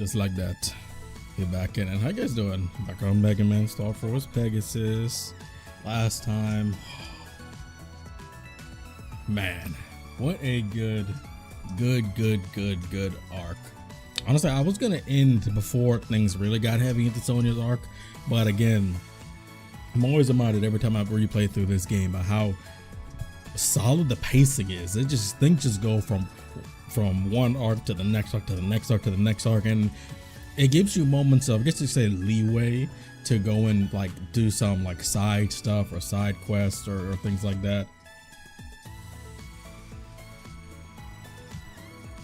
Just like that. Get back in. And how you guys doing? Back on Mega Man Star Force Pegasus. Last time. Man, what a good arc. Honestly, I was gonna end before things really got heavy into Sonia's arc, but again, I'm always reminded every time I replay through this game about how solid the pacing is. It just things just go from one arc to the next arc to the next arc to the next arc, and it gives you moments of, I guess you say, leeway to go and like do some like side stuff or side quests or things like that.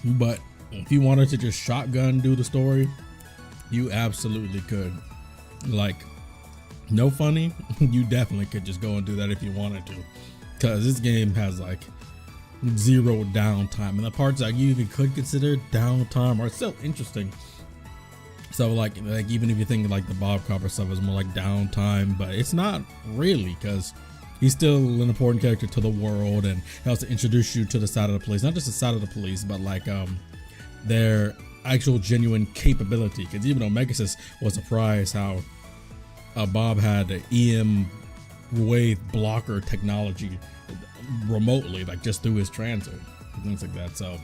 But if you wanted to just shotgun do the story, you absolutely could. Like, no funny, you definitely could just go and do that if you wanted to, because this game has like zero downtime, and the parts that you even could consider downtime are still interesting. So like even if you think like the Bob Copper stuff is more like downtime, but it's not really, because he's still an important character to the world and helps to introduce you to the side of the police, not just the side of the police, but like their actual genuine capability. Because even though Pegasus was surprised how Bob had the EM wave blocker technology remotely, like just through his transit and things like that. So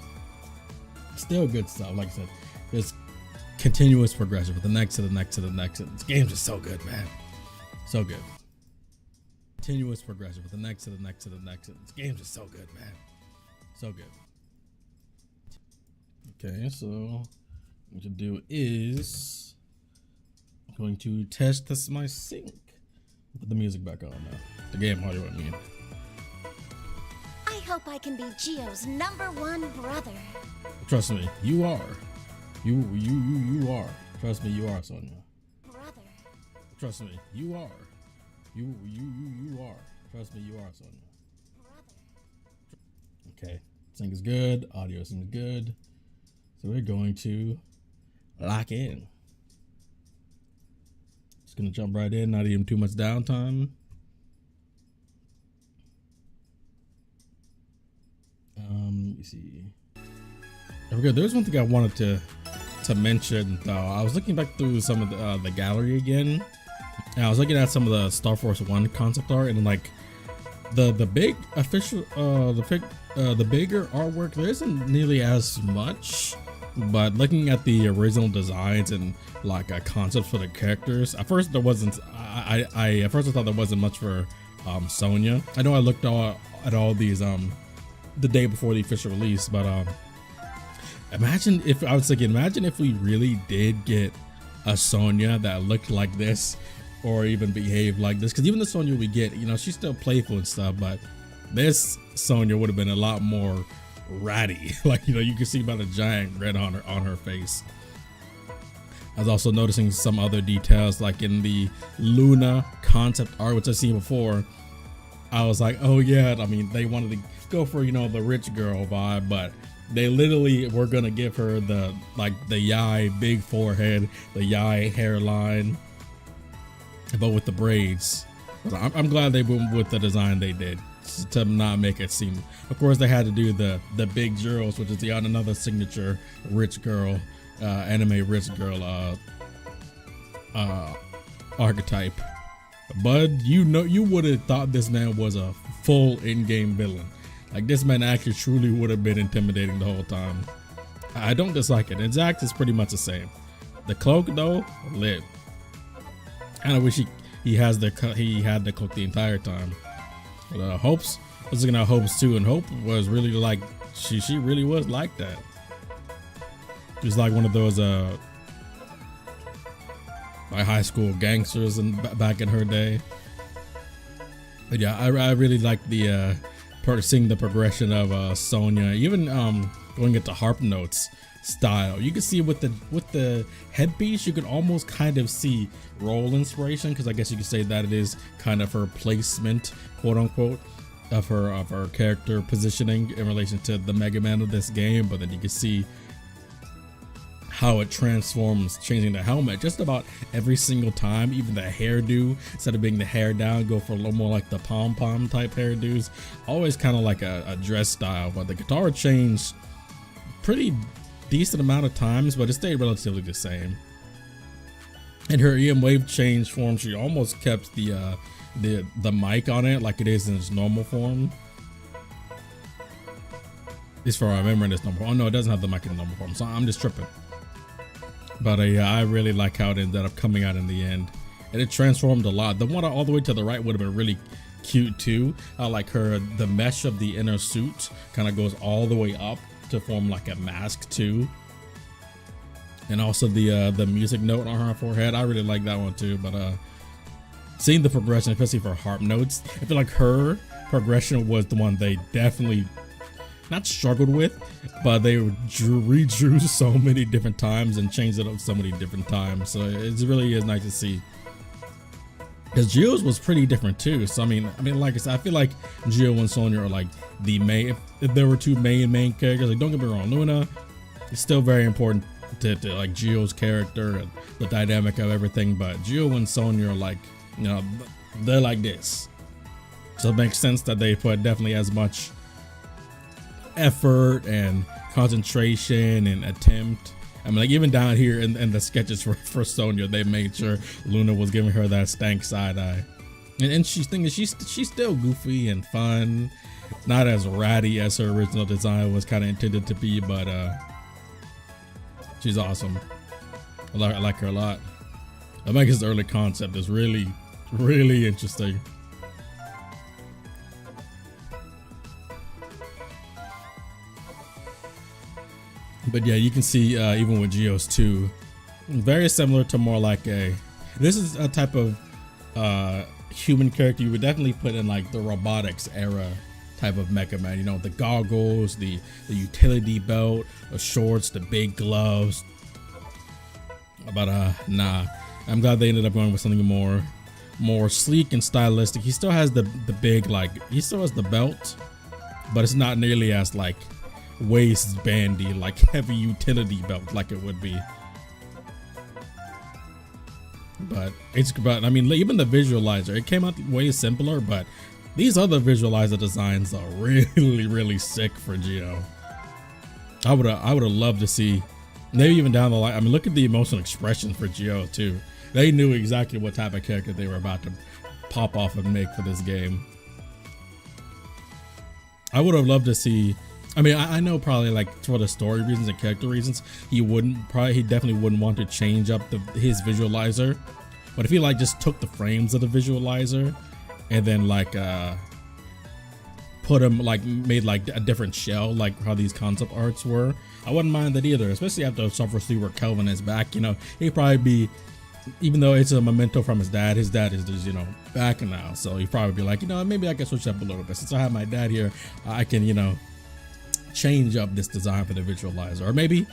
still good stuff. Like I said, just continuous progression with the next to the next to the next. This game's just so good, man. So good. Continuous progression with the next to the next to the next. This game's just so good, man. So good. Okay, so what to do is I'm going to test this my sync. Put the music back on now. The game audio, I mean. I hope I can be Gio's #1 brother. Trust me, you are. You are. Trust me, you are, Sonia. Brother. Trust me, you are. You are. Trust me, you are, Sonia. Okay, sync is good, audio seems good. So we're going to lock in. Just gonna jump right in, not even too much downtime. Let me see. There we go. There's one thing I wanted to mention though. I was looking back through some of the gallery again, and I was looking at some of the Star Force 1 concept art, and like the big official the bigger artwork, there isn't nearly as much. But looking at the original designs and like concepts for the characters, at first there wasn't. At first I thought there wasn't much for Sonia. I know I looked at all these the day before the official release, but imagine if we really did get a Sonia that looked like this or even behaved like this. Because even the Sonia we get, you know, she's still playful and stuff, but this Sonia would have been a lot more ratty. Like, you know, you can see about a giant grin on her face. I was also noticing some other details, like in the Luna concept art, which I've seen before. I was like, oh yeah, I mean, they wanted to go for, you know, the rich girl vibe, but they literally were gonna give her the Yai big forehead, the Yai hairline, but with the braids. I'm glad they went with the design they did to not make it seem. Of course, they had to do the big girls, which is another signature rich girl, anime rich girl archetype. Bud, you know, you would have thought this man was a full in-game villain. Like, this man actually truly would have been intimidating the whole time. I don't dislike it. His act is pretty much the same. The cloak though, lit. I kinda wish he had the cloak the entire time. But Hope's, I was looking at Hope's too, and Hope was really like, she really was like that. She was like one of those like high school gangsters back in her day. But yeah, I really like the seeing the progression of Sonia, even going into harp notes style. You can see with the headpiece, you can almost kind of see role inspiration, because I guess you could say that it is kind of her placement, quote unquote, of her character positioning in relation to the Mega Man of this game. But then you can see how it transforms, changing the helmet just about every single time. Even the hairdo, instead of being the hair down, go for a little more like the pom-pom type hairdos. Always kind of like a dress style. But the guitar changed pretty decent amount of times, but it stayed relatively the same. And her EM wave change form, she almost kept the mic on it like it is in its normal form. At least for I remember in its normal form. Oh no, it doesn't have the mic in the normal form, so I'm just tripping. But yeah, I really like how it ended up coming out in the end. And it transformed a lot. The one all the way to the right would have been really cute too. I like the mesh of the inner suit kind of goes all the way up to form like a mask too. And also the music note on her forehead, I really like that one too. But seeing the progression, especially for harp notes, I feel like her progression was the one they definitely not struggled with, but they redrew so many different times and changed it up so many different times. So it really is nice to see. Because Geo's was pretty different too. So I mean, like I said, I feel like Geo and Sonia are like the main. If there were two main characters, like don't get me wrong, Luna is still very important to like Geo's character and the dynamic of everything. But Geo and Sonia are like, you know, they're like this. So it makes sense that they put definitely as much effort and concentration and attempt. I mean, like even down here in the sketches for Sonia, they made sure Luna was giving her that stank side eye, and she's thinking she's still goofy and fun, not as ratty as her original design was kind of intended to be, but she's awesome. I like her a lot. I think his early concept is really interesting. But yeah, you can see even with Geo's too, very similar to more like this is a type of human character you would definitely put in like the robotics era type of Mecha Man. You know, the goggles, the utility belt, the shorts, the big gloves. But nah, I'm glad they ended up going with something more sleek and stylistic. He still has the big, like, he still has the belt, but it's not nearly as like waistbandy, like heavy utility belt like it would be. But I mean, even the visualizer, it came out way simpler, but these other visualizer designs are really sick for Geo. I would have loved to see, maybe even down the line. I mean, look at the emotional expressions for Geo too. They knew exactly what type of character they were about to pop off and make for this game. I would have loved to see, I mean, I know probably like for the story reasons and character reasons, he definitely wouldn't want to change up his visualizer. But if he like just took the frames of the visualizer and then like put him like made like a different shell, like how these concept arts were, I wouldn't mind that either. Especially after Software 3 where Kelvin is back, you know, he'd probably be, even though it's a memento from his dad is just, you know, back now. So he'd probably be like, you know, maybe I can switch up a little bit. Since I have my dad here, I can, you know, change up this design for the visualizer. Or maybe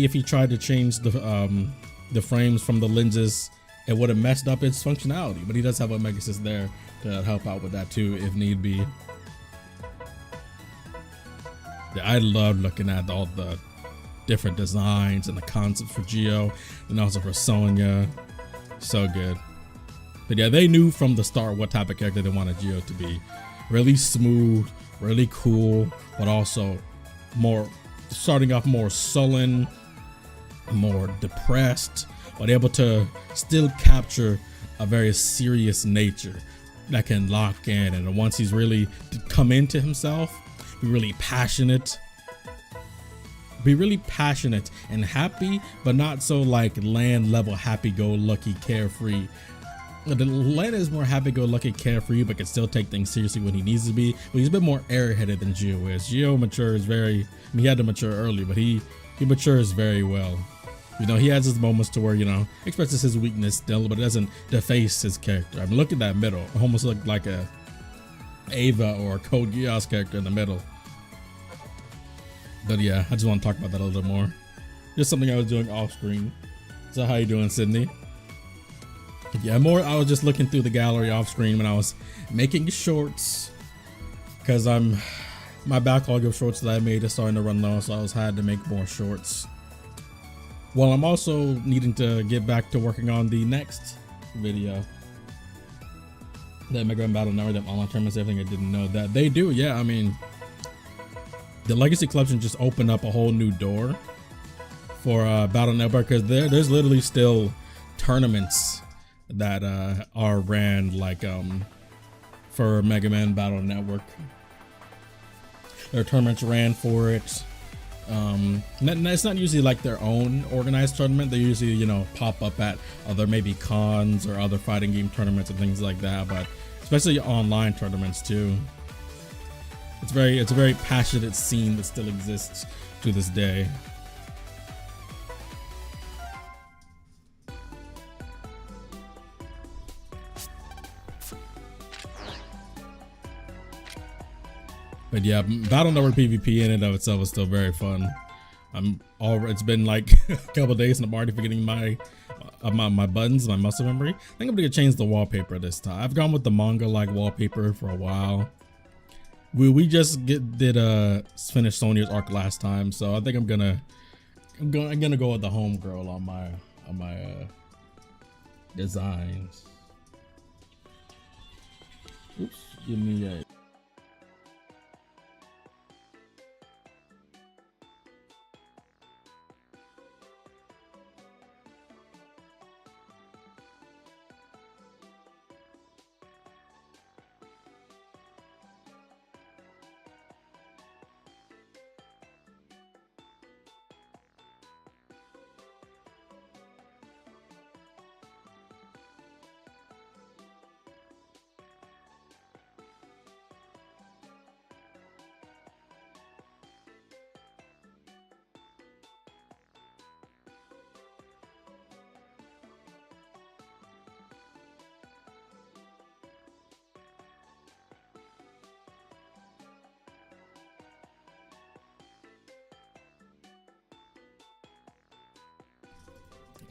if he tried to change the frames from the lenses, it would have messed up its functionality. But he does have a Pegasus there to help out with that too if need be. Yeah, I love looking at all the different designs and the concepts for Geo and also for Sonia. So good. But yeah, they knew from the start what type of character they wanted Geo to be. Really smooth, really cool, but also starting off more sullen, more depressed, but able to still capture a very serious nature that can lock in. And once he's really come into himself, be really passionate and happy, but not so like land level happy-go-lucky carefree. Land is more happy-go-lucky carefree, but can still take things seriously when he needs to be. But he's a bit more airheaded than Geo is. Geo matures very, I mean, he had to mature early, but he matures very well. You know, he has his moments to where, you know, expresses his weakness still, but it doesn't deface his character. I mean, look at that middle. It almost looked like a Ava or a Code Geass character in the middle. But yeah, I just want to talk about that a little bit more. Just something I was doing off screen. So how you doing, Sydney? Yeah, I was just looking through the gallery off screen when I was making shorts, because my backlog of shorts that I made is starting to run low, so I had to make more shorts. Well, I'm also needing to get back to working on the next video. That Megaman Battle Network, that online tournaments, everything. I didn't know that they do. Yeah, I mean, the Legacy Collection just opened up a whole new door for Battle Network, because there's literally still tournaments that are ran like for Mega Man Battle Network. There are tournaments ran for it. It's not usually like their own organized tournament. They usually, you know, pop up at other maybe cons or other fighting game tournaments and things like that, but especially online tournaments too. It's a very passionate scene that still exists to this day. But yeah, Battle Network PvP in and of itself is still very fun. It's been like a couple days and I'm already forgetting my buttons, my muscle memory. I think I'm gonna change the wallpaper this time. I've gone with the manga like wallpaper for a while. We just did finish Sonia's arc last time, so I think I'm gonna go with the homegirl on my designs. Oops, give me a.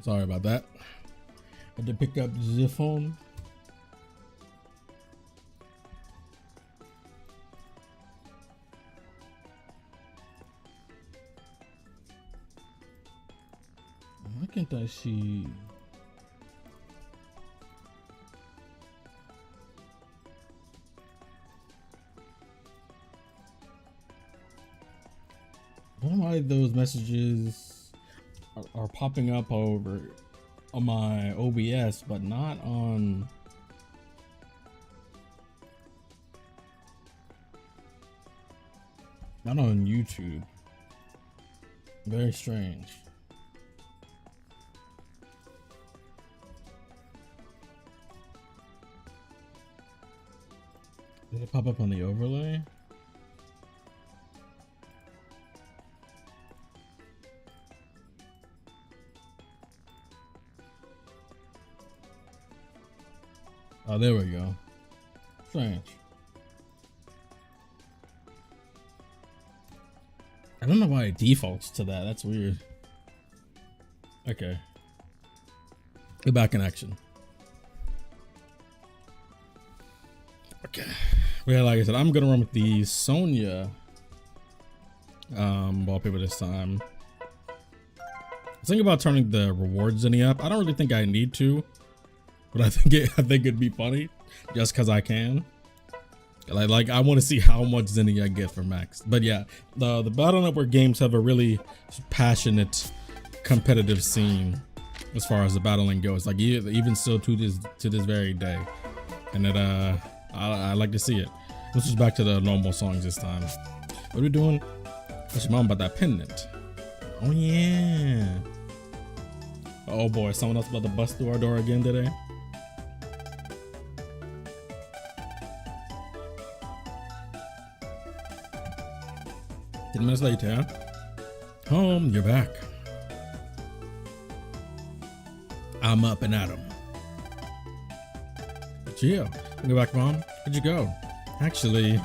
Sorry about that. I had to pick up the phone. Why can't I see? Why those messages are popping up over on my OBS, but not on YouTube. Very strange. Did it pop up on the overlay? Oh, there we go. Strange. I don't know why it defaults to that. That's weird. Okay. Get back in action. Okay. Yeah, like I said, I'm gonna run with the SONIA wallpaper this time. I was thinking about turning the rewards in the app. I don't really think I need to, but I think it'd be funny just because I can. Like I want to see how much Zinnia I get for max. But yeah, the Battle Network games have a really passionate, competitive scene as far as the battling goes. Like even still to this very day, and it I like to see it. Let's just back to the normal songs this time. What are we doing? What's your mom about that pendant? Oh yeah. Oh boy, someone else about to bust through our door again today. 10 minutes later, home, you're back. I'm up and at 'em. Gio, go back, Mom. Where'd you go? Actually,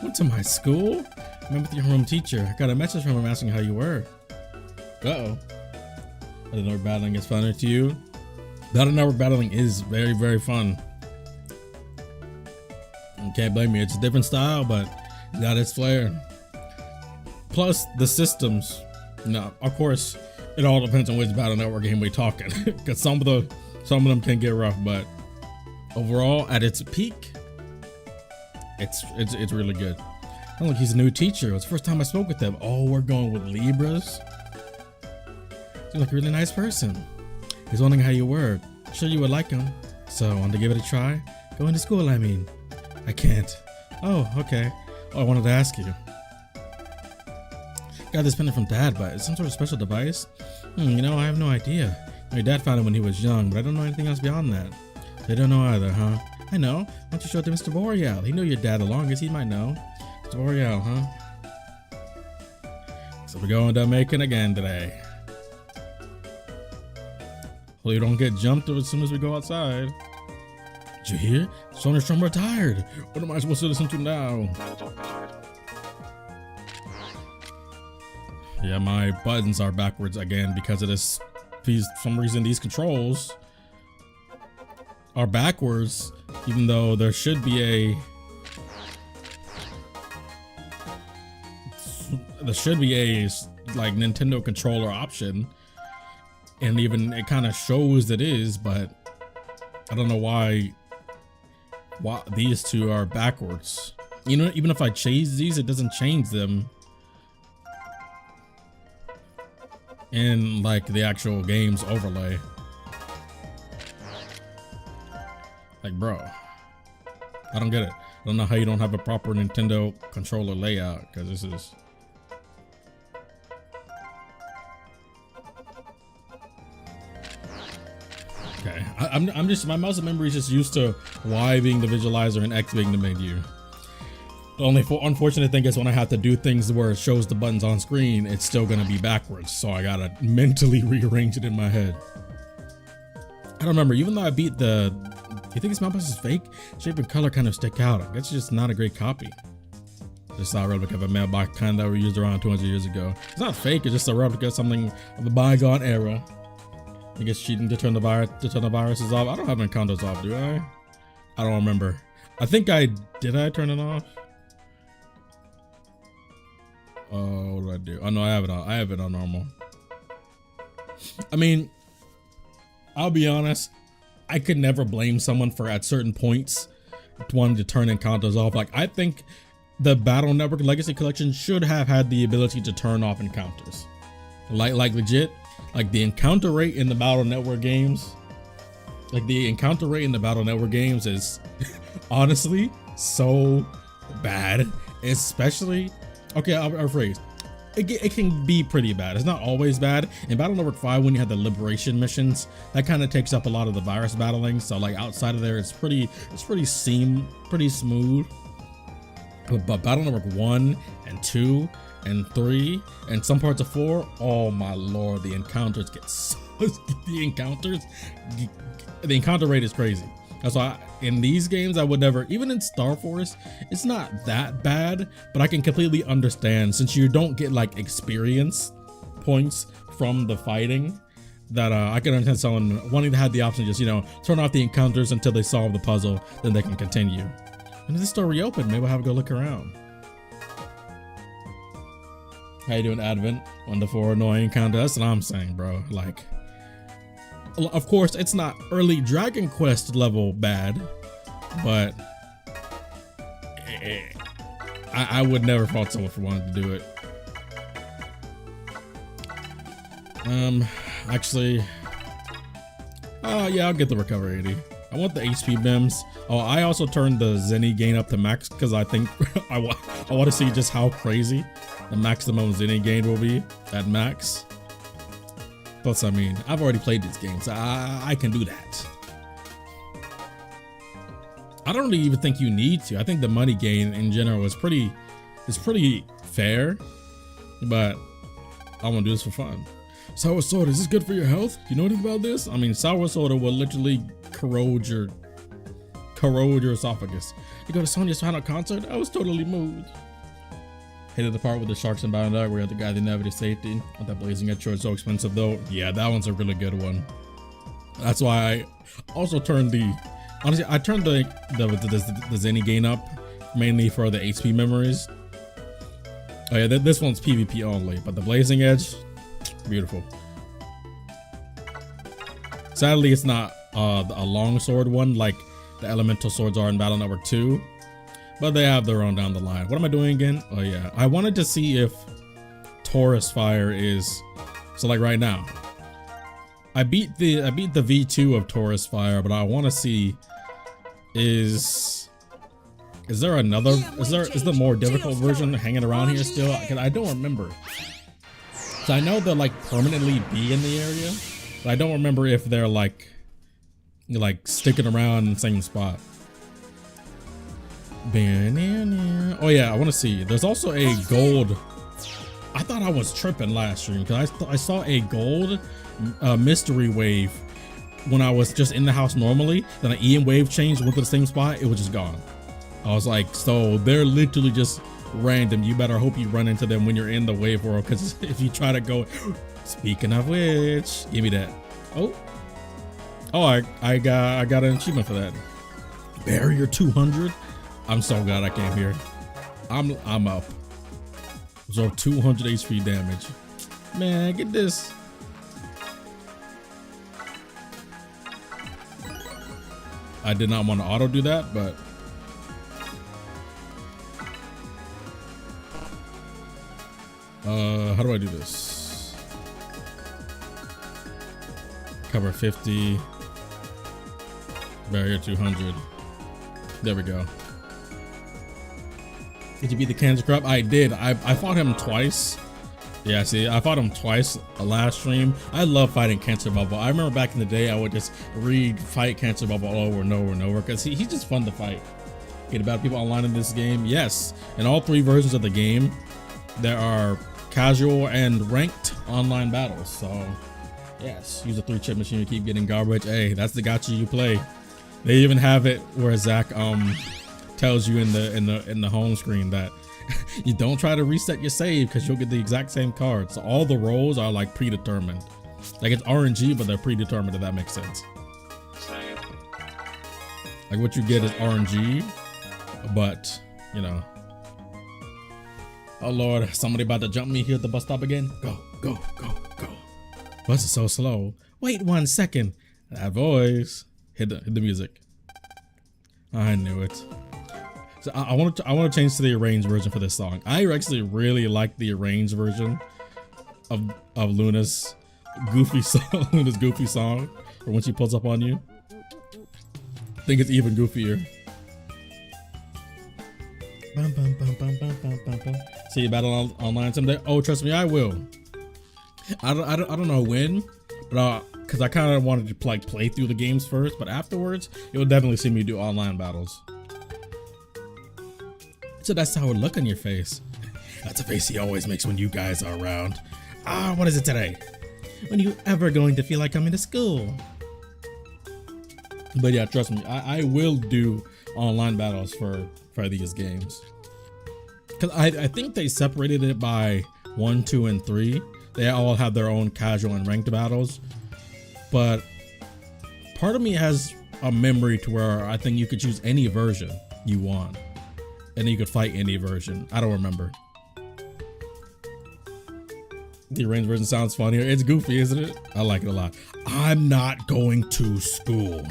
went to my school. I met with your home teacher. I got a message from him asking how you were. Uh-oh. I didn't know battling is funner to you. Battle Network battling is very, very fun. You can't blame me. It's a different style, but it got its flair. Plus the systems. Now, of course, it all depends on which Battle Network game we're talking, because some of them can get rough. But overall, at its peak, it's really good. Oh, look, he's a new teacher. It's the first time I spoke with him. Oh, we're going with Libras. Seems like a really nice person. He's wondering how you were. Sure you would like him. So, want to give it a try? Go into school, I mean. I can't. Oh, okay. Oh, I wanted to ask you. Got this pendant from Dad, but it's some sort of special device? You know, I have no idea. My dad found it when he was young, but I don't know anything else beyond that. They don't know either, huh? I know. Why don't you show it to Mr. Boreal? He knew your dad the longest. He might know. Mr. Boreal, huh? So we're going to Macon again today. Hopefully we don't get jumped as soon as we go outside. Did you hear? Sonia's from retired. What am I supposed to listen to now? Yeah, my buttons are backwards again because of this. For some reason, these controls are backwards, even though there should be a like Nintendo controller option, and even it kind of shows it is, but I don't know why these two are backwards. You know, even if I change these, it doesn't change them in like the actual game's overlay. Like, bro, I don't get it. I don't know how you don't have a proper Nintendo controller layout, because this is okay. I'm just, my muscle memory is just used to Y being the visualizer and X being the menu. The only unfortunate thing is when I have to do things where it shows the buttons on screen, it's still gonna be backwards. So I gotta mentally rearrange it in my head. I don't remember, even though I beat the, you think this mouse is fake? Shape and color kind of stick out. I guess it's just not a great copy. Just a replica of a mailbox kind that were used around 200 years ago. It's not fake, it's just a replica of something of the bygone era. I guess cheating to turn the viruses off. I don't have encounters off, do I? I don't remember. I think I turn it off? Oh, what do I do? Oh no, I have it on. I have it on normal. I mean, I'll be honest. I could never blame someone for at certain points wanting to turn encounters off. Like, I think the Battle Network Legacy Collection should have had the ability to turn off encounters. Like legit, like the encounter rate in the Battle Network games. Like the encounter rate in the Battle Network games is honestly so bad, especially. Okay, I'll rephrase. It can be pretty bad. It's not always bad. In Battle Network 5, when you have the liberation missions, that kind of takes up a lot of the virus battling. So like outside of there, it's pretty smooth. But Battle Network 1 and 2 and 3 and some parts of 4, oh my lord, the encounters get so the encounter rate is crazy. That's why in these games I would never, even in Star Force, it's not that bad, but I can completely understand since you don't get like experience points from the fighting, that I can understand someone wanting to have the option to just, you know, turn off the encounters until they solve the puzzle, then they can continue. When is this store reopened? Maybe I'll have to go look around. How you doing, Advent? 1 to 4 annoying encounter. That's what I'm saying, bro. Like, of course, it's not early Dragon Quest level bad, but I would never fault someone for wanting to do it. Actually, yeah, I'll get the recovery 80. I want the HP BIMs. Oh, I also turned the Zenny gain up to max because I think I want to see just how crazy the maximum Zenny gain will be at max. Plus, I mean, I've already played these games. I can do that. I don't really even think you need to. I think the money gain in general is pretty fair, but I want to do this for fun. Sour soda, is this good for your health? Do you know anything about this? I mean, sour soda will literally corrode your esophagus. You go to Sonia's final concert? I was totally moved. Hated the part with the sharks and Bound Dog where you have to guide the navigator safety. With that blazing edge sword so expensive though. Yeah, that one's a really good one. That's why I also turned honestly, I turned the Zenny gain up mainly for the HP memories. Oh yeah, this one's PvP only, but the blazing edge, beautiful. Sadly, it's not a long sword one like the elemental swords are in Battle Network 2. But they have their own down the line. What am I doing again? Oh yeah, I wanted to see if Taurus Fire is, so like right now, I beat the V2 of Taurus Fire, but I want to see is there another is the more difficult version hanging around here still? Because I don't remember. So I know they'll like permanently be in the area, but I don't remember if they're like sticking around in the same spot. Oh yeah, I want to see. There's also a gold. I thought I was tripping last stream because I saw a gold mystery wave when I was just in the house normally. Then an EM wave changed, went to the same spot. It was just gone. I was like, so they're literally just random. You better hope you run into them when you're in the wave world, because if you try to go. Speaking of which, give me that. Oh, I got an achievement for that. Barrier 200. I'm so glad I came here. I'm up. So 200 HP damage. Man, get this. I did not want to auto do that, but how do I do this? Cover 50. Barrier 200. There we go. Did you beat the Cancer Crab? I did. I fought him twice. Yeah, see, I fought him twice last stream. I love fighting Cancer Bubble. I remember back in the day, I would just fight Cancer Bubble over and over and over because he's just fun to fight. Get about people online in this game? Yes. In all 3 versions of the game, there are casual and ranked online battles. So, yes, use a 3-chip machine to keep getting garbage. Hey, that's the gacha you play. They even have it where Zach tells you in the home screen that you don't try to reset your save because you'll get the exact same card. So all the roles are like predetermined. Like it's RNG, but they're predetermined, if that makes sense. Like what you get is RNG, but you know. Oh Lord, somebody about to jump me here at the bus stop again. Go, go, go, go. Bus is so slow. Wait 1 second. That voice. Hit the music. I knew it. So I want to change to the arranged version for this song. I actually really like the arranged version of Luna's goofy song. Luna's goofy song, or when she pulls up on you. I think it's even goofier. Bum, bum, bum, bum, bum, bum, bum, bum. See you battle online someday. Oh, trust me, I will. I don't know when, but because I kind of wanted to play through the games first, but afterwards you'll definitely see me do online battles. So that's how it look on your face. That's a face he always makes when you guys are around. Ah, what is it today? When are you ever going to feel like coming to school? But yeah, trust me, I will do online battles for these games. Cause I think they separated it by 1, 2, and 3. They all have their own casual and ranked battles. But part of me has a memory to where I think you could choose any version you want. And then you could fight any version. I don't remember. The arranged version sounds funnier. It's goofy, isn't it? I like it a lot. I'm not going to school.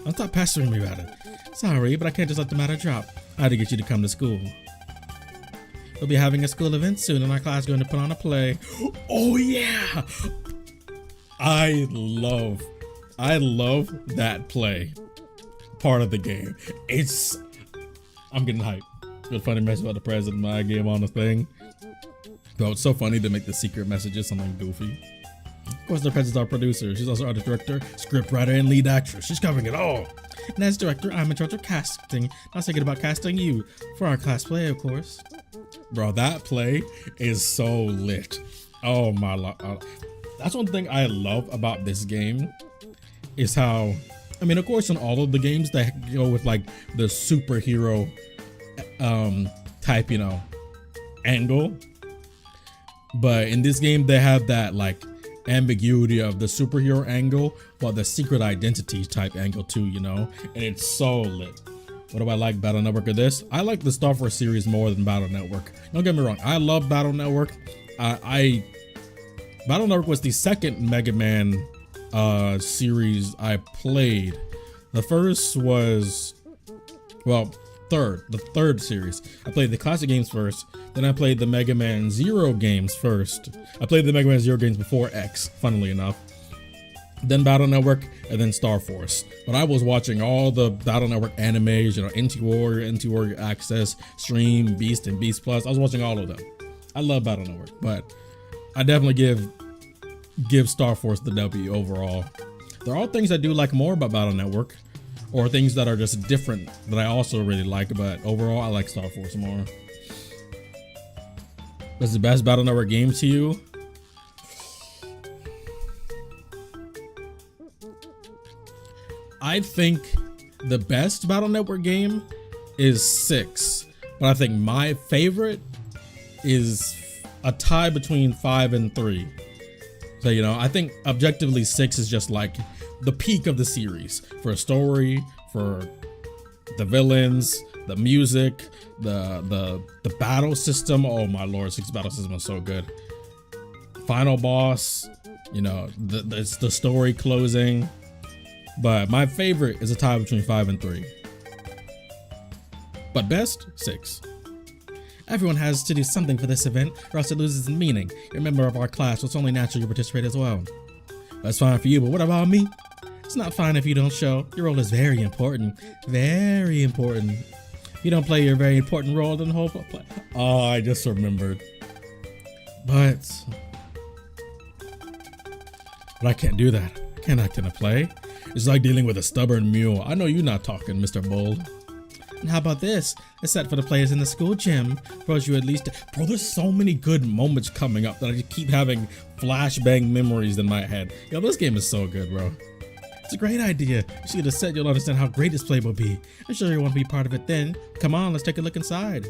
Don't stop pestering me about it. Sorry, but I can't just let the matter drop. I had to get you to come to school. We'll be having a school event soon and our class is going to put on a play. Oh yeah! I love that play part of the game. I'm getting hyped. It's a funny message about the president my game on the thing. Though it's so funny to make the secret messages something goofy. Of course, the president's our producer. She's also our director, script writer, and lead actress. She's covering it all. And as director, I'm in charge of casting. I was thinking about casting you for our class play, of course. Bro, that play is so lit. Oh my lord. That's one thing I love about this game is how, I mean, of course, in all of the games that go with like the superhero type, you know, angle. But in this game, they have that like ambiguity of the superhero angle, but the secret identity type angle too, you know, and it's so lit. What do I like Battle Network of this? I like the Star Force series more than Battle Network. Don't get me wrong, I love Battle Network. Battle Network was the second Mega Man series I played. The first was, well, the third series. I played the classic games first, then I played the Mega Man Zero games first. I played the Mega Man Zero games before X, funnily enough. then Battle Network, and then Star Force. But I was watching all the Battle Network animes, you know, NT Warrior Access, Stream, Beast, and Beast Plus. I was watching all of them. I love Battle Network, but I definitely give Star Force the W overall. There are all things I do like more about Battle Network, or things that are just different that I also really like, but overall I like Star Force more. What's the best Battle Network game to you? I think the best Battle Network game is 6, but I think my favorite is a tie between 5 and 3. So, you know, I think objectively 6 is just like the peak of the series for a story, for the villains, the music, the battle system. Oh my lord, 6 battle system is so good. Final boss, you know, it's the story closing. But my favorite is a tie between 5 and 3. But best, 6. Everyone has to do something for this event, or else it loses its meaning. You're a member of our class, so it's only natural you participate as well. That's fine for you, but what about me? It's not fine if you don't show. Your role is very important. Very important. If you don't play your very important role, then the whole play. Oh, I just remembered. But I can't do that. I can't act in a play. It's like dealing with a stubborn mule. I know you're not talking, Mr. Bold. And how about this? A set for the players in the school gym. Bros, you at least. Bro, there's so many good moments coming up that I just keep having flashbang memories in my head. Yo, this game is so good, bro. It's a great idea. You see the set, you'll understand how great this play will be. I'm sure you want to be part of it then. Come on, let's take a look inside.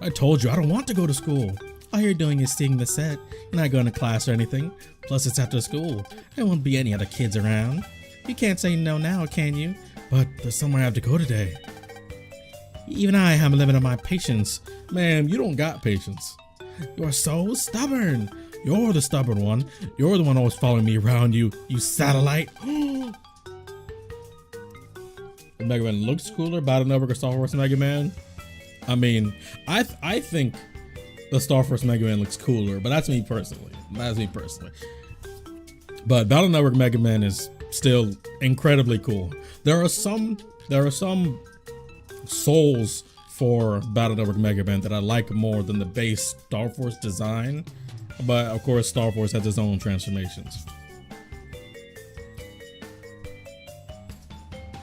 I told you, I don't want to go to school. All you're doing is seeing the set. You're not going to class or anything. Plus, it's after school. There won't be any other kids around. You can't say no now, can you? But there's somewhere I have to go today. Even I have a limit on my patience. Man, you don't got patience. You are so stubborn. You're the stubborn one. You're the one always following me around, you satellite. The Mega Man looks cooler, Battle Network or Star Wars Mega Man. I mean, I think the Star Force Mega Man looks cooler, but that's me personally. But Battle Network Mega Man is still incredibly cool. There are some souls for Battle Network Mega Man that I like more than the base Star Force design, but of course Star Force has its own transformations.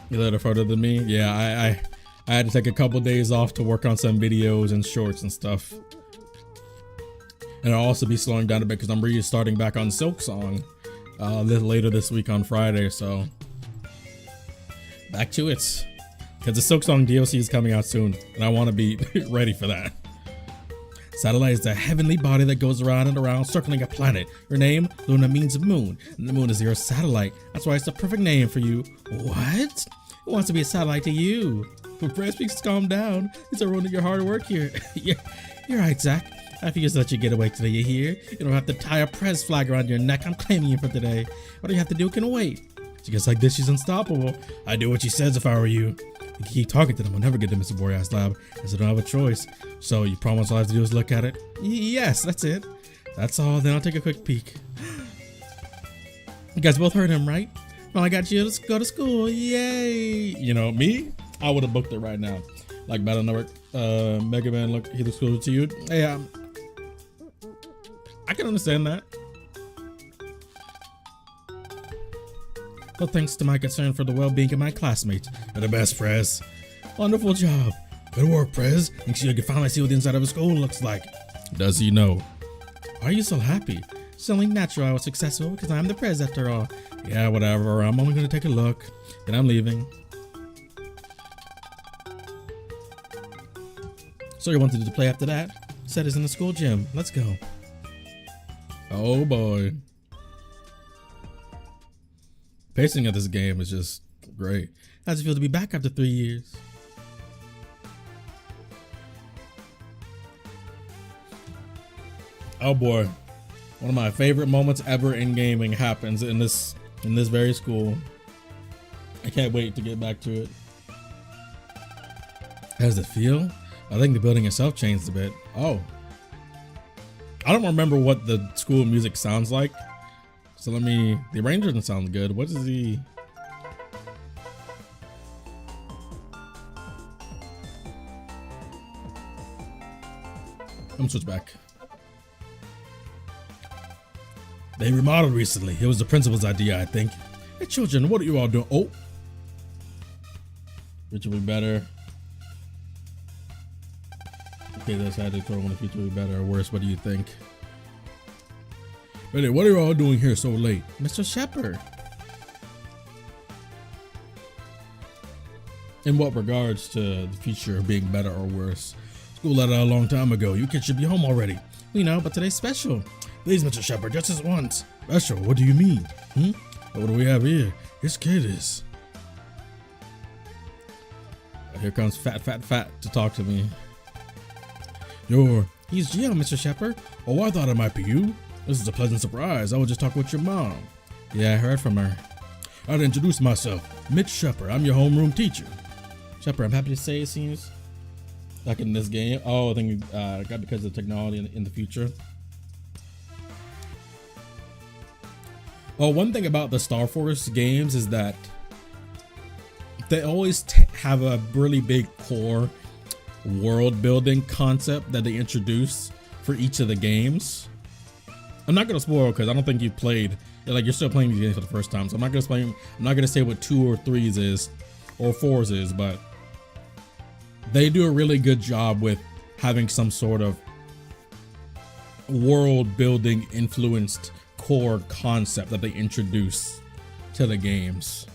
You a little further than me? Yeah, I had to take a couple days off to work on some videos and shorts and stuff. And I'll also be slowing down a bit because I'm restarting back on Silk Song a little later this week on Friday, so back to it. Because the Silk Song DLC is coming out soon, and I want to be ready for that. Satellite is a heavenly body that goes around and around circling a planet. Your name, Luna, means moon, and the moon is your satellite. That's why it's the perfect name for you. What? Who wants to be a satellite to you? But Press Speaks, calm down. These are ruining your hard work here. Yeah, you're right, Zach. I figured let you get away today, you hear? You don't have to tie a press flag around your neck. I'm claiming you for today. What do you have to do can wait. She gets like this, she's unstoppable. I'd do what she says if I were you. You keep talking to them, I'll never get to Mr. Boreas' lab, because I don't have a choice. So you promise all I have to do is look at it? Yes, that's it. That's all, then I'll take a quick peek. You guys both heard him, right? Well, I got you to go to school, yay! You know, me? I would have booked it right now. Like Battle Network, Mega Man, look, he looks cool to you. Hey, I can understand that. But thanks to my concern for the well-being of my classmates, you're the best, Prez. Wonderful job. Good work, Prez. Thanks you can finally see what the inside of a school looks like. Does he know? Why are you so happy? It's only natural I was successful because I'm the Prez after all. Yeah, whatever. I'm only gonna take a look. Then I'm leaving. So you wanted to play after that? Set is in the school gym. Let's go. Oh boy. Pacing of this game is just great. How does it feel to be back after 3 years? Oh boy. One of my favorite moments ever in gaming happens in this very school. I can't wait to get back to it. How does it feel? I think the building itself changed a bit. Oh. I don't remember what the school music sounds like. So let me, the ranger doesn't sound good. What is the? I'm switch back. They remodeled recently. It was the principal's idea, I think. Hey children, what are you all doing? Oh. Which will be better. Okay, that's how they told them the future will be better or worse. What do you think? Ready, what are you all doing here so late? Mr. Shepherd. In what regards to the future being better or worse? School let out a long time ago. You kids should be home already. We know, but today's special. Please, Mr. Shepherd, just as once. Special? What do you mean? What do we have here? This kid is. Here comes Fat to talk to me. He's Gio, Mr. Shepherd. Oh, I thought it might be you. This is a pleasant surprise. I was just talking with your mom. Yeah, I heard from her. I'd introduce myself. Mitch Shepherd. I'm your homeroom teacher. Shepherd, I'm happy to say it seems like in this game. Oh, I think got because of the technology in the future. Well, one thing about the Star Force games is that they always have a really big core world building concept that they introduce for each of the games. I'm not gonna spoil because I don't think you've played. You're still playing these games for the first time, so I'm not gonna explain. I'm not gonna say what 2 or 3s is or 4s is, but they do a really good job with having some sort of world building influenced core concept that they introduce to the games.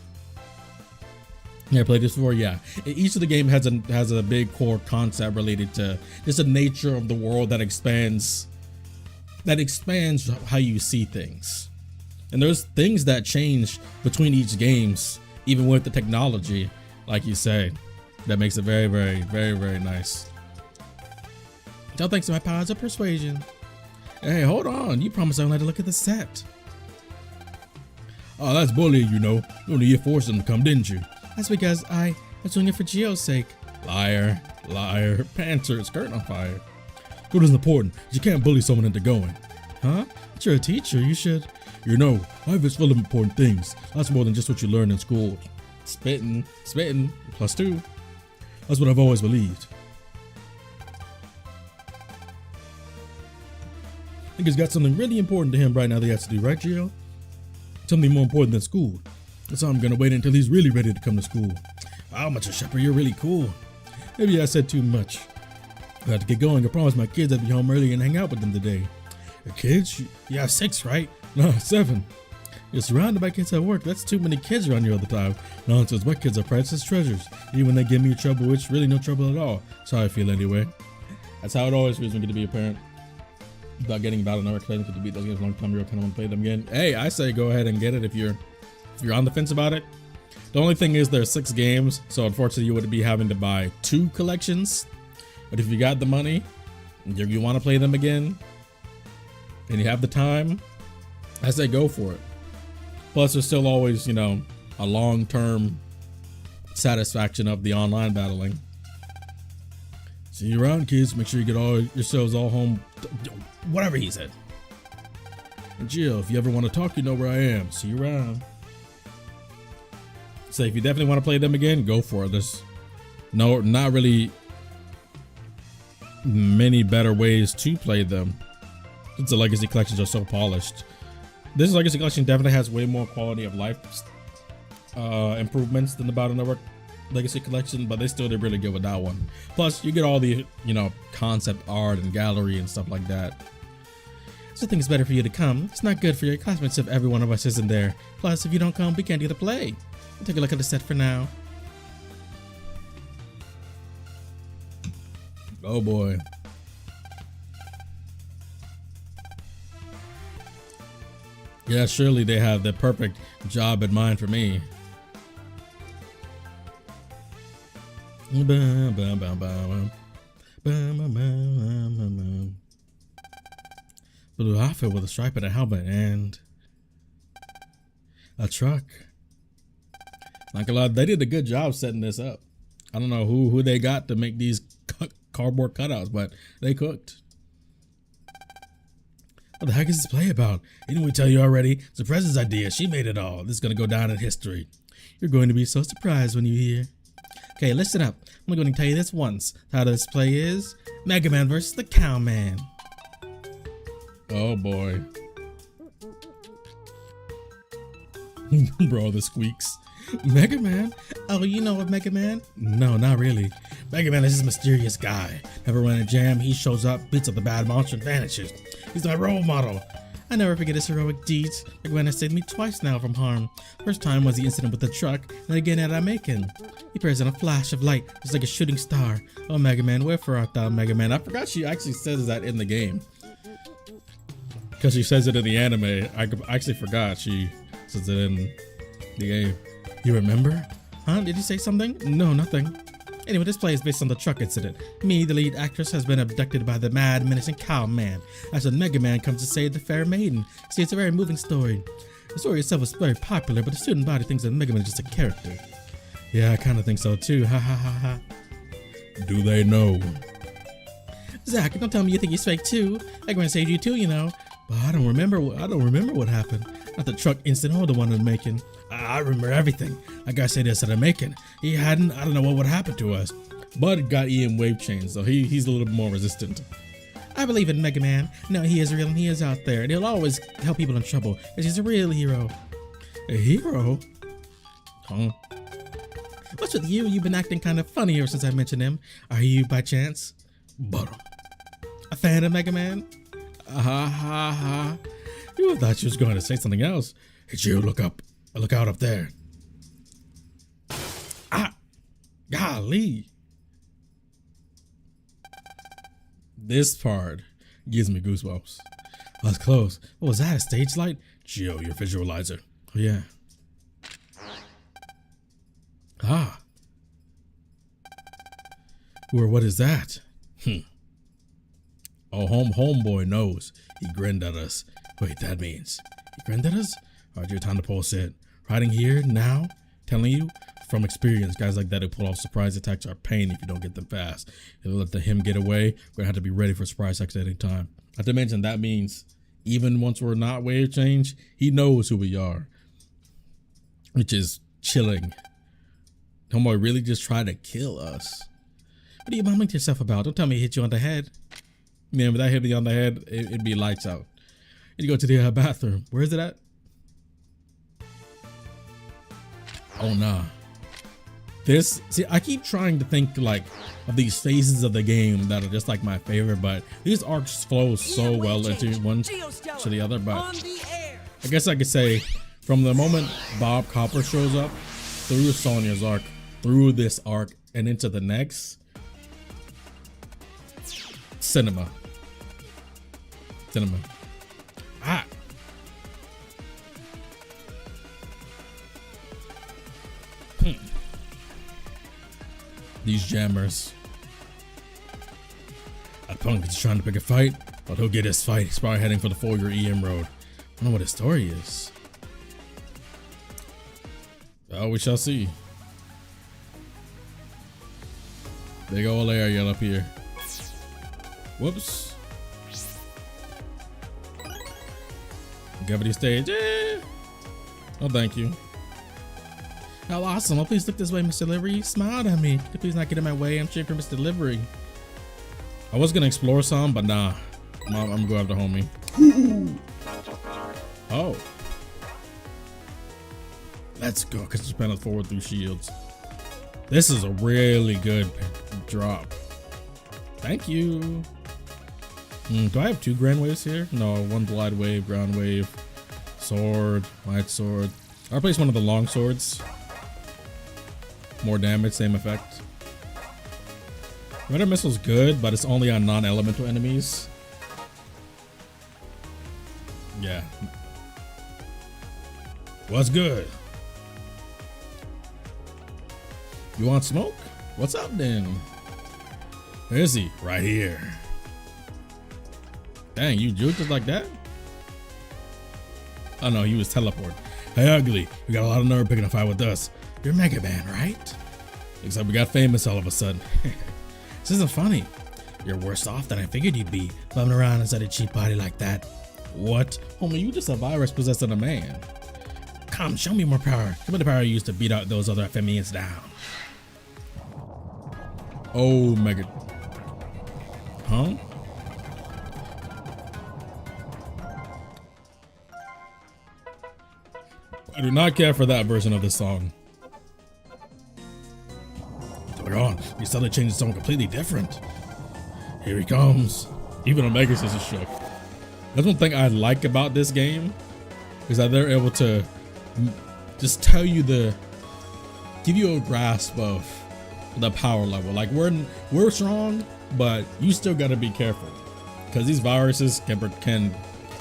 Yeah, I played this before. Yeah, each of the game has a big core concept related to just the nature of the world that expands how you see things. And there's things that change between each games, even with the technology, like you say, that makes it very, very, very, very nice. All thanks to my powers of persuasion. Hey, hold on. You promised I would like to look at the set. Oh, that's bullying, you know. You only forced them to come, didn't you? That's because I was doing it for Gio's sake. Liar, liar, pantser, skirt on fire. What is important? You can't bully someone into going. Huh? But you're a teacher, you should. You know, life is full of important things. That's more than just what you learn in school. Spitting, +2. That's what I've always believed. I think he's got something really important to him right now that he has to do, right, Gio? Something more important than school. That's why I'm gonna wait until he's really ready to come to school. Wow, Mr. Shepherd, you're really cool. Maybe I said too much. I have to get going. I promised my kids I'd be home early and hang out with them today. Your kids? You have 6, right? No, 7. You're surrounded by kids at work. That's too many kids around you all the time. Nonsense. My kids are priceless treasures. Even when they give me trouble, it's really no trouble at all. That's how I feel anyway. That's how it always feels when you get to be a parent. About getting about another exciting to beat those games a long time ago. Kind of want to play them again. Hey, I say go ahead and get it if you're on the fence about it. The only thing is there's 6 games, so unfortunately you would be having to buy 2 collections. But if you got the money, if you want to play them again, and you have the time, I say go for it. Plus, there's still always, a long-term satisfaction of the online battling. See you around, kids. Make sure you get yourselves all home. Whatever he said. And Jill, if you ever want to talk, you know where I am. See you around. So if you definitely want to play them again, go for it. There's not really many better ways to play them. Since the Legacy collections are so polished. This Legacy collection definitely has way more quality of life improvements than the Battle Network Legacy collection, but they still did really good with that one. Plus, you get all the, concept art and gallery and stuff like that. So I think it's better for you to come. It's not good for your classmates if every one of us isn't there. Plus, if you don't come, we can't get to play. We'll take a look at the set for now. Oh boy. Yeah, surely they have the perfect job in mind for me. Blue outfit with a stripe and a helmet and a truck. Not gonna lie, they did a good job setting this up. I don't know who they got to make these cardboard cutouts, but they cooked. What the heck is this play about? Didn't we tell you already? It's the president's idea. She made it all. This is gonna go down in history. You're going to be so surprised when you hear. Okay, listen up. I'm going to tell you this once. How this play is Megaman versus the Cowman. Oh boy. Bro, the squeaks. Megaman? Oh, you know of Megaman? No, not really. Megaman is this mysterious guy. Never run a jam, he shows up, beats up the bad monster, and vanishes. He's my role model. I never forget his heroic deeds. Megaman has saved me twice now from harm. First time was the incident with the truck, and again at Macon. He appears in a flash of light, just like a shooting star. Oh, Megaman, wherefore art thou, Megaman? I forgot she actually says that in the game. Because she says it in the anime. I actually forgot she says it in the game. You remember? Huh? Did you say something? No, nothing. Anyway, this play is based on the truck incident. Me, the lead actress, has been abducted by the mad, menacing Cowman. As a Megaman comes to save the fair maiden. See, it's a very moving story. The story itself is very popular, but the student body thinks that Megaman is just a character. Yeah, I kind of think so too. Ha ha ha ha. Do they know? Zach, don't tell me you think he's fake too. Megaman saved you too, you know. But I don't remember what happened. Not the truck incident or the one in Macon. I remember everything. That guy said this at Macon. He hadn't. I don't know what would happen to us. Bud got EM wave chains, so he's a little bit more resistant. I believe in Megaman. No, he is real and he is out there, and he'll always help people in trouble. Because he's a real hero. A hero? Huh? What's with you? You've been acting kind of funny ever since I mentioned him. Are you, by chance, Bud, a fan of Megaman? Ha ha ha. You thought she was going to say something else. Hey, you look up. Look out up there. Ah! Golly. This part gives me goosebumps. That's close. What was that? A stage light? Geo, your visualizer. Oh, yeah. Ah. Or what is that? Oh, homeboy knows. He grinned at us. Wait, that means he grinned at us? Alright, your time to pulse it. Riding here now, telling you from experience, guys like that who pull off surprise attacks are pain if you don't get them fast. If you let him get away, we're gonna have to be ready for surprise attacks at any time. Not to mention that means even once we're not wave change, he knows who we are, which is chilling. Homeboy really just tried to kill us. What are you mumbling to yourself about? Don't tell me he hit you on the head. Man, if that hit me on the head, it'd be lights out. You go to the bathroom. Where is it at? Oh nah. See, I keep trying to think like of these phases of the game that are just like my favorite, but these arcs flow so well into one to the other. But I guess I could say from the moment Bob Copper shows up through Sonia's arc, through this arc, and into the next, cinema. Ah. These jammers. That punk is trying to pick a fight, but he'll get his fight. He's probably heading for the 4-year EM road. I don't know what his story is. Oh, we shall see. Big old area up here. Whoops. Gravity stage. Eh. Oh, thank you. How awesome. Oh, please look this way, Mr. Delivery. You smiled at me. Could you please not get in my way? I'm cheering for Mr. Delivery. I was gonna explore some, but nah. I'm gonna go after homie. Oh. Let's go. Cause it's panel forward through shields. This is a really good drop. Thank you. Do I have 2 grand waves here? No, 1 glide wave, ground wave, sword, light sword. I'll replace one of the long swords. More damage, same effect. Rudder missile's good, but it's only on non-elemental enemies. Yeah. What's good? You want smoke? What's up then? Where is he? Right here. Dang, you juked us like that? Oh no, he was teleported. Hey Ugly, you got a lot of nerve picking a fight with us. You're Megaman, right? Looks like we got famous all of a sudden. This isn't funny. You're worse off than I figured you'd be, bumming around inside a cheap body like that. What? Homie, you just a virus possessing a man. Come, show me more power. Show me the power you used to beat out those other amphibians down. Oh, mega. Huh? I do not care for that version of the song. What's going on? You suddenly changed to something completely different. Here he comes. Even Pegasus is shook. That's one thing I like about this game, is that they're able to just tell you give you a grasp of the power level. Like we're strong, but you still gotta be careful, because these viruses can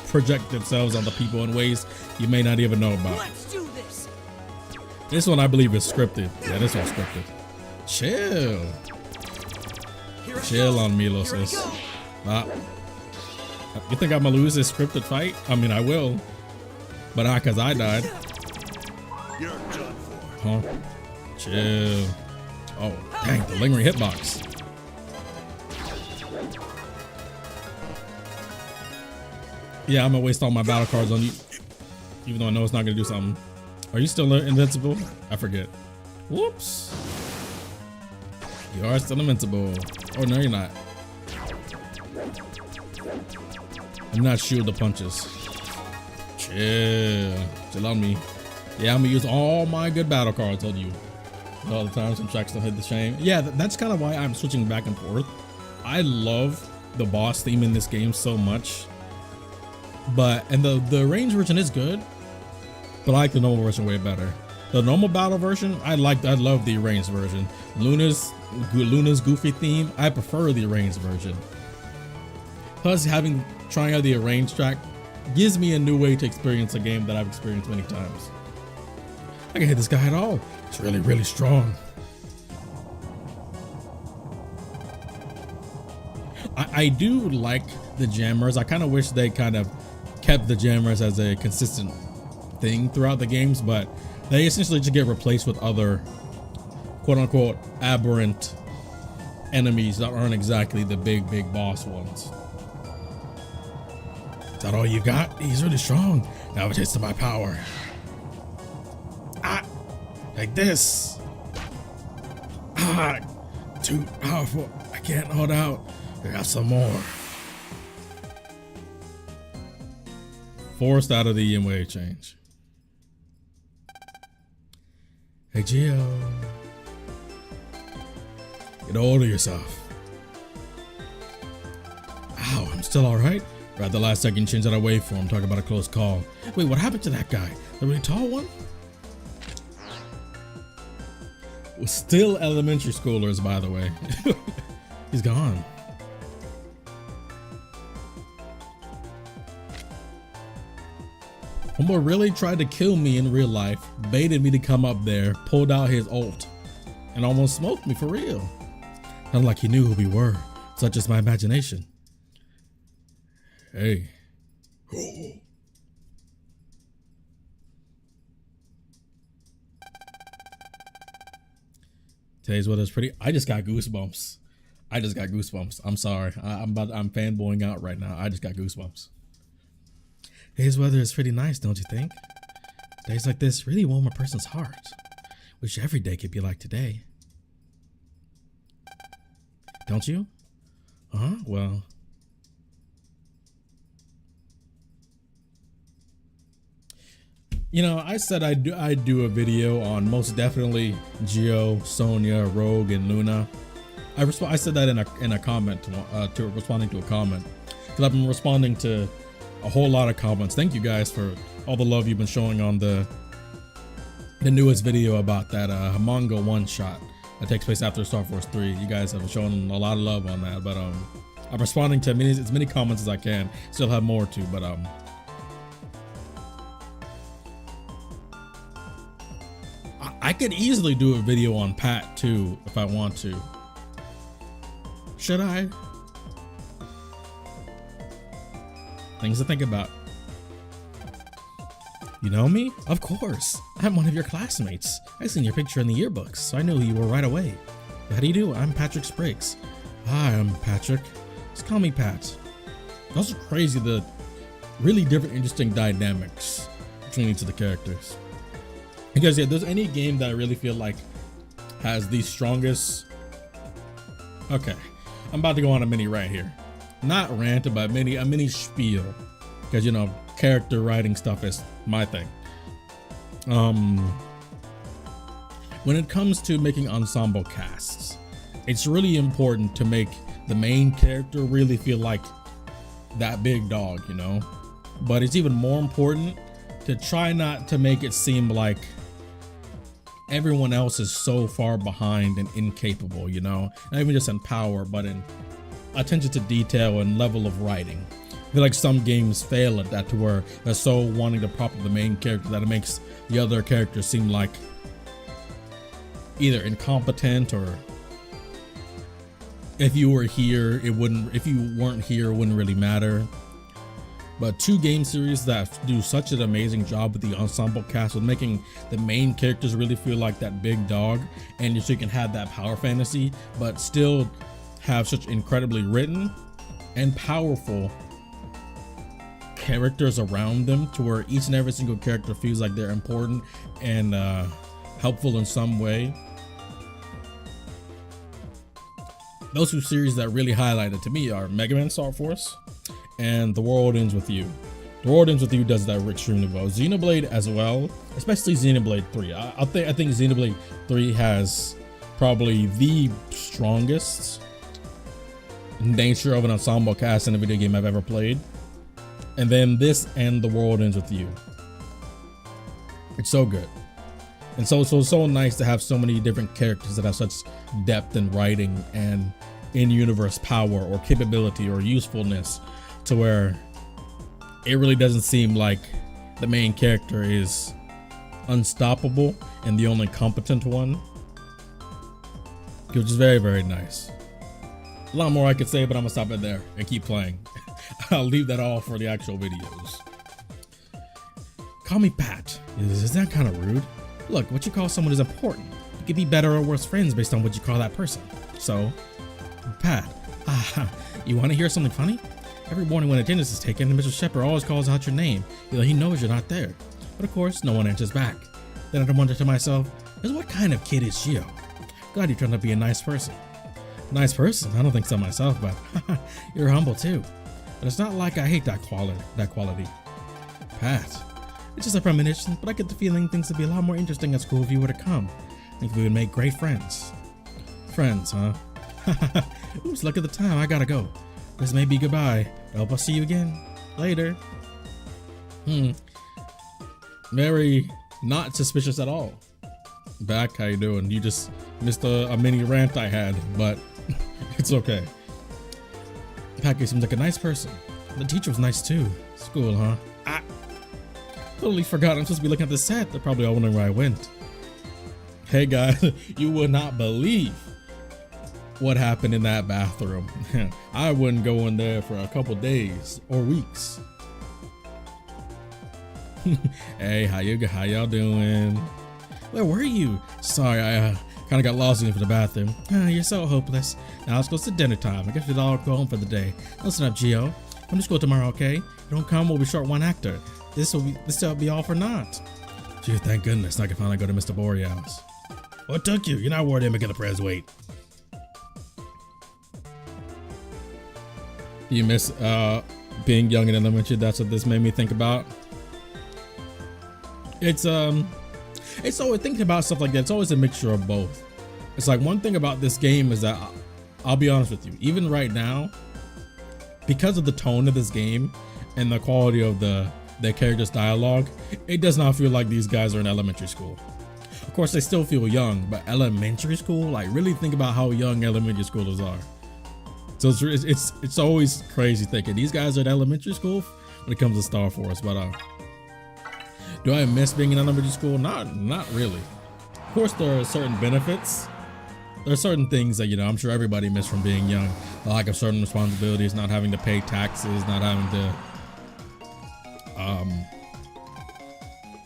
project themselves onto people in ways you may not even know about. Let's do this. This one I believe is scripted. Yeah, this one's scripted. Chill. Chill on Milo, sis. You think I'm gonna lose this scripted fight? I mean, I will, but not because I died. You're done for. Huh? Chill. Oh, dang, the lingering hitbox. Yeah, I'm gonna waste all my battle cards on you, even though I know it's not gonna do something. Are you still invincible? I forget. Whoops. You are still invincible. Oh, no, you're not. I'm not shield the punches. Chill. Chill on me. Yeah, I'm gonna use all my good battle cards on you. All the time some tracks don't hit the shame. Yeah, that's kind of why I'm switching back and forth. I love the boss theme in this game so much. And the range version is good, but I like the normal version way better. The normal battle version, I love the arranged version. Luna's goofy theme, I prefer the arranged version. Plus, trying out the arranged track gives me a new way to experience a game that I've experienced many times. I can hit this guy at all. It's really, really strong. I do like the jammers. I kind of wish they kind of kept the jammers as a consistent thing throughout the games, but they essentially just get replaced with other quote-unquote aberrant enemies that aren't exactly the big boss ones. Is that all you got? He's really strong. Now it tastes of my power. Like this. Too powerful. I can't hold out. I got some more. Forced out of the EM wave change. Hey, Geo. Get a hold of yourself. Ow, I'm still all right. Right at the last second, change that away for him. Talk about a close call. Wait, what happened to that guy? The really tall one? Still elementary schoolers, by the way. He's gone. Homeboy really tried to kill me in real life, baited me to come up there, pulled out his ult, and almost smoked me for real. Not like he knew who we were, such as my imagination. Hey. Today's weather's pretty. I just got goosebumps. I'm sorry. I'm fanboying out right now. I just got goosebumps. Today's weather is pretty nice, don't you think? Days like this really warm a person's heart. Wish every day could be like today. Don't you? Well. You know, I said I'd do a video on most definitely Geo, Sonia, Rogue, and Luna. I said that in a comment to responding to a comment, because I've been responding to a whole lot of comments. Thank you guys for all the love you've been showing on the newest video about that manga one shot that takes place after Star Force 3. You guys have shown a lot of love on that, but I'm responding to as many comments as I can. Still have more to, but I could easily do a video on Pat too if I want to. Should I? Things to think about. You know me? Of course. I'm one of your classmates. I seen your picture in the yearbooks, so I knew who you were right away. How do you do? I'm Patrick Spriggs. Hi, I'm Patrick. Just call me Pat. It's also crazy the really different, interesting dynamics between each of the characters. Because yeah, there's any game that I really feel like has the strongest. Okay, I'm about to go on a mini rant here. Not rant, but a mini spiel. Because, you know, character writing stuff is my thing. When it comes to making ensemble casts, it's really important to make the main character really feel like that big dog, you know? But it's even more important to try not to make it seem like everyone else is so far behind and incapable, you know? Not even just in power, but in attention to detail and level of writing. I feel like some games fail at that, to where they're so wanting to prop up the main character that it makes the other characters seem like either incompetent, or if you were here, if you weren't here, it wouldn't really matter. But two game series that do such an amazing job with the ensemble cast, with making the main characters really feel like that big dog, and so you can have that power fantasy, but still have such incredibly written and powerful characters around them, to where each and every single character feels like they're important and helpful in some way. Those two series that really highlighted to me are Mega Man Star Force and The World Ends With You. The World Ends With You does that extremely well. Xenoblade as well, especially Xenoblade 3. I think Xenoblade 3 has probably the strongest nature of an ensemble cast in a video game I've ever played. And then this and The World Ends With You. It's so good. And so nice to have so many different characters that have such depth in writing and in-universe power or capability or usefulness, to where it really doesn't seem like the main character is unstoppable and the only competent one, which is very, very nice. A lot more I could say, but I'm gonna stop it there and keep playing. I'll leave that all for the actual videos. Call me Pat. Is that kind of rude? Look, what you call someone is important. You could be better or worse friends based on what you call that person. So, Pat, you want to hear something funny? Every morning when attendance is taken, Mr. Shepard always calls out your name. He knows you're not there. But of course, no one answers back. Then I wonder to myself, what kind of kid is Gio? Glad you turned out to be a nice person. Nice person? I don't think so myself, but you're humble too. But it's not like I hate that quality. Pat, it's just a premonition, but I get the feeling things would be a lot more interesting at school if you were to come. I think we would make great friends. Friends, huh? Oops, look at the time, I gotta go. This may be goodbye. I hope I'll see you again. Later. Very not suspicious at all. Back, how you doing? You just missed a mini rant I had, but it's okay. Packy seems like a nice person. The teacher was nice too. School, huh? Totally forgot I'm supposed to be looking at the set. They're probably all wondering where I went. Hey guys, you would not believe what happened in that bathroom. I wouldn't go in there for a couple days or weeks. Hey, how y'all doing? Where were you? Sorry, I kind of got lost in for the bathroom. You're so hopeless. Now let's go to dinner time. I guess we'll all go home for the day. Listen up, Gio. Come to school tomorrow, okay? If you don't come, we'll be short one actor. This will be all for naught. Gee, thank goodness I can finally go to Mr. Boreal's. What took you? You're not worried I'm gonna press wait. You miss being young in elementary? That's what this made me think about. It's always thinking about stuff like that. It's always a mixture of both. It's like, one thing about this game is that I'll be honest with you, even right now, because of the tone of this game and the quality of the characters' dialogue, it does not feel like these guys are in elementary school. Of course, they still feel young, but elementary school, like, really think about how young elementary schoolers are. So it's always crazy thinking these guys are in elementary school when it comes to Star Force. But do I miss being in elementary school? Not really. Of course, there are certain benefits. There are certain things that, you know, I'm sure everybody missed from being young. The lack of certain responsibilities, not having to pay taxes, not having to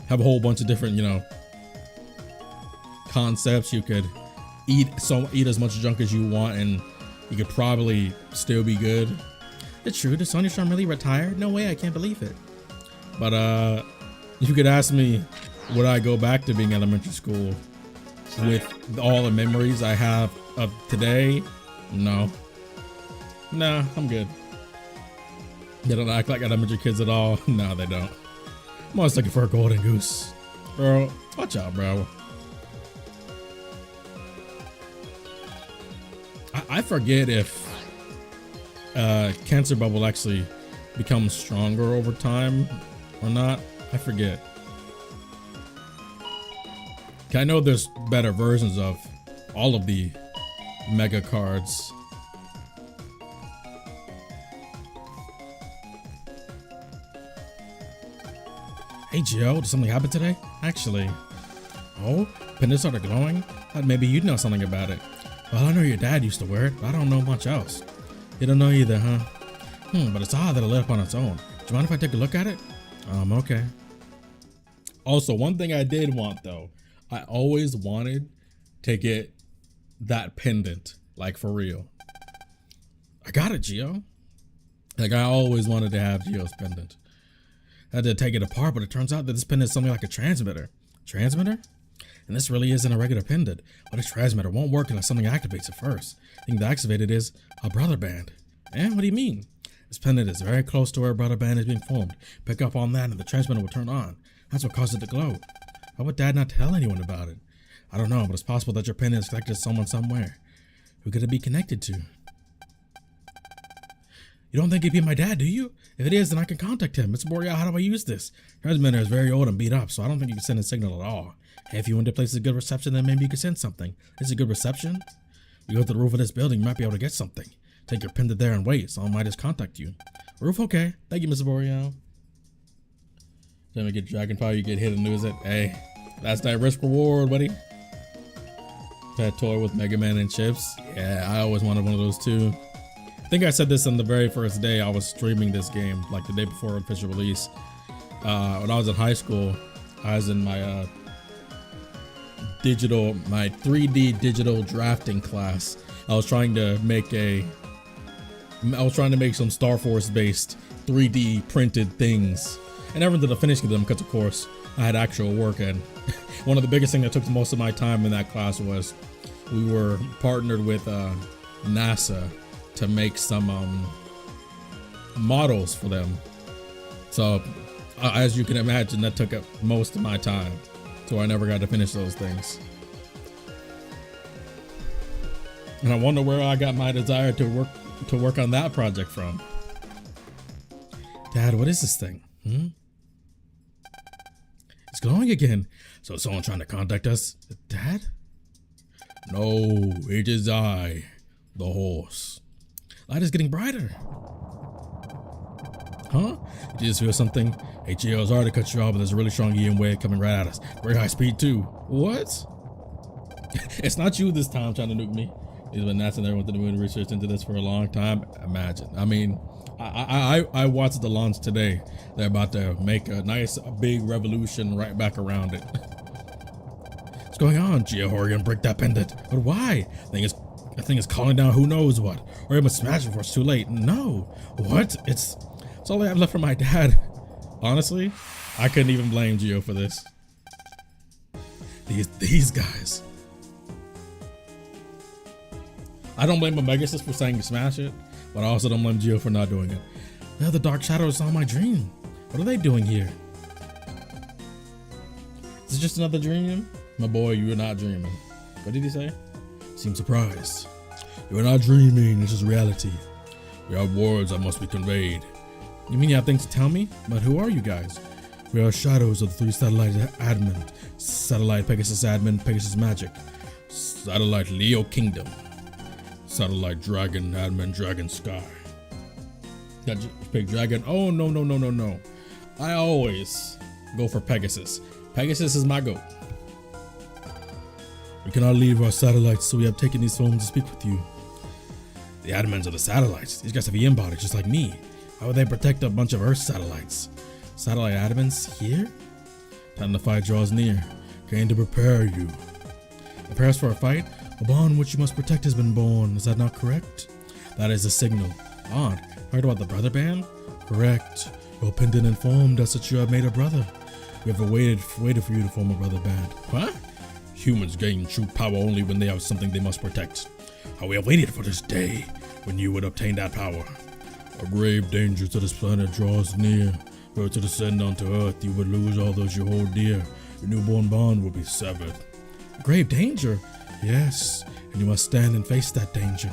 have a whole bunch of different, you know, concepts. You could eat as much junk as you want and you could probably still be good. It's true. Did Sonia Charm really retire? No way, I can't believe it. But you could ask me, would I go back to being elementary school with all the memories I have of today? No. Nah, I'm good. They don't act like elementary kids at all. No, they don't. I'm always looking for a golden goose. Bro, watch out, bro. I forget if Cancer Bubble actually becomes stronger over time or not. I forget. I know there's better versions of all of the mega cards. Hey Joe, did something happen today? Actually. Oh, pendants started glowing? Thought maybe you'd know something about it. Well, I know your dad used to wear it, but I don't know much else. You don't know either, huh? But it's odd that it lit up on its own. Do you mind if I take a look at it? Okay. Also, one thing I did want though, I always wanted to get that pendant, like for real. I got it, Gio. Like I always wanted to have Gio's pendant. I had to take it apart, but it turns out that this pendant is something like a transmitter. Transmitter? And this really isn't a regular pendant, but a transmitter won't work unless something activates it first. The thing that activates it is a brother band. And what do you mean? This pendant is very close to where a brother band is being formed. Pick up on that and the transmitter will turn on. That's what caused it to glow. Why would Dad not tell anyone about it? I don't know, but it's possible that your pendant is connected to someone somewhere. Who could it be connected to? You don't think it'd be my dad, do you? If it is, then I can contact him. Mr. Boreal, how do I use this? Transmitter is very old and beat up, so I don't think you can send a signal at all. Hey, if you went to places with good reception, then maybe you could send something. Is it good reception? You go to the roof of this building, you might be able to get something. Take your pendant there and wait, someone might just contact you. Roof, okay. Thank you, Mr. Boreal. Then we get Dragon Power, you get hit and lose it. Hey, that's that risk reward, buddy. That toy with Mega Man and chips. Yeah, I always wanted one of those too. I think I said this on the very first day I was streaming this game, like the day before official release. When I was in high school, I was in my my 3D digital drafting class. I was trying to make some Star Force based 3D printed things. I never did a finish of them because of course I had actual work, and one of the biggest things that took most of my time in that class was we were partnered with NASA to make some models for them. So as you can imagine, that took up most of my time, so I never got to finish those things. And I wonder where I got my desire to work on that project from. Dad, what is this thing? It's glowing again. So is someone trying to contact us? Dad? No, it is I, the horse. Light is getting brighter. Huh? Did you just feel something? Hey, Gio, it's hard to cut you off, but there's a really strong EM wave coming right at us. Very high speed, too. What? It's not you this time trying to nuke me. He's been NASA and everyone to the moon research into this for a long time. Imagine. I mean, I watched the launch today. They're about to make a nice big revolution right back around it. What's going on? Gio, hurry and break that pendant. But why? The thing is calling down who knows what. Or it must smash before it's too late. No. What? It's all I have left for my dad. Honestly, I couldn't even blame Gio for this. These guys. I don't blame Pegasus for saying to smash it, but I also don't blame Gio for not doing it. They're the dark shadows on my dream. What are they doing here? Is it just another dream? My boy, you are not dreaming. What did he say? Seem surprised. You are not dreaming, this is reality. We have words that must be conveyed. You mean you have things to tell me? But who are you guys? We are shadows of the 3 satellite admin. Satellite Pegasus admin, Pegasus Magic. Satellite Leo Kingdom. Satellite Dragon admin, Dragon Sky. That big dragon. Oh, no. I always go for Pegasus. Pegasus is my goat. We cannot leave our satellites, so we have taken these phones to speak with you. The admins of the satellites. These guys have EM bodies just like me. Why would they protect a bunch of Earth satellites? Satellite admins here? Time the fight draws near. Came to prepare you. Prepare us for a fight? A bond which you must protect has been born. Is that not correct? That is a signal. Bond? Heard about the brother band? Correct. Your pendant informed us that you have made a brother. We have waited for you to form a brother band. What? Humans gain true power only when they have something they must protect. How we have waited for this day when you would obtain that power. A grave danger to this planet draws near. Were to descend onto Earth, you would lose all those you hold dear. Your newborn bond will be severed. Grave danger? Yes, and you must stand and face that danger.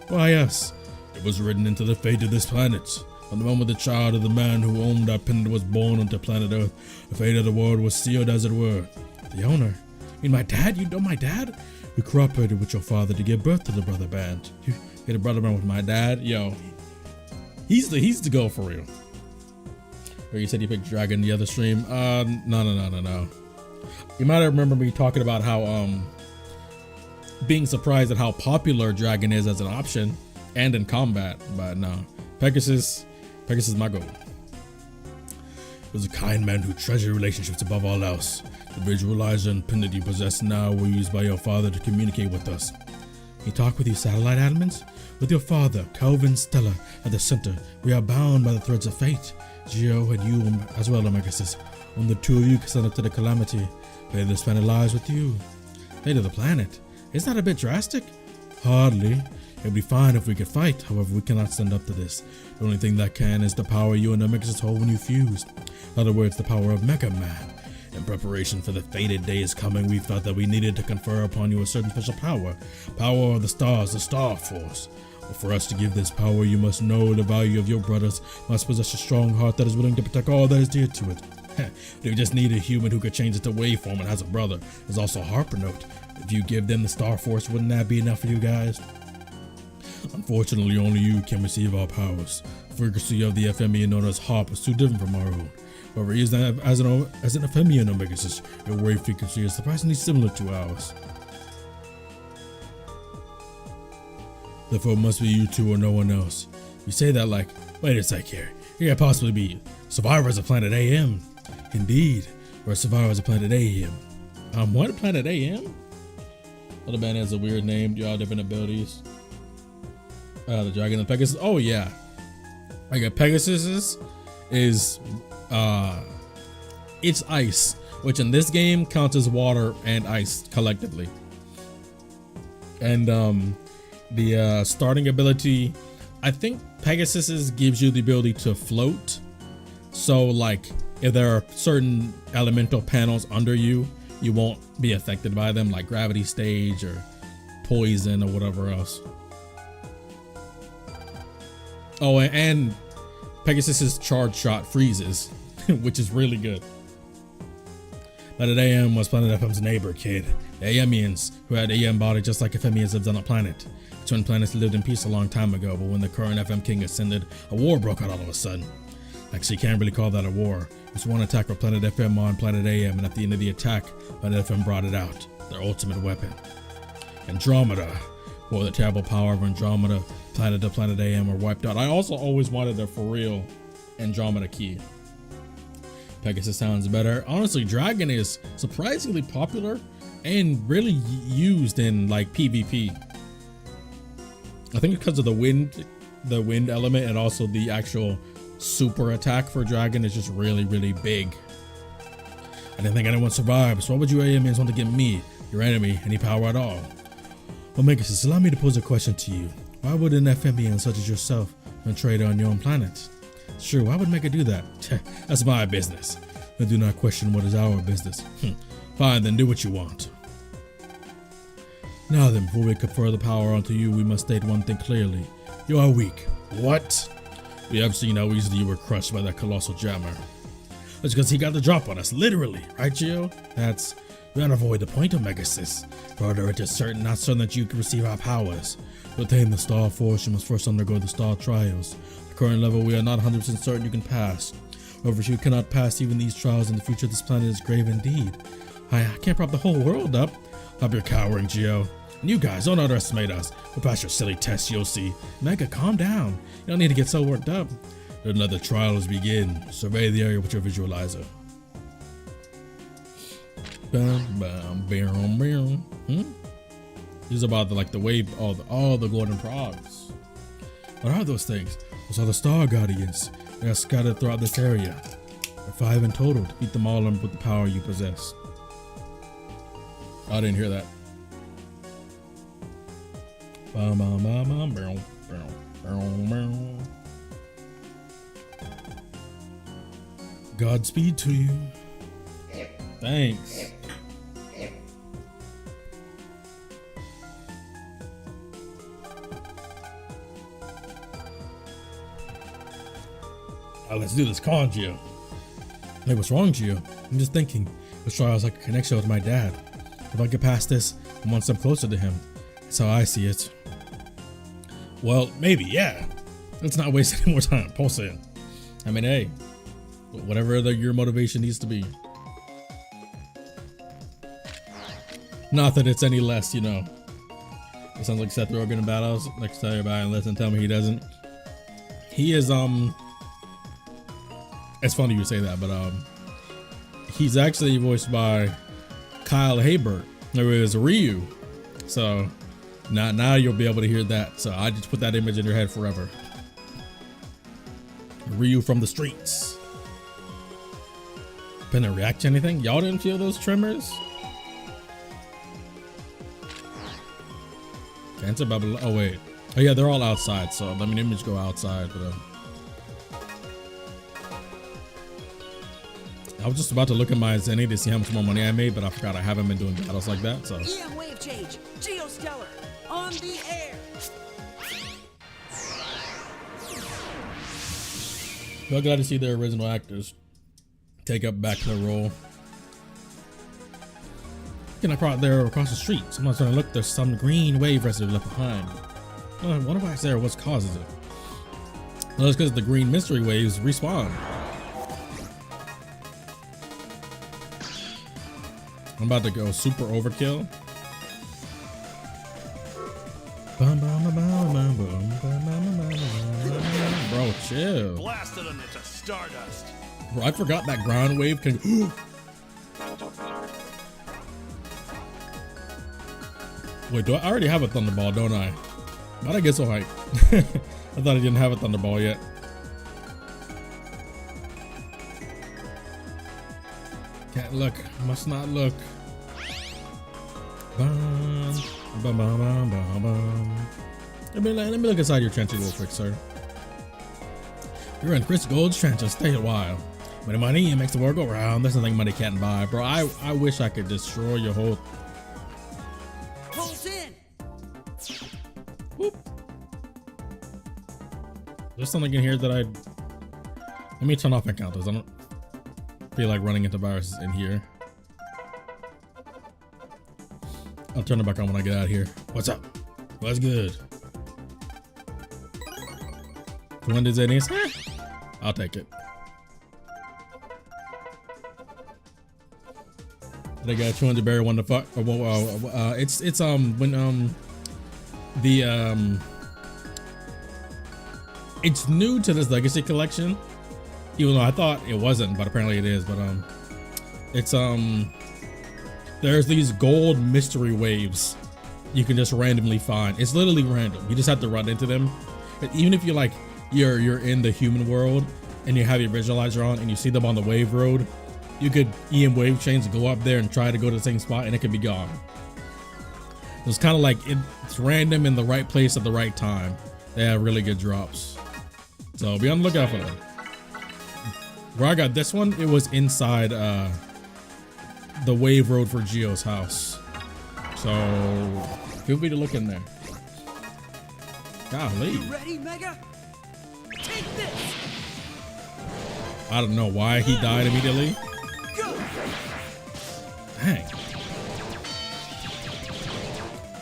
Why us? It was written into the fate of this planet. From the moment the child of the man who owned that pendant was born onto planet Earth, the fate of the world was sealed, as it were. The owner? You mean my dad? You know my dad? We cooperated with your father to give birth to the brother band. You get a brother band with my dad? Yo, he's the go for real. Or you said you picked Dragon the other stream? No. You might remember me talking about how being surprised at how popular Dragon is as an option and in combat, but no. Pegasus is my goal. He was a kind man who treasured relationships above all else. The visualizer and pendant you possess now were used by your father to communicate with us. He talked with you satellite admins? With your father, Kelvin Stella, at the center, we are bound by the threads of fate. Geo and you as well, Pegasus. Only the two of you can stand up to the calamity. Fate of this planet lies with you. Fate of the planet? Isn't that a bit drastic? Hardly. It would be fine if we could fight, however we cannot stand up to this. The only thing that can is the power you and Pegasus hold when you fused. In other words, the power of Megaman. In preparation for the fated days coming, we felt that we needed to confer upon you a certain special power. Power of the stars, the Star Force. But for us to give this power, you must know the value of your brothers, must possess a strong heart that is willing to protect all that is dear to it. They just need a human who could change it to waveform and has a brother. There's also a Harper note. If you give them the Star Force, wouldn't that be enough for you guys? Unfortunately, only you can receive our powers. The frequency of the FME known as HARP is too different from our own. However, as an Ephemian Pegasus, your wave frequency is surprisingly similar to ours. Therefore, it must be you two or no one else. You say that like, wait a sec here. You can't possibly be survivors of planet AM. Indeed, we're survivors of planet AM. What? Planet AM? Little man has a weird name. Do you all different abilities? The Dragon and Pegasus. Oh yeah. I got Pegasus is it's ice, which in this game counts as water and ice collectively. And the starting ability, I think Pegasus's gives you the ability to float. So like if there are certain elemental panels under you, you won't be affected by them, like gravity stage or poison or whatever else. Oh, and Pegasus's charge shot freezes, which is really good. Planet AM was Planet FM's neighbor, kid. The Amians, who had AM body just like Ephemians, lived on a planet. The twin planets lived in peace a long time ago, but when the current FM king ascended, a war broke out all of a sudden. Actually, can't really call that a war. It was one attack for Planet FM on Planet AM, and at the end of the attack, Planet FM brought it out, their ultimate weapon. Andromeda. Well, the terrible power of Andromeda, planet to Planet AM were wiped out. I also always wanted a for real Andromeda key. Pegasus sounds better. Honestly, Dragon is surprisingly popular and really used in like PvP. I think because of the wind element, and also the actual super attack for Dragon is just really, really big. I didn't think anyone survived, so why would you AMs want to give me, your enemy, any power at all? Well, Pegasus, allow me to pose a question to you. Why would an Ephemian such as yourself run trade on your own planet? Sure, why would Mega do that? That's my business. I do not question what is our business. Fine, then do what you want. Now then, before we confer the power onto you, we must state one thing clearly. You are weak. What? We have seen how easily you were crushed by that colossal jammer. That's because he got the drop on us, literally, right, Geo? We want to avoid the point of Pegasus. Further, it is not certain that you can receive our powers. To attain the Star Force, you must first undergo the Star Trials. At the current level, we are not 100% certain you can pass. However, if you cannot pass even these trials in the future, this planet is grave indeed. I can't prop the whole world up. Stop your cowering, Geo. And you guys, don't underestimate us. We'll pass your silly tests, you'll see. Mega, calm down. You don't need to get so worked up. Then let the trials begin. Survey the area with your visualizer. This is about the wave, all the golden frogs. What are those things? Those are the Star Guardians. They are scattered throughout this area. There are 5 in total. Defeat them all with the power you possess. I didn't hear that. Godspeed to you. Thanks. Let's do this con, Gio. Hey, what's wrong, Gio? I'm just thinking. This trial is like a connection with my dad. If I get past this, I'm one step closer to him. That's how I see it. Well, maybe, yeah. Let's not waste any more time. Pulse in. I mean, hey, whatever your motivation needs to be. Not that it's any less, you know. It sounds like Seth Rogen in Battles. Next tell you about it, unless and tell me he doesn't. He is it's funny you say that, but he's actually voiced by Kyle Haber, who is Ryu. So now you'll be able to hear that. So I just put that image in your head forever. Ryu from the streets. Didn't react to anything? Y'all didn't feel those tremors? Cancer bubble. Oh wait. Oh yeah, they're all outside. So let me image go outside. But I was just about to look at my Zenny to see how much more money I made, but I forgot I haven't been doing battles like that. So. EM wave change. Geostellar on the air. Well, glad to see the original actors take up back their role. They're across the street. Someone's trying to look. There's some green wave residue left behind. I wonder why it's there. What causes it? Well, it's because the green mystery waves respawn. I'm about to go super overkill. Bro, chill. Blasted them into stardust. Bro, I forgot that ground wave can. Wait, do I already have a Thunderball, don't I? Why'd I get so hyped? I thought I didn't have a Thunderball yet. Can't look, must not look. Let me look inside your trenches real quick, sir. You're in Chris Gold's trenches, stay a while. When money makes the world go round, there's nothing money can't buy. Bro, I wish I could destroy your whole. Pulse in. Whoop. There's something in here that let me turn off encounters. I don't feel like running into viruses in here. I'll turn it back on when I get out of here. What's up? What's good? When does it is? I'll take it. They got 200 berry one to fuck. It's when it's new to this legacy collection, even though I thought it wasn't, but apparently it is. But it's there's these gold mystery waves you can just randomly find. It's literally random. You just have to run into them. But even if you're in the human world and you have your visualizer on and you see them on the wave road, you could EM wave chains, go up there and try to go to the same spot and it could be gone. It's kind of like it's random in the right place at the right time. They have really good drops. So be on the lookout for them. Where I got this one, it was inside the wave road for Geo's house. So feel free to look in there. Golly. You ready, Mega? Take this. I don't know why he died immediately. Go. Dang.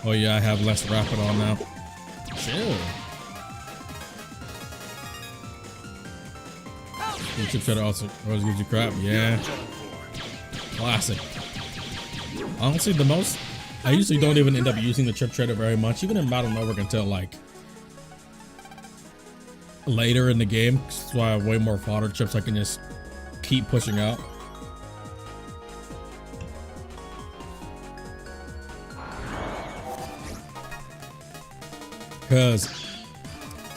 Oh yeah, I have less rapid on now. Chill. You should try to also always gives you crap. Yeah. Classic. Honestly, I usually don't even end up using the trip shredder very much, even in Battle Network until like later in the game. That's why I have way more fodder chips I can just keep pushing out. Because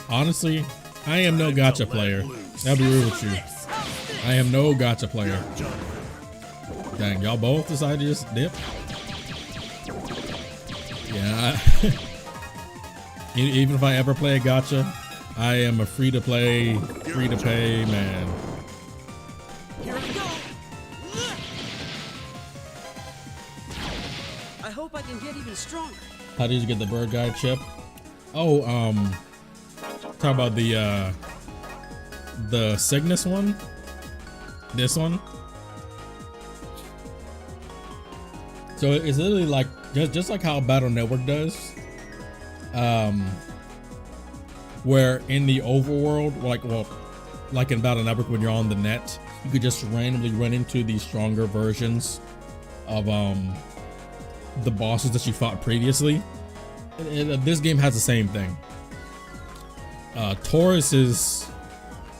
honestly, I am no gacha player. I'll be real with you. I am no gacha player. Dang, y'all both decided to just dip. Yeah. Even if I ever play a gacha, I am a free to play, free to pay man. Here I go. I hope I can get even stronger. How did you get the bird guy chip? Oh, talk about the Cygnus one. This one. So it's literally like just like how Battle Network does. Where in the overworld, like in Battle Network, when you're on the net, you could just randomly run into these stronger versions of the bosses that you fought previously. This game has the same thing. Taurus's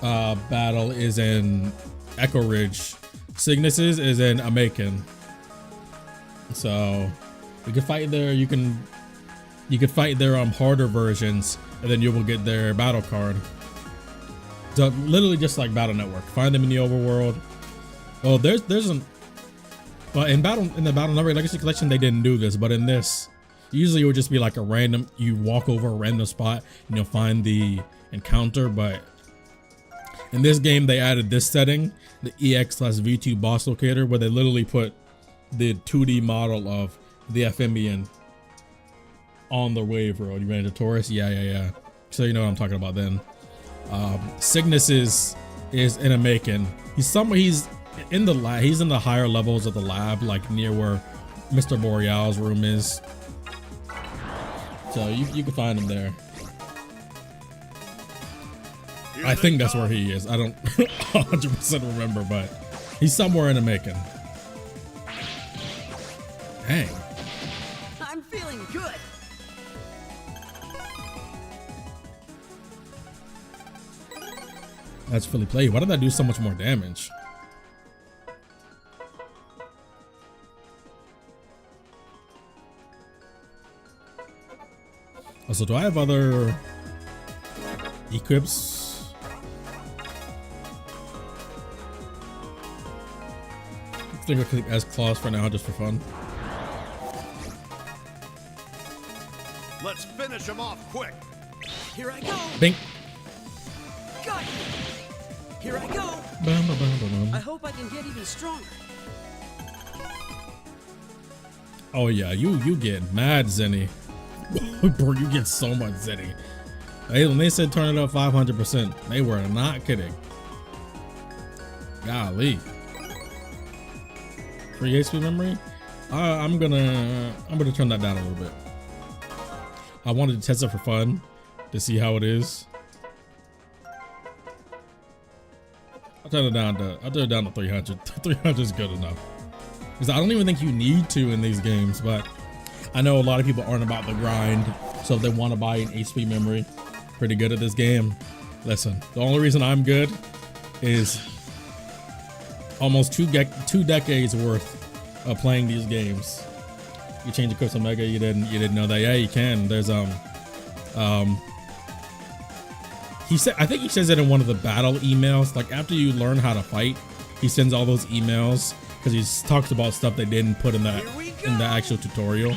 battle is in Echo Ridge. Cygnus's is in Amaken. So you can fight there. You can fight their harder versions, and then you will get their battle card. So literally just like Battle Network. Find them in the overworld. Oh, there's in the Battle Network Legacy Collection they didn't do this, but in this, usually it would just be like a random. You walk over a random spot and you'll find the encounter. But in this game, they added this setting, the EX/V2 boss locator, where they literally put the 2D model of the Amphibian on the wave road. You ran into Taurus? Yeah. So you know what I'm talking about then. Cygnus is in a Macon. He's in the lab. He's in the higher levels of the lab, like near where Mr. Boreal's room is. So you can find him there. I think that's where he is. I don't 100% remember, but he's somewhere in a Macon. Dang. I'm feeling good. That's fully played. Why did that do so much more damage? Also, do I have other equips? I think I'll click as claws for now, just for fun. Let's finish him off quick. Here I go. Bink. Got you. Here I go. Bum, bum, bum, bum. I hope I can get even stronger. Oh yeah, you get mad Zenny. Bro, you get so much Zenny. Hey, when they said turn it up 500%, they were not kidding. Golly. Free HP memory? I'm gonna turn that down a little bit. I wanted to test it for fun to see how it is. I'll turn it down to 300. 300 is good enough. Because I don't even think you need to in these games, but I know a lot of people aren't about the grind. So if they want to buy an HP memory, pretty good at this game. Listen, the only reason I'm good is almost two decades worth of playing these games. You change the Crypto Mega, you didn't know that. Yeah, you can. There's I think he says it in one of the battle emails. Like after you learn how to fight, he sends all those emails because he talks about stuff they didn't put in the actual tutorial.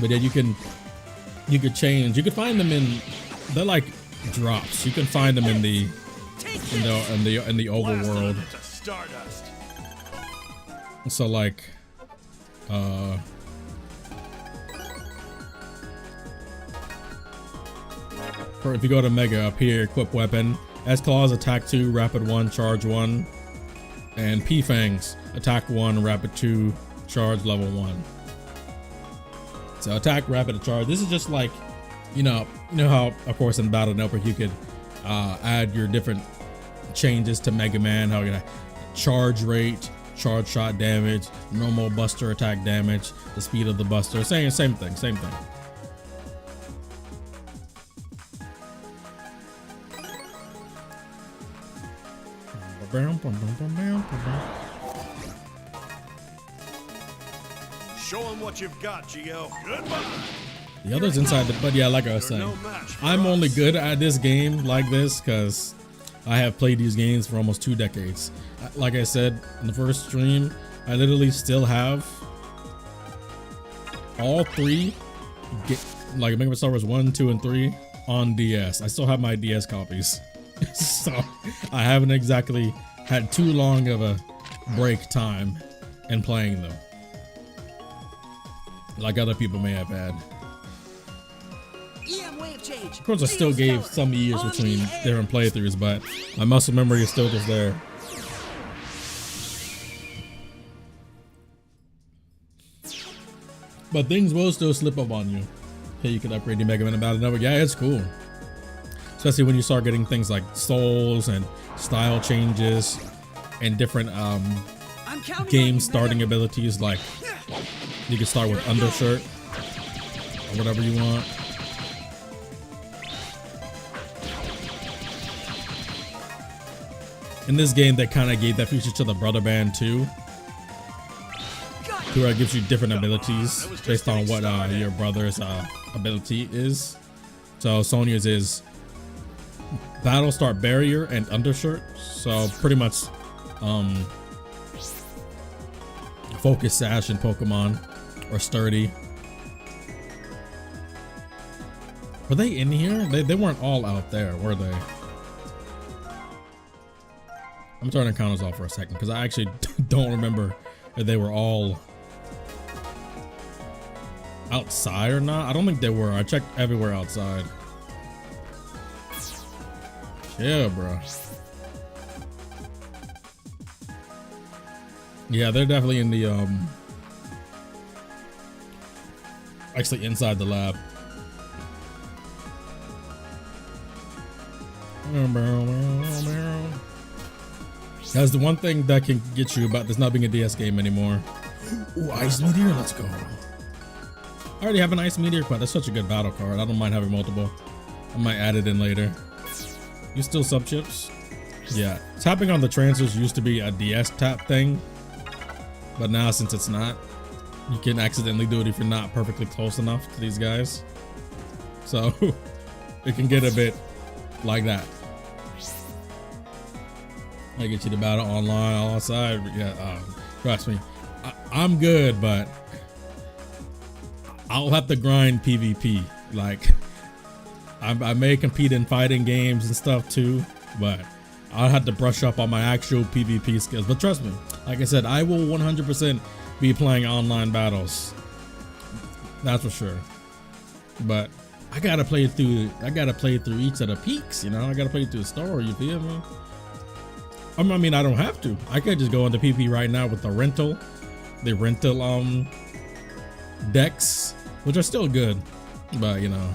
But then you could change. You could find them in, they're like drops. You can find them in the overworld. So like, if you go to Mega up here, equip weapon, S claws attack 2, rapid 1, charge 1, and P fangs attack 1, rapid 2, charge level 1. So attack, rapid, and charge. This is just like, you know how of course in Battle Network you could add your different changes to Mega Man, how you got charge rate, charge shot damage, normal buster attack damage, the speed of the buster, same thing. Show him what you've got, Geo. Goodbye. The other's inside the, but yeah, like I was saying, I'm only good at this game like this because I have played these games for almost 2 decades. Like I said in the first stream, I literally still have all 3, like Mega Man Star Wars 1, 2, and 3 on DS. I still have my DS copies. So I haven't exactly had too long of a break time in playing them, like other people may have had. Of course, I still gave some years between different playthroughs, but my muscle memory is still just there. But things will still slip up on you. Okay, you can upgrade your Mega Man about another. Yeah, it's cool. Especially when you start getting things like souls and style changes and different game starting abilities. Like you can start with undershirt or whatever you want. In this game, they kind of gave that feature to the Brother Band too, where it gives you different abilities based on what your brother's ability is. So Sonia's is Battle Start Barrier and Undershirt. So pretty much Focus Sash in Pokemon, or Sturdy. Were they in here? They weren't all out there, were they? I'm turning counters off for a second because I actually don't remember if they were all outside or not. I don't think they were. I checked everywhere outside. Yeah, bro. Yeah, they're definitely in the actually inside the lab. That's the one thing that can get you about this not being a DS game anymore. Ooh, Ice Meteor, let's go. I already have an Ice Meteor card. That's such a good battle card. I don't mind having multiple. I might add it in later. You still sub chips? Yeah. Tapping on the transfers used to be a DS tap thing, but now since it's not, you can accidentally do it if you're not perfectly close enough to these guys. So it can get a bit like that. I get you to battle online, all outside. Yeah, trust me, I'm good, but I'll have to grind PvP. Like, I may compete in fighting games and stuff too, but I'll have to brush up on my actual PvP skills. But trust me, like I said, I will 100% be playing online battles. That's for sure. But I gotta play through. I gotta play through each of the peaks. You know, I gotta play through the story. You feel me? I mean, I don't have to. I could just go into PP right now with the rental decks, which are still good, but you know.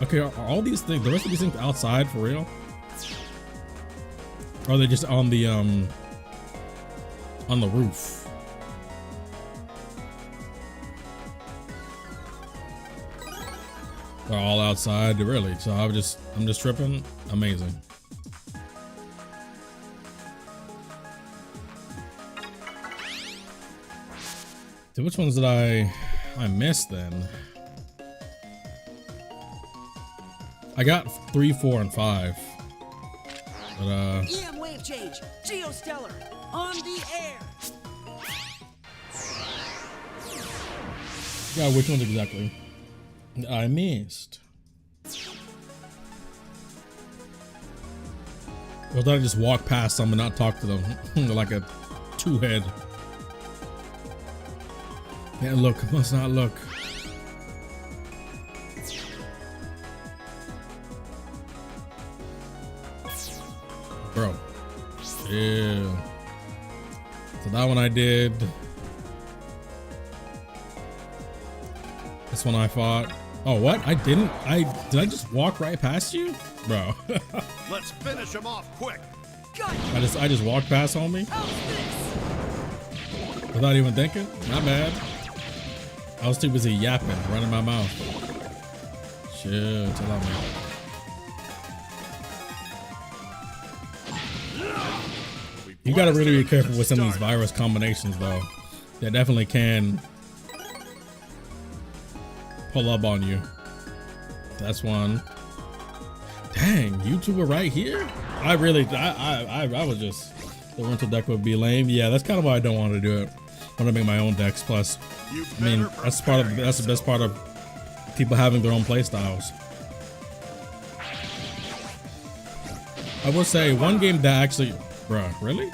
Okay, are all these things, the rest of these things outside for real? Or are they just on the roof? They're all outside, really. So I'm just tripping. Amazing. So which ones did I miss then? I got 3, 4, and 5. But EM wave change, Geostellar, on the air. Yeah, which ones exactly? I missed. Or did I just walk past them and not talk to them like a two-head? Yeah, look, must not look. Bro. Yeah. So that one I did. This one I fought. Oh, what? I didn't? Did I just walk right past you? Bro. Let's finish him off quick. I just walked past homie? Without even thinking? Not bad. I was too busy yapping, running my mouth. Shit, tell me. You gotta really be careful with some of these virus combinations though. They definitely can pull up on you. That's one. Dang, you two were right here? I was just, the rental deck would be lame. Yeah, that's kind of why I don't want to do it. I want to make my own decks. Plus, I mean, that's the best part of people having their own play styles. I will say one game that actually, bruh, really?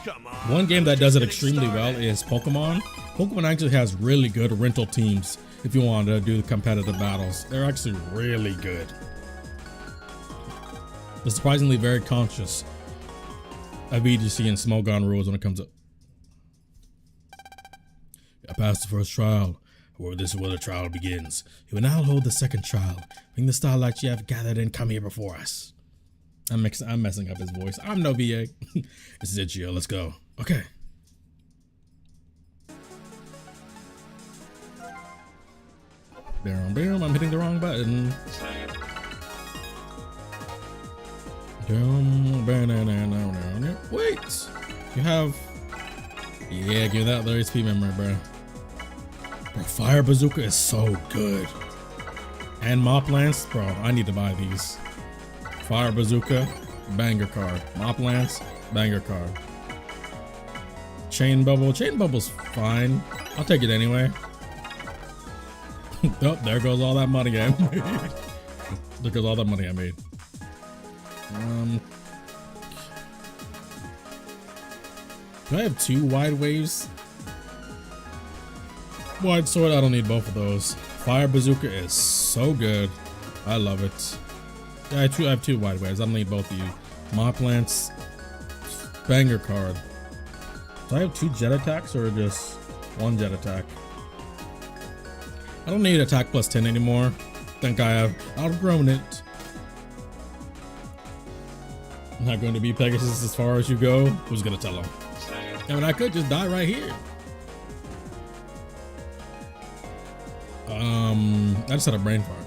Come on. One game that does it extremely well is Pokemon. Pokemon actually has really good rental teams if you want to do the competitive battles. They're actually really good. They're surprisingly very conscious of EDC and Smogon rules when it comes up. I passed the first trial. However, this is where the trial begins. You will now hold the second trial. Bring the starlight you have gathered and come here before us. I'm messing up his voice. I'm no VA. This is it, Gio. Let's go. Okay. Bam, bam. I'm hitting the wrong button. Wait. You have... Yeah, give that the HP memory, bro. Bro, Fire Bazooka is so good. And Mop Lance, bro, I need to buy these. Fire Bazooka, banger card. Mop Lance, banger card. Chain Bubble's fine. I'll take it anyway. Oh, there goes all that money I made. There goes all that money I made. Do I have 2 wide waves? Wide sword, I don't need both of those. Fire Bazooka is so good. I love it. Yeah, I have 2 wide waves. I don't need both of you. Mop Lance, banger card. Do I have 2 jet attacks or just 1 jet attack? I don't need attack plus 10 anymore. I think I have outgrown it. I'm not going to be Pegasus as far as you go. Who's gonna tell him? I mean, I could just die right here. I just had a brain fart.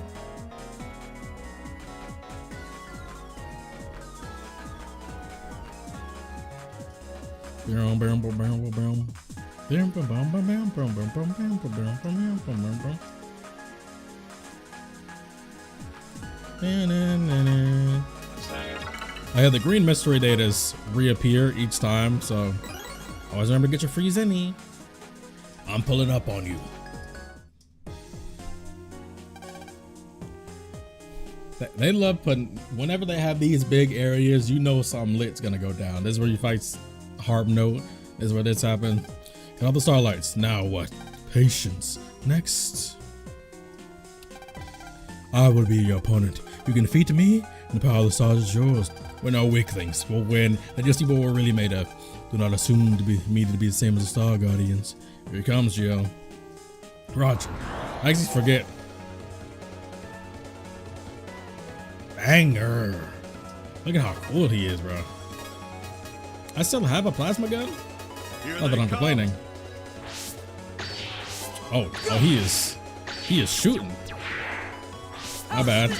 I had the green mystery datas reappear each time, so always remember to get your freeze any. I'm pulling up on you. They love putting, whenever they have these big areas, you know something lit's gonna go down. This is where you fight Harp Note. This is where this happened. And all the starlights. Now what? Patience. Next. I will be your opponent. You can defeat me, and the power of the stars is yours. We're no weaklings. We'll win. And just see what we're really made of. Do not assume me to be the same as the Star Guardians. Here he comes, Gio. Roger. I actually forget. Banger. Look at how cool he is, bro. I still have a plasma gun? Not that I'm complaining. Oh, he is shooting. My bad.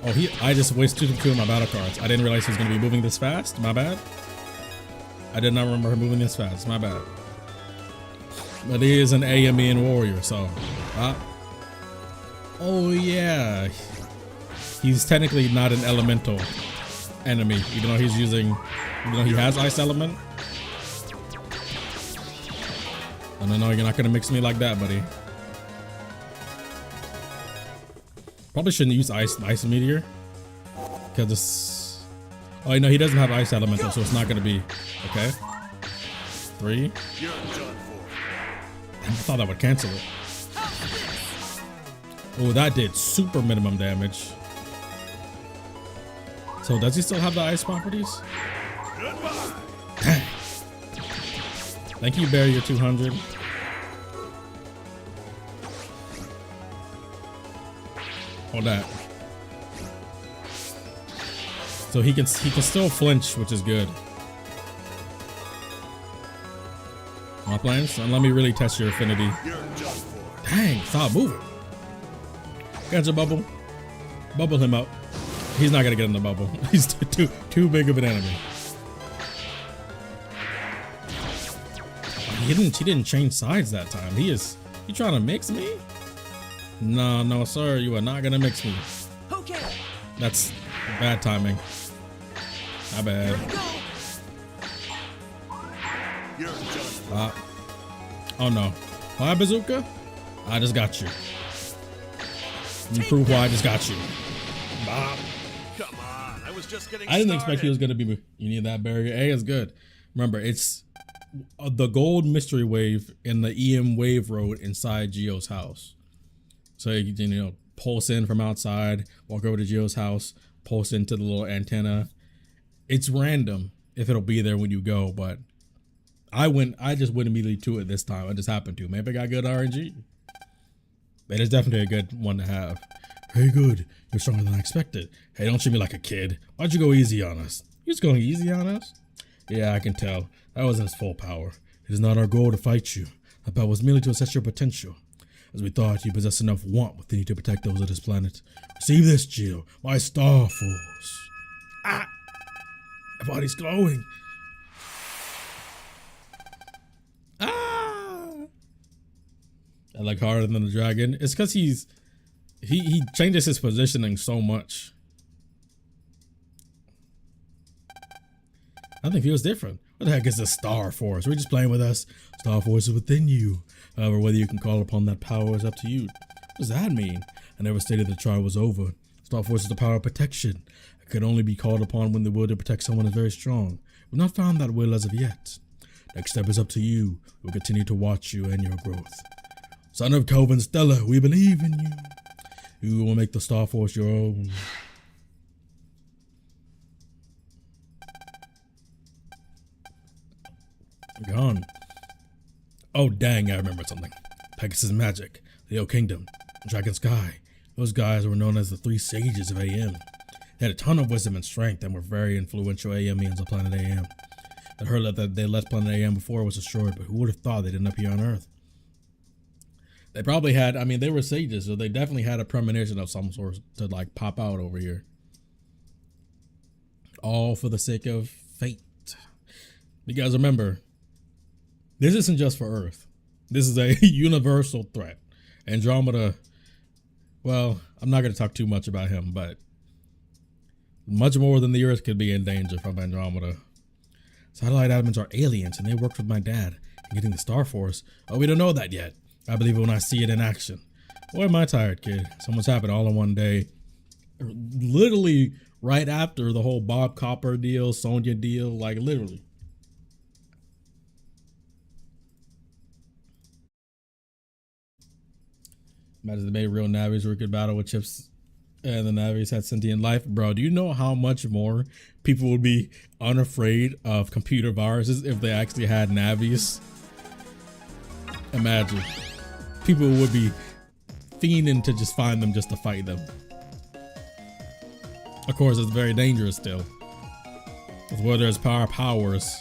Oh, I just wasted 2 of my battle cards. I didn't realize he was gonna be moving this fast. My bad. I did not remember him moving this fast. My bad. But he is an AMEan warrior, so. Oh yeah. He's technically not an elemental enemy, even though he has ice element. No, you're not gonna mix me like that, buddy. Probably shouldn't use ice meteor, because it's. Oh, you know, he doesn't have ice elemental, so it's not gonna be okay. 3. You're done for. I thought that would cancel it. Oh, that did super minimum damage. So does he still have the ice properties? Goodbye. Dang. Thank you, Barrier 200. Hold that. So he can still flinch, which is good. My plans, and let me really test your affinity. You're done for. Dang, stop moving. Gotcha, Bubble. Bubble him up. He's not gonna get in the bubble. He's too big of an enemy. He didn't change sides that time. He is You trying to mix me? No, no, sir. You are not gonna mix me. Okay. That's bad timing. My bad. Here we go. You're just Oh no. Hi, bazooka. I just got you. You prove why I just got you. Bop. come on. I was just getting I didn't started. expect he was gonna be. You need that barrier. A is good. Remember, it's the gold mystery wave in the EM wave road inside Geo's house. So you know, pulse in from outside, walk over to Geo's house, pulse into the little antenna. It's random if it'll be there when you go, but I just went immediately to it this time. I just happened to. Maybe I got good RNG. That is definitely a good one to have. Very good. You're stronger than I expected. Hey, don't treat me like a kid. Why'd you go easy on us? You're just going easy on us? Yeah, I can tell. That wasn't his full power. It is not our goal to fight you. Our power was merely to assess your potential. As we thought, you possess enough want within you to protect those of this planet. Receive this, Geo. My Star Force. Ah! My body's glowing. Ah! I like harder than the dragon. It's because he changes his positioning so much. Nothing feels different. What the heck is the Star Force? We're just playing with us. Star Force is within you. However, whether you can call upon that power is up to you. What does that mean? I never stated the trial was over. Star Force is the power of protection. It could only be called upon when the will to protect someone is very strong. We've not found that will as of yet. Next step is up to you. We'll continue to watch you and your growth. Son of Kelvin Stella, we believe in you. You will make the Star Force your own. Gone. Oh dang, I remember something. Pegasus magic, the Old Kingdom, Dragon Sky. Those guys were known as the Three Sages of AM. They had a ton of wisdom and strength and were very influential AMians on planet AM. I heard that they left planet AM before it was destroyed, but who would have thought they'd end up here on Earth? They probably had, I mean, they were sages, so they definitely had a premonition of some sort to like pop out over here. All for the sake of fate. You guys remember, this isn't just for Earth. This is a universal threat. Andromeda, well, I'm not going to talk too much about him, but much more than the Earth could be in danger from Andromeda. Satellite admins are aliens, and they worked with my dad in getting the Star Force. Oh, we don't know that yet. I believe it when I see it in action. Boy, am I tired, kid. Someone's happened all in one day. Literally right after the whole Bob Copper deal, Sonia deal, like literally. Imagine they made real navies where we could battle with chips and the navies had sentient life. Bro, do you know how much more people would be unafraid of computer viruses if they actually had navies? Imagine. People would be fiending to just find them just to fight them. Of course, it's very dangerous still. With where there's powers,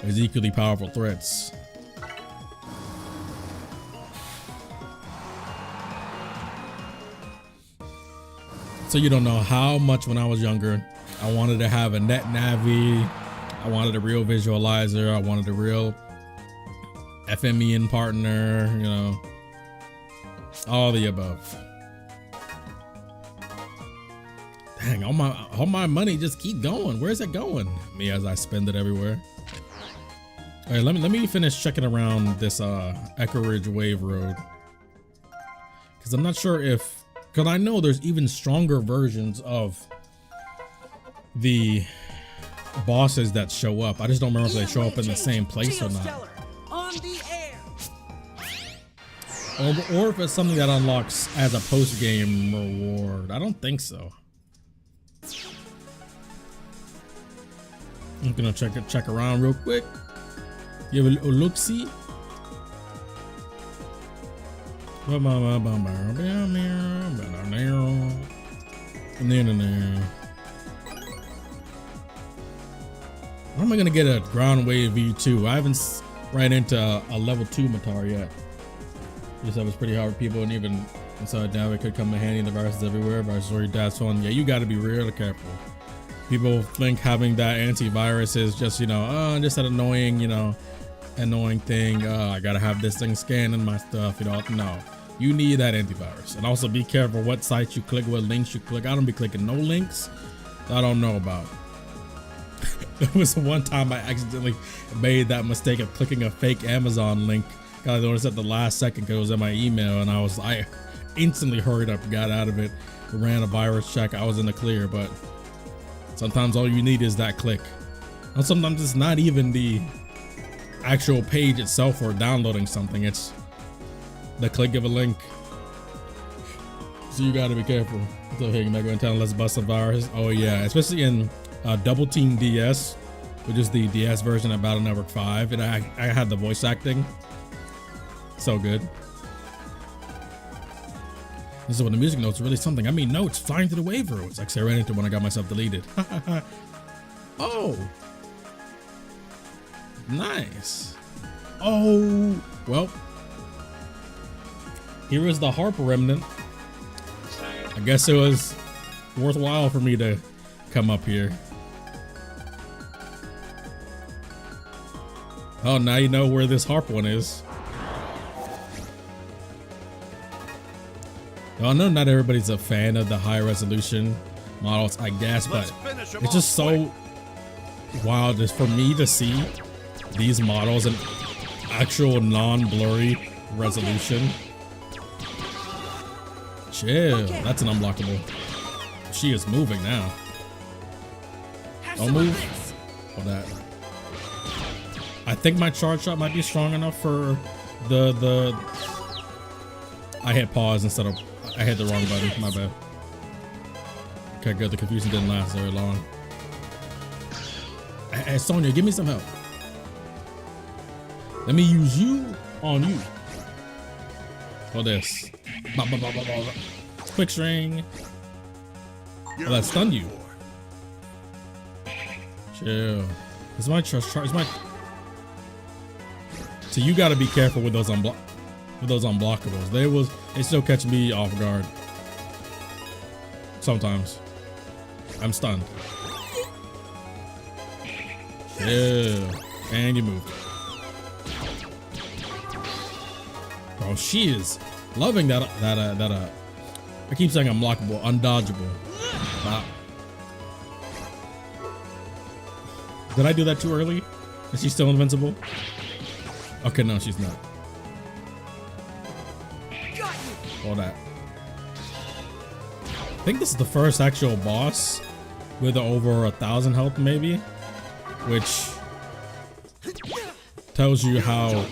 there's equally powerful threats. So you don't know how much when I was younger, I wanted to have a net navi, I wanted a real visualizer, I wanted a real FMEN partner, you know, all the above. Dang, all my money just keep going. Where's it going? Me as I spend it everywhere. All right, let me finish checking around this Echo Ridge Wave Road, because I'm not sure if, because I know there's even stronger versions of the bosses that show up. I just don't remember if they show up in the same place or not. On the air. Or if it's something that unlocks as a post-game reward. I don't think so. I'm gonna check around real quick. Give a look-see. Where am I gonna get a ground wave V2? I haven't ran into a level 2 Matar yet. Just that was pretty hard for people, and even inside now it could come in handy in the viruses everywhere. Viruses or your dad's phone. Yeah, you got to be really careful. People think having that antivirus is just, you know, just that annoying, you know, annoying thing. I gotta have this thing scanning my stuff. You know, no, you need that antivirus. And also be careful what sites you click, what links you click. I don't be clicking no links that I don't know about. There was one time I accidentally made that mistake of clicking a fake Amazon link. Got noticed at the last second because it was in my email, and I instantly hurried up, got out of it, ran a virus check. I was in the clear, but sometimes all you need is that click. And sometimes it's not even the actual page itself for downloading something. It's the click of a link. So you gotta be careful. So here, Mega Man, let's bust some viruses. Oh yeah, especially in Double Team DS, which is the DS version of Battle Network 5, and I had the voice acting. So good. This is when the music notes are really something. I mean, notes flying through the wave roads. Actually, I ran into when I got myself deleted. Oh, nice. Oh, well, here is the harp remnant. I guess it was worthwhile for me to come up here. Oh, now you know where this harp one is. I know not everybody's a fan of the high resolution models, I guess, but it's just so wild just for me to see these models in actual non-blurry resolution. Chill, that's an unblockable. She is moving now. Don't move. For that. I think my charge shot might be strong enough for the I hit pause instead of I hit the wrong button, my bad. Okay, good, the confusion didn't last very long. Hey, Sonia, give me some help. Let me use you on you. For this. Quick string. Oh, that stunned you. Chill. It's my trust charge. So you gotta be careful with those unblockables. They still catch me off guard. Sometimes. I'm stunned. Yeah. And you moved. Bro, she is loving that I keep saying unblockable, undodgeable. Wow. Did I do that too early? Is she still invincible? Okay, no, she's not. All that. I think this is the first actual boss with over 1,000 health, maybe, which tells you how.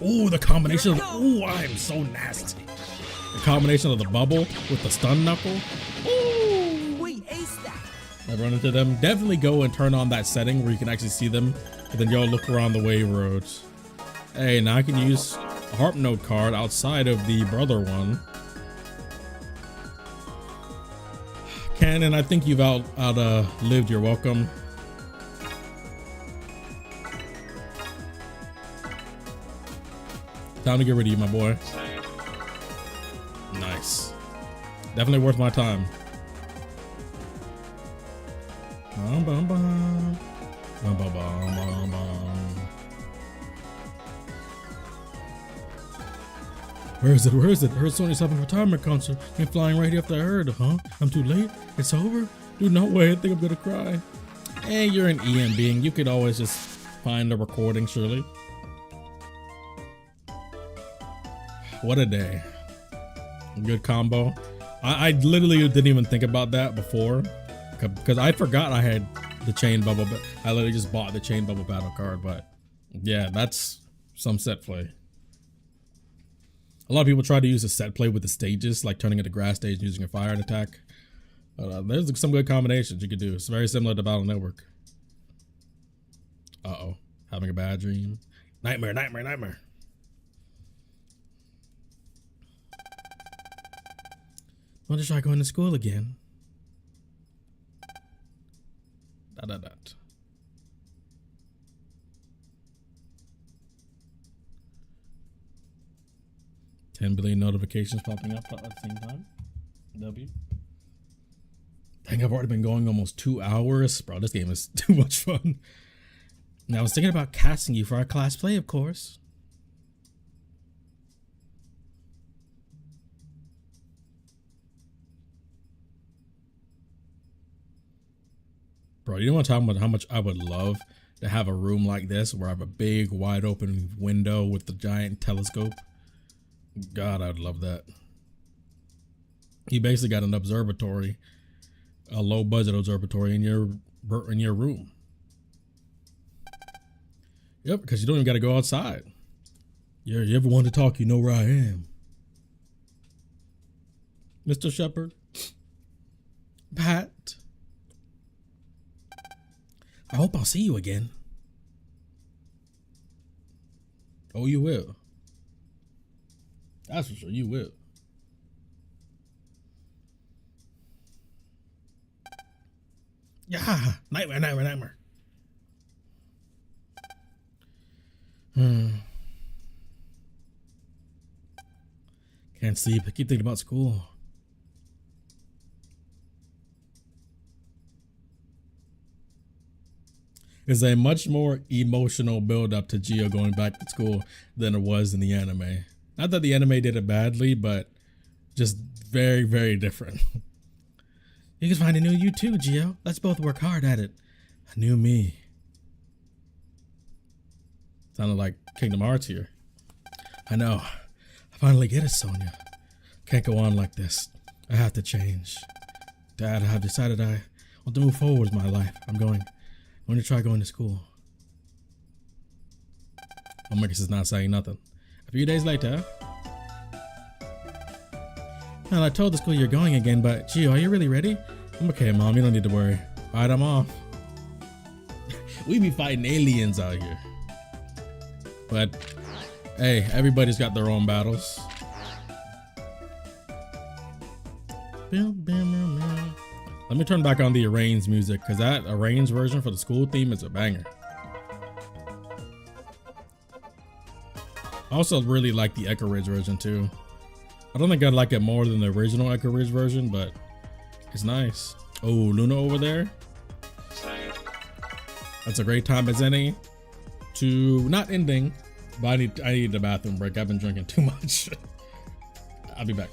Ooh, the combination of. Ooh, I am so nasty. The combination of the bubble with the stun knuckle. Ooh, we aced that. I run into them. Definitely go and turn on that setting where you can actually see them, and then y'all look around the wave roads. Hey, now I can use a harp note card outside of the brother one. Cannon, I think you've outlived your welcome. Time to get rid of you, my boy. Nice. Definitely worth my time. Bum, bum, bum. Bum, bum, bum, bum, bum. Where is it? Where is it? I heard Sony's having a retirement concert. Came flying right after I heard, huh? I'm too late? It's over? Dude, no way. I think I'm gonna cry. Hey, you're an EM being. You could always just find a recording, surely. What a day. Good combo. I literally didn't even think about that before because I forgot I had the chain bubble, but I literally just bought the chain bubble battle card. But yeah, that's some set play. A lot of people try to use a set play with the stages, like turning it to grass stage and using a fire attack. There's some good combinations you could do. It's very similar to Battle Network. Uh-oh. Having a bad dream. Nightmare, nightmare, nightmare. Want to try going to school again? Da-da-da. $10 billion notifications popping up at the same time. W. Dang, I've already been going almost 2 hours. Bro, this game is too much fun. Now I was thinking about casting you for our class play, of course. Bro, you know what I'm talking about? How much I would love to have a room like this where I have a big, wide open window with the giant telescope. God, I'd love that. You basically got an observatory, a low budget observatory in your room. Yep, because you don't even got to go outside. You ever want to talk, you know where I am. Mr. Shepard. Pat. I hope I'll see you again. Oh, you will. That's for sure, you will. Yeah, nightmare. Can't sleep. I keep thinking about school. It's a much more emotional build up to Geo going back to school than it was in the anime. Not that the anime did it badly, but just very, very different. You can find a new you too, Geo. Let's both work hard at it. A new me. Sounded like Kingdom Hearts here. I know. I finally get it, Sonia. Can't go on like this. I have to change. Dad, I have decided I want to move forward with my life. I'm going to try going to school. Omicus is not saying nothing. A few days later. Well, I told the school you're going again, but Gio, are you really ready? I'm okay, Mom. You don't need to worry. Alright, I'm off. We be fighting aliens out here. But, hey, everybody's got their own battles. Let me turn back on the arranged music, because that arranged version for the school theme is a banger. I also really like the Echo Ridge version too. I don't think I'd like it more than the original Echo Ridge version, but it's nice. Oh, Luna over there. That's a great time as any to not ending, but I need a bathroom break. I've been drinking too much. I'll be back.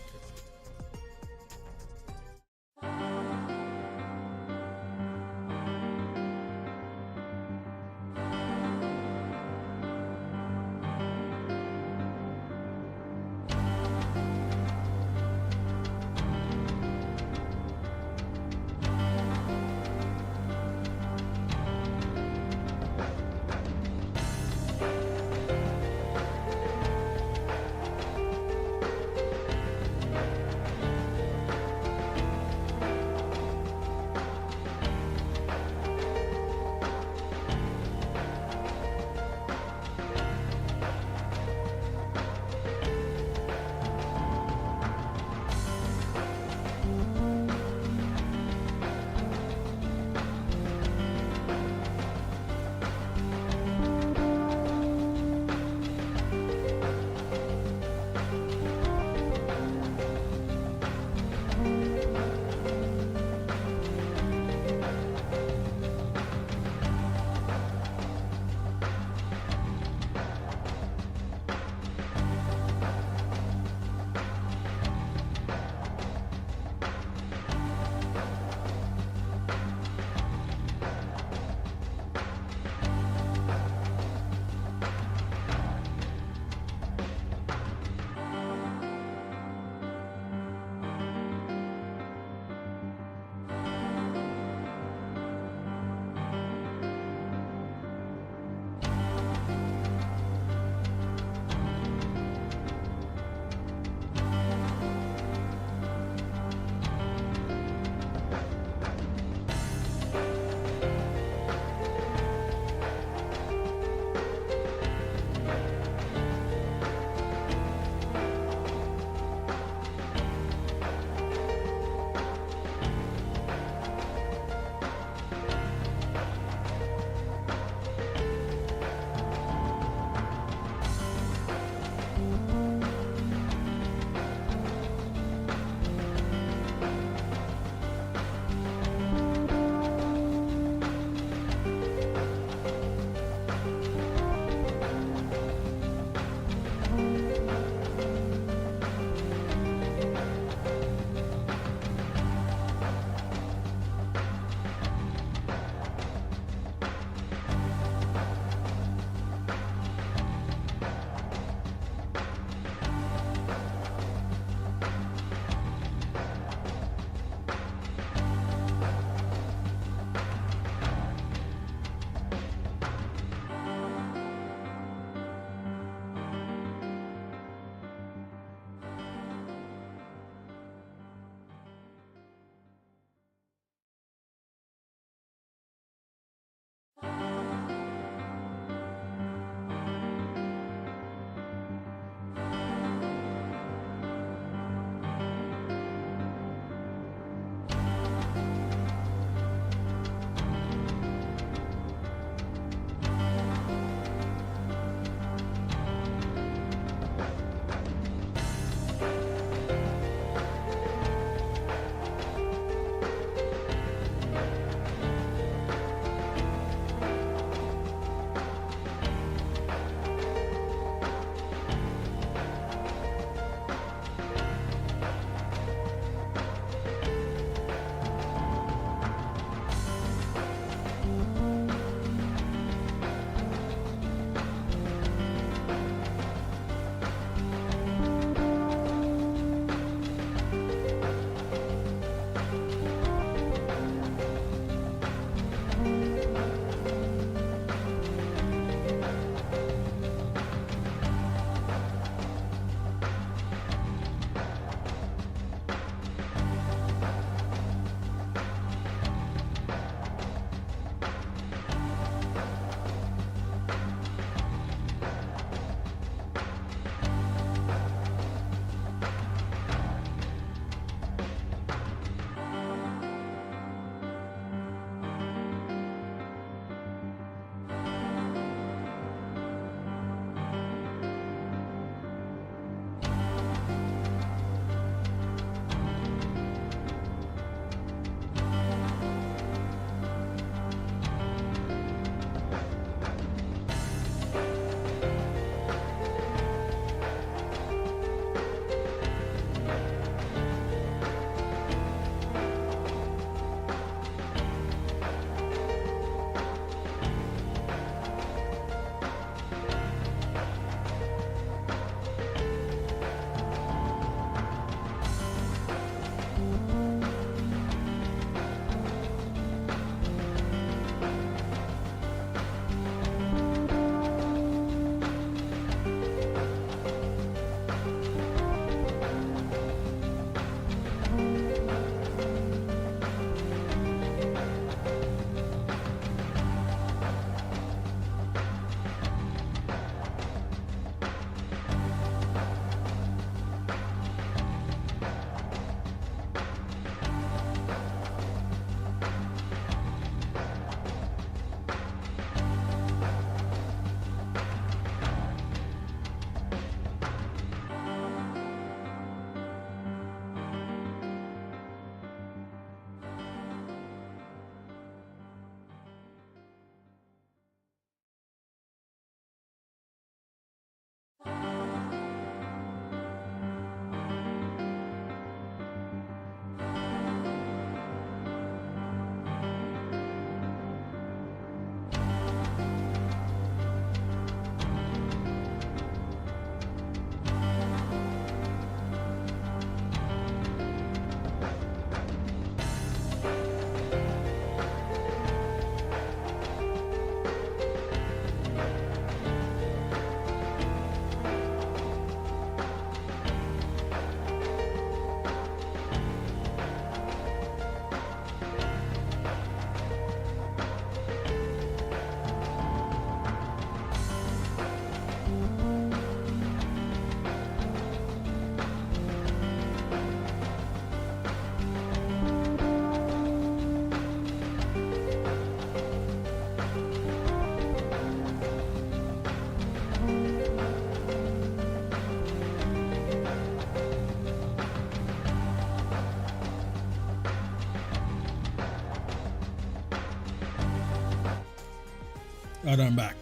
Alright, I'm back.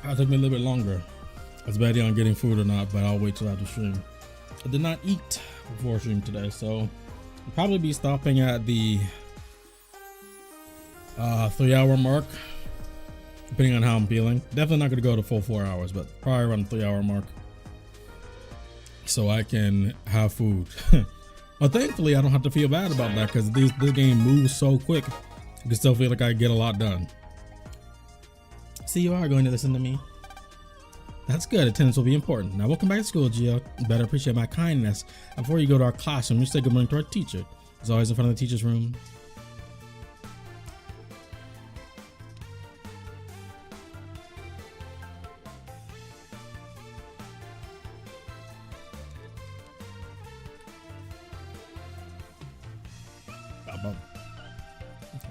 It'll take me a little bit longer. I was betting on getting food or not, but I'll wait till after stream. I did not eat before stream today, so I'll probably be stopping at the 3-hour mark, depending on how I'm feeling. Definitely not going to go to full 4 hours, but probably around the 3-hour mark, so I can have food. Well, thankfully, I don't have to feel bad about that because this game moves so quick. I can still feel like I get a lot done. See, you are going to listen to me. That's good. Attendance will be important. Now, welcome back to school, Gio. You better appreciate my kindness. Before you go to our classroom, you say good morning to our teacher. As always, in front of the teacher's room.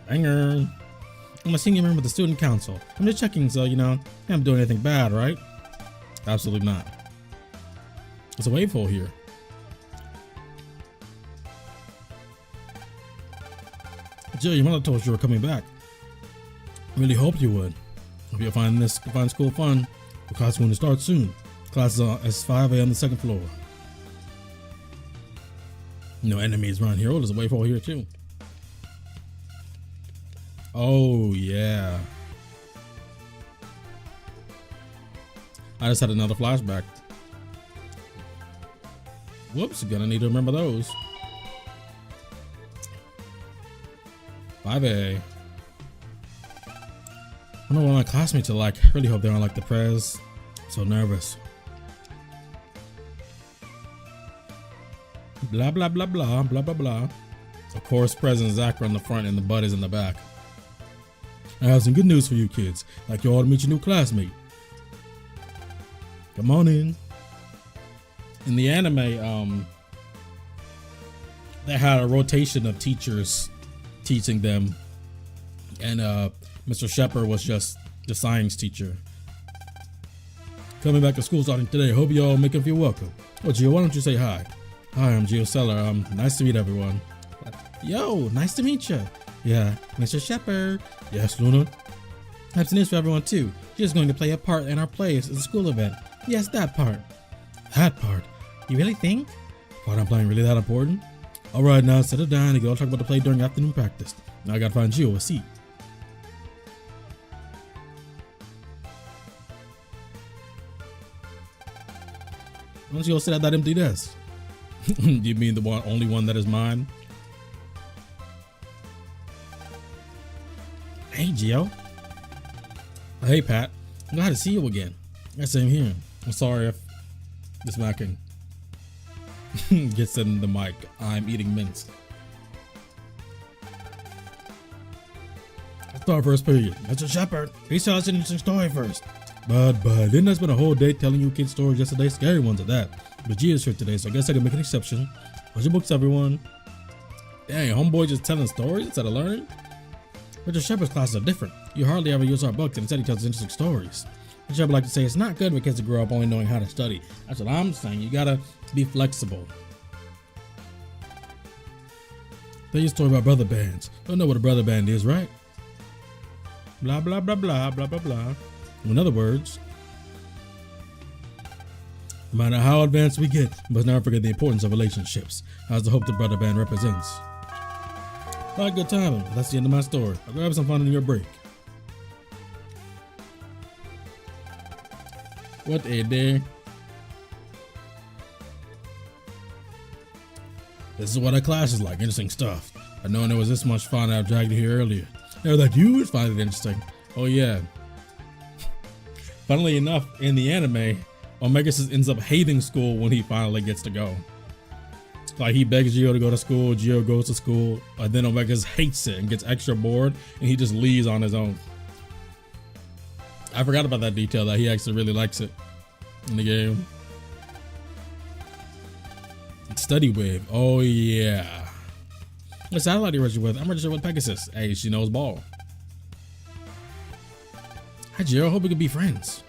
Banger. I'm a senior member of the student council. I'm just checking, so you know, I'm doing anything bad, right? Absolutely not. There's a wave hole here. Jill, your mother told us you were coming back. I really hoped you would. Hope you'll find school fun. The class is going to start soon. Class is 5 a.m. on the second floor. No enemies around here. Oh, there's a wave hole here too. Oh yeah. I just had another flashback. Whoops, gonna need to remember those. 5A. I don't know what my classmates are like. Really hope they aren't like the Prez. So nervous. Blah blah blah blah blah blah blah. Of course, Prez and Zach are in the front and the Bud is in the back. I have some good news for you kids. Like you all to meet your new classmate. Come on in. In the anime, they had a rotation of teachers teaching them, and Mr. Shepard was just the science teacher. Coming back to school starting today. Hope you all make him feel welcome. Oh, Gio, why don't you say hi? Hi, I'm Gio Seller. Nice to meet everyone. Yo, nice to meet you. Yeah, Mr. Shepard. Yes, Luna. I have some news for everyone too. Gio's going to play a part in our plays at the school event. Yes, that part. That part. You really think? Part I'm playing really that important? Alright, now settle down and go talk about the play during afternoon practice. Now I gotta find Gio a seat. Why don't you go sit at that empty desk? You mean the only one that is mine? Hey, Gio. Oh, hey, Pat. I'm glad to see you again. Yeah, same here. I'm sorry if this macking gets in the mic. I'm eating mince. Let's start first period. Mr. Shepard, please tell us an interesting story first. But didn't I spend a whole day telling you kids stories yesterday? Scary ones at that. But Gio's here today, so I guess I can make an exception. How's your books, everyone? Dang, homeboy just telling stories instead of learning? Mr. Shepard's classes are different. You hardly ever use our books, and instead he tells us interesting stories. Mr. Shepard like to say it's not good for kids to grow up only knowing how to study. That's what I'm saying. You gotta be flexible. Tell you a story about brother bands. Don't know what a brother band is, right? Blah blah blah blah blah blah blah. In other words, no matter how advanced we get, we must never forget the importance of relationships. That's the hope the brother band represents. All right, good timing. That's the end of my story. I'll grab some fun in your break. What a day. This is what a class is like. Interesting stuff. I know there was this much fun I've dragged you here earlier. They were like, you would find it interesting. Oh yeah. Funnily enough, in the anime, Pegasus ends up hating school when he finally gets to go. Like he begs Gio to go to school, Gio goes to school, and then Pegasus hates it and gets extra bored, and he just leaves on his own. I forgot about that detail that he actually really likes it in the game. Study wave. Oh yeah. What satellite are you registered with? I'm registered with Pegasus. Hey, she knows ball. Hi Gio, hope we could be friends.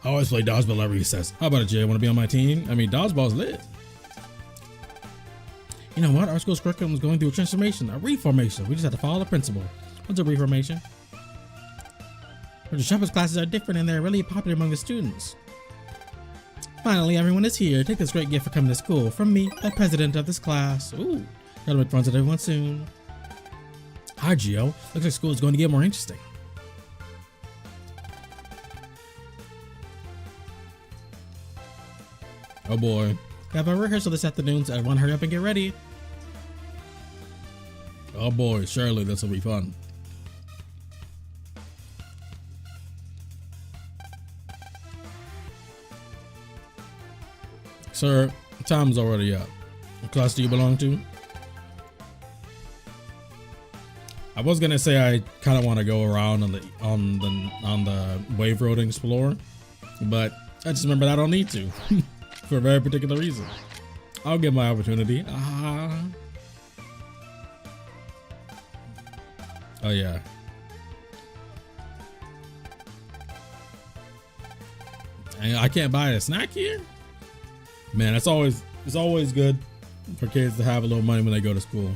I always play dodgeball at recess. How about it, Gio? Want to be on my team? I mean, dodgeball's lit. You know what? Our school's curriculum is going through a transformation, a reformation. We just have to follow the principle. What's a reformation? Mr. Shepard's classes are different and they're really popular among the students. Finally, everyone is here. Take this great gift for coming to school from me, the president of this class. Ooh, gotta make friends with everyone soon. Hi, Geo. Looks like school is going to get more interesting. Oh boy. We have a rehearsal this afternoon, so everyone hurry up and get ready. Oh boy, surely this will be fun. Sir, time's already up. What class do you belong to? I was gonna say I kind of want to go around on the wave road and explore, but I just remembered I don't need to for a very particular reason. I'll get my opportunity. Oh yeah. I can't buy a snack here. Man, it's always good for kids to have a little money when they go to school.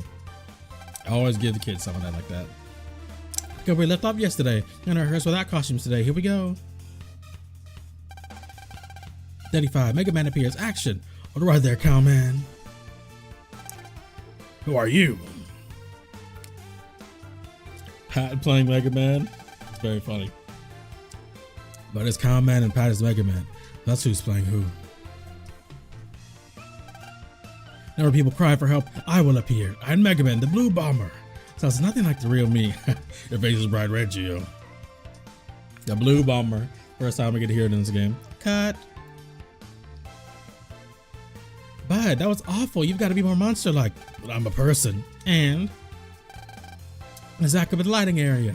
I always give the kids something like that. Okay, we left off yesterday. We're gonna rehearse without costumes today. Here we go. 35. Mega Man appears. Action. All right there, Cowman. Who are you? Pat playing Mega Man. It's very funny. But it's Cowman and Pat is Mega Man. That's who's playing who. Whenever people cry for help, I will appear. I'm Mega Man, the Blue Bomber. Sounds nothing like the real me. Your face is bright red, Geo. The Blue Bomber. First time I get to hear it in this game. Cut. Bud, that was awful. You've got to be more monster-like. But I'm a person. And there's Zach up in the lighting area.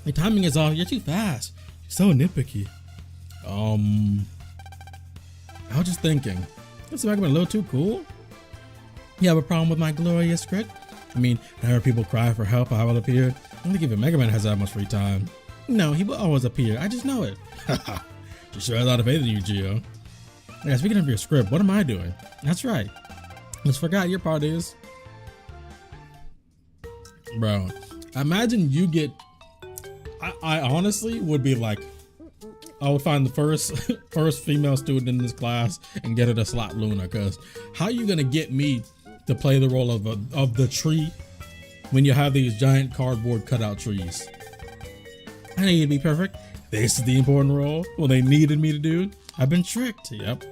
Your timing is off. You're too fast. You're so nitpicky. I was just thinking, this Mega Man a little too cool. You have a problem with my glorious script? I mean, whenever people cry for help, I will appear. I don't think even Mega Man has that much free time. No, he will always appear. I just know it. She sure has a lot of faith in you, Geo. Yeah, speaking of your script, what am I doing? That's right. Just forgot your part is. Bro, imagine you get. I honestly would be like, I would find the first female student in this class and get her to slap Luna, because how are you gonna get me to play the role of the tree when you have these giant cardboard cutout trees? I need to be perfect. This is the important role. Well, they needed me to do. I've been tricked. Yep.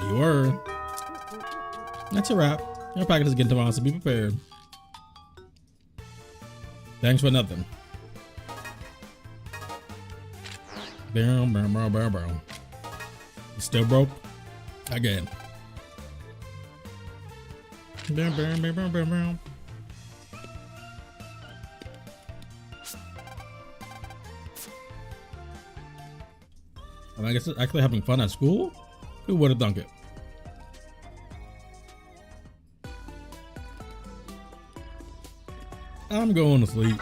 You were. That's a wrap. Our practice again tomorrow, so be prepared. Thanks for nothing. Boom, boom, boom, boom, boom. Still broke? Again. Boom, boom, boom, boom, boom, boom. I guess actually having fun at school? Who would have thunk it? I'm going to sleep.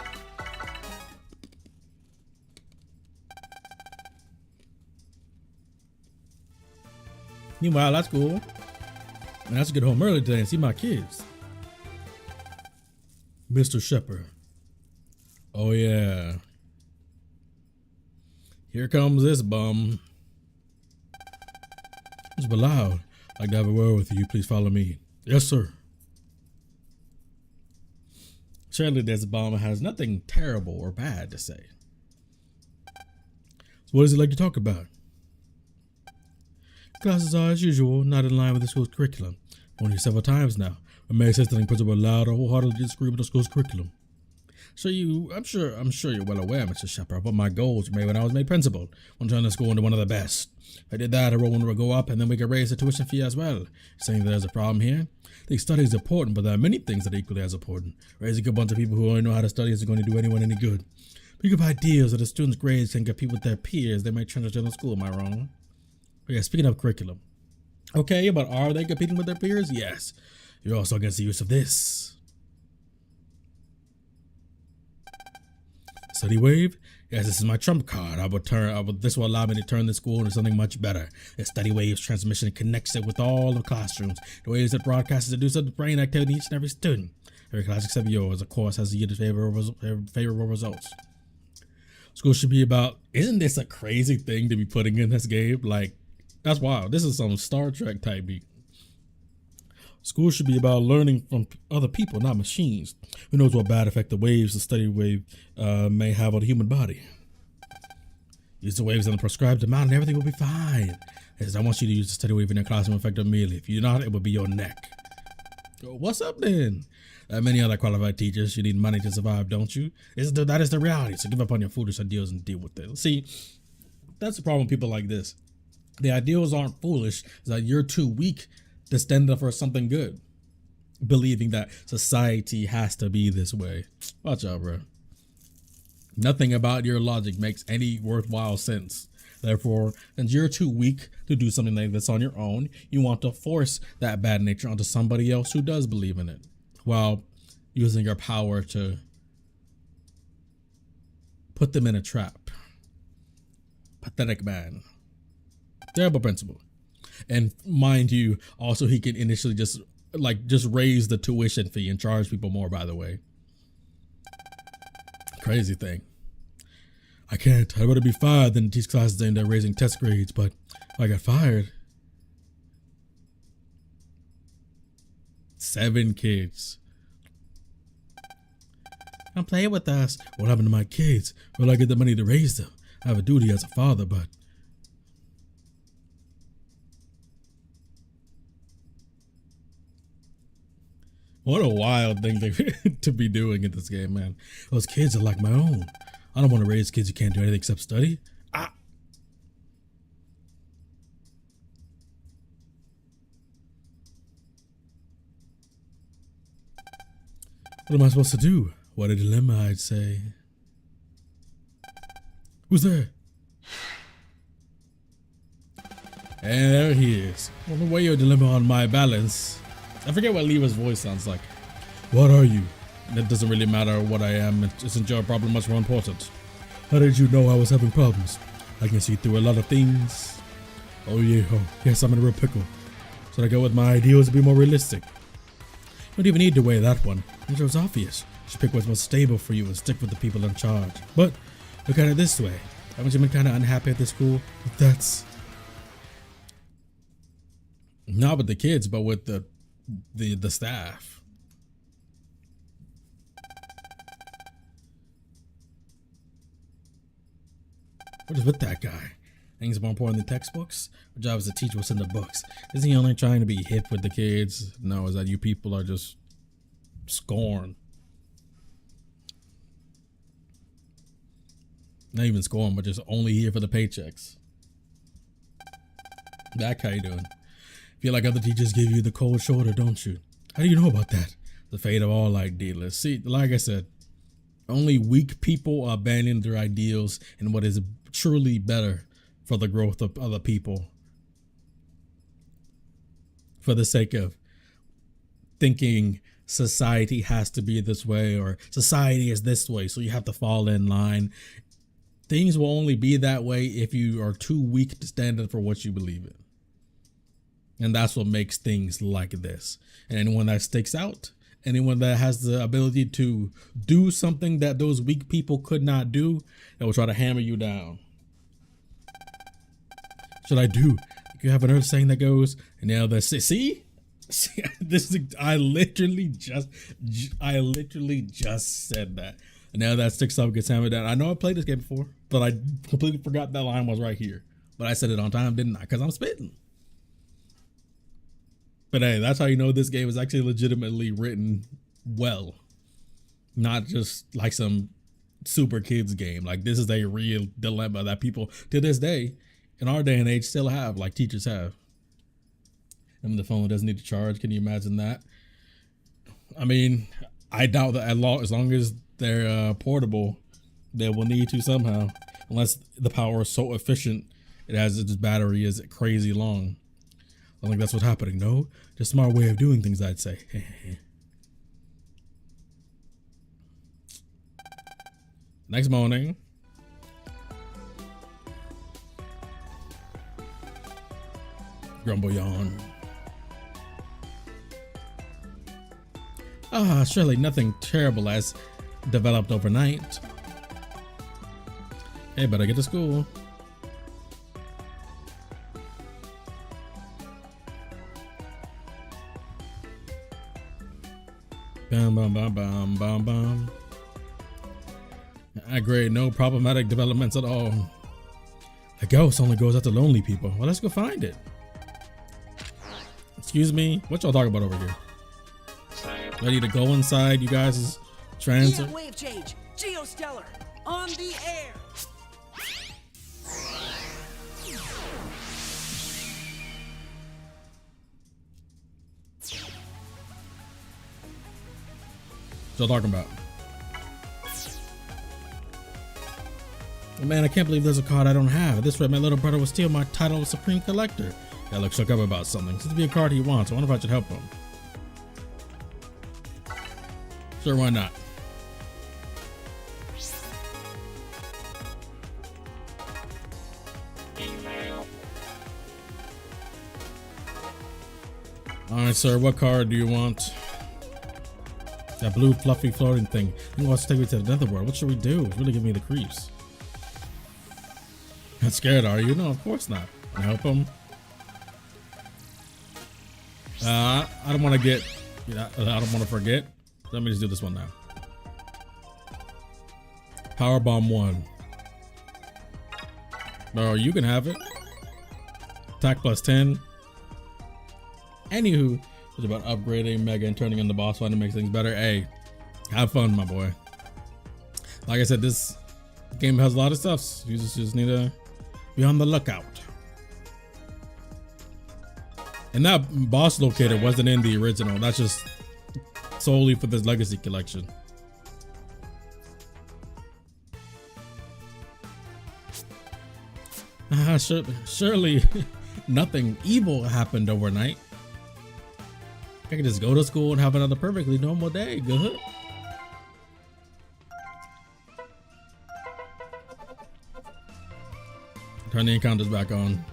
Meanwhile, that's cool. And I have to get home early today and see my kids. Mr. Shepard. Oh yeah. Here comes this bum. Mr. Ballard, I'd like to have a word with you. Please follow me. Yes, sir. Surely this bum has nothing terrible or bad to say. So what is it like to talk about? Classes are, as usual, not in line with the school's curriculum. Only several times now. A May assistant Principal Lauder wholeheartedly disagree with the school's curriculum. So I'm sure you're well aware, Mr. Shepard, what my goals were made when I was made principal. I want to turn the school into one of the best. If I did that, enrollment would go up, and then we could raise the tuition fee as well. Saying there's a problem here? I think study is important, but there are many things that are equally as important. Raising a bunch of people who only know how to study isn't going to do anyone any good. Think of ideals that the students' grades can compete with their peers. They might transition to school. Am I wrong? Oh, yeah, speaking of curriculum. Okay, but are they competing with their peers? Yes. You're also against the use of this. Study wave? Yes, this is my trump card. This will allow me to turn the school into something much better. A steady waves transmission connects it with all the classrooms. The waves that broadcast induce the brain activity in each and every student. Every class except yours, of course, has yielded favorable results. School should be about, isn't this a crazy thing to be putting in this game? Like, that's wild. This is some Star Trek type beat. School should be about learning from other people, not machines. Who knows what bad effect the waves, the steady wave, may have on the human body. Use the waves in the prescribed amount and everything will be fine. As I want you to use the steady wave in your classroom effective immediately. If you're not, it will be your neck. What's up then? Many other qualified teachers, you need money to survive, don't you? That is the reality, so give up on your foolish ideals and deal with it. See, that's the problem with people like this. The ideals aren't foolish, it's that you're too weak to stand up for something good, believing that society has to be this way. Watch out, bro. Nothing about your logic makes any worthwhile sense. Therefore, since you're too weak to do something like this on your own, you want to force that bad nature onto somebody else who does believe in it, while using your power to put them in a trap. Pathetic man. Terrible principle. And mind you, also he can initially just raise the tuition fee and charge people more, by the way. Crazy thing. I can't. I'd rather be fired than teach classes aimed at raising test grades, but if I got fired. 7 kids. Come play with us. What happened to my kids? Will I get the money to raise them? I have a duty as a father, but... What a wild thing to be doing in this game, man. Those kids are like my own. I don't want to raise kids who can't do anything except study. What am I supposed to do? What a dilemma, I'd say. Who's there? And there he is. I wonder weigh your dilemma on my balance. I forget what Leva's voice sounds like. What are you? It doesn't really matter what I am. Isn't your problem much more important? How did you know I was having problems? I can see through a lot of things. Oh yeah, yes, I'm in a real pickle. Should I go with my ideals to be more realistic? You don't even need to weigh that one. It was obvious. You should pick what's most stable for you and stick with the people in charge. But look at it this way. Haven't you been kind of unhappy at the school? That's... Not with the kids, but with the staff. What is with that guy? Things more important than textbooks? Our job is to teach what's in the books. Isn't he only trying to be hip with the kids? No, is that you people are just scorn. Not even scorn, but just only here for the paychecks. Back, how you doing? Feel like other teachers give you the cold shoulder, don't you? How do you know about that? The fate of all light dealers. See, like I said, only weak people abandon their ideals and what is truly better for the growth of other people, for the sake of thinking society has to be this way or society is this way, so you have to fall in line. Things will only be that way if you are too weak to stand up for what you believe in. And that's what makes things like this. And anyone that sticks out, anyone that has the ability to do something that those weak people could not do, they will try to hammer you down. Should I do? You have an earth saying that goes, and now that's see, this is, I literally just said that. And now that sticks up gets hammered down. I know I played this game before, but I completely forgot that line was right here. But I said it on time, didn't I? Because I'm spitting. But hey, that's how you know this game is actually legitimately written well. Not just like some super kids game. Like this is a real dilemma that people to this day, in our day and age, still have, like teachers have. And the phone doesn't need to charge. Can you imagine that? I mean, I doubt that as long as they're portable, they will need to somehow. Unless the power is so efficient, it has its battery is crazy long. I think that's what's happening. No, just a smart way of doing things, I'd say. Next morning, Grumble yawn. Ah, surely nothing terrible has developed overnight. Hey, better get to school. Bam, bam, bam, bam, bam, bam. Great, no problematic developments at all. The ghost only goes after lonely people. Well, let's go find it. Excuse me, what y'all talking about over here? Ready to go inside, you guys' transit? Wave change. Geostellar. On the air. What y'all talking about? Oh, man, I can't believe there's a card I don't have. At this rate, my little brother will steal my title of Supreme Collector. Yeah, looks shook up about something. Seems to be a card he wants. I wonder if I should help him. Sure, why not? Alright, sir, what card do you want? That blue fluffy floating thing. He wants to take me to the netherworld. What should we do? It's really giving me the creeps. Not scared, are you? No, of course not. Can I help him? I don't want to get, you know, I don't want to forget. Let me just do this one now. Power Bomb 1. Oh, you can have it. Attack plus 10. Anywho, it's about upgrading Mega and turning in the boss fight to make things better. Hey, have fun, my boy. Like I said, this game has a lot of stuff. So you just need to be on the lookout. And that boss locator wasn't in the original. That's just solely for this legacy collection. Surely nothing evil happened overnight. I can just go to school and have another perfectly normal day. Good. Turn the encounters back on.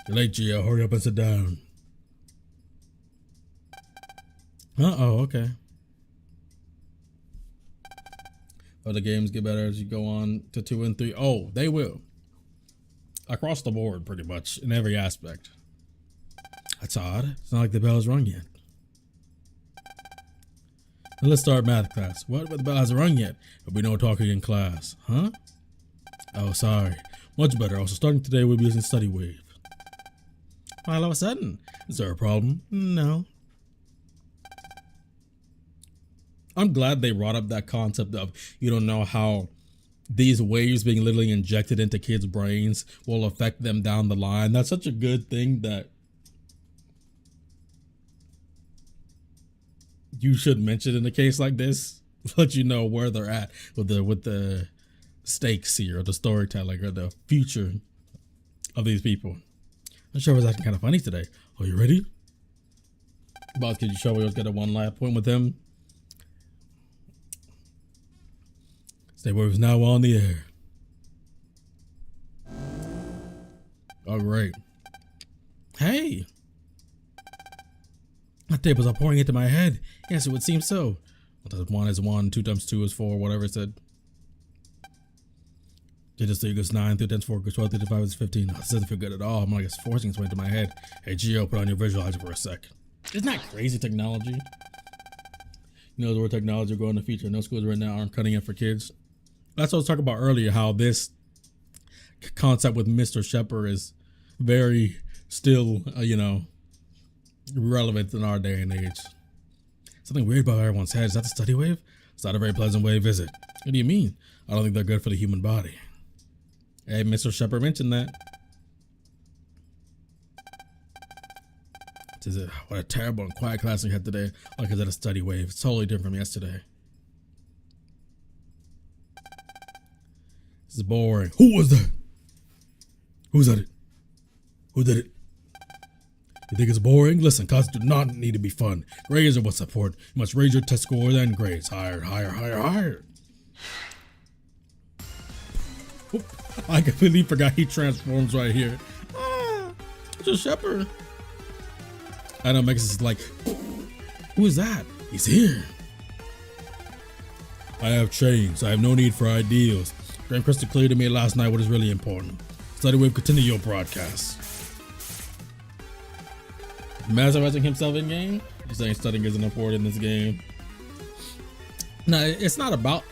You're late, Gio. Hurry up and sit down. Uh-oh, okay. Oh, the games get better as you go on to 2 and 3. Oh, they will. Across the board, pretty much, in every aspect. That's odd. It's not like the bell's rung yet. Now let's start math class. What? But the bell hasn't rung yet. There'll be no talking in class. Huh? Oh, sorry. Much better. Also, starting today, we'll be using Study Wave. All of a sudden. Is there a problem? No. I'm glad they brought up that concept of, you don't know how these waves being literally injected into kids' brains will affect them down the line. That's such a good thing that you should mention in a case like this. Let you know where they're at with the stakes here, or the storytelling, or the future of these people. I'm sure I was acting kind of funny today. Are you ready? Boss, could you show me? Let's get a one lap point with him. Stay Wave is now on the air. Oh, great. Hey! My tables are pouring into my head. Yes, it would seem so. 1 is 1, 2 times 2 is 4, whatever it said. 2 times 3 goes 9, 3 times 4 goes 12, 3 times 5 is 15. This doesn't feel good at all. I'm like, it's forcing its way into my head. Hey, Gio, put on your visualizer for a sec. Isn't that crazy technology? You know, the word technology will go in the future. No schools right now aren't cutting it for kids. That's what I was talking about earlier, how this concept with Mr. Shepard is very still, you know, relevant in our day and age. Something weird about everyone's head. Is that the study wave? It's not a very pleasant wave, is it? What do you mean? I don't think they're good for the human body. Hey, Mr. Shepard mentioned that. What a terrible and quiet class we had today. Like, is that a study wave? It's totally different from yesterday. This is boring. Who was that? Who said it? Who did it? You think it's boring? Listen, classes do not need to be fun. Grades are what support. You must raise your test scores and grades. Higher, higher, higher, higher. Oop, I completely forgot he transforms right here. Ah, it's a shepherd. I know Pegasus is like, who is that? He's here. I have chains. I have no need for ideals. Grand crystal clear to me last night what is really important. Study Wave, continue your broadcast. Masterizing himself in game? You're saying studying isn't important in this game? No, it's not about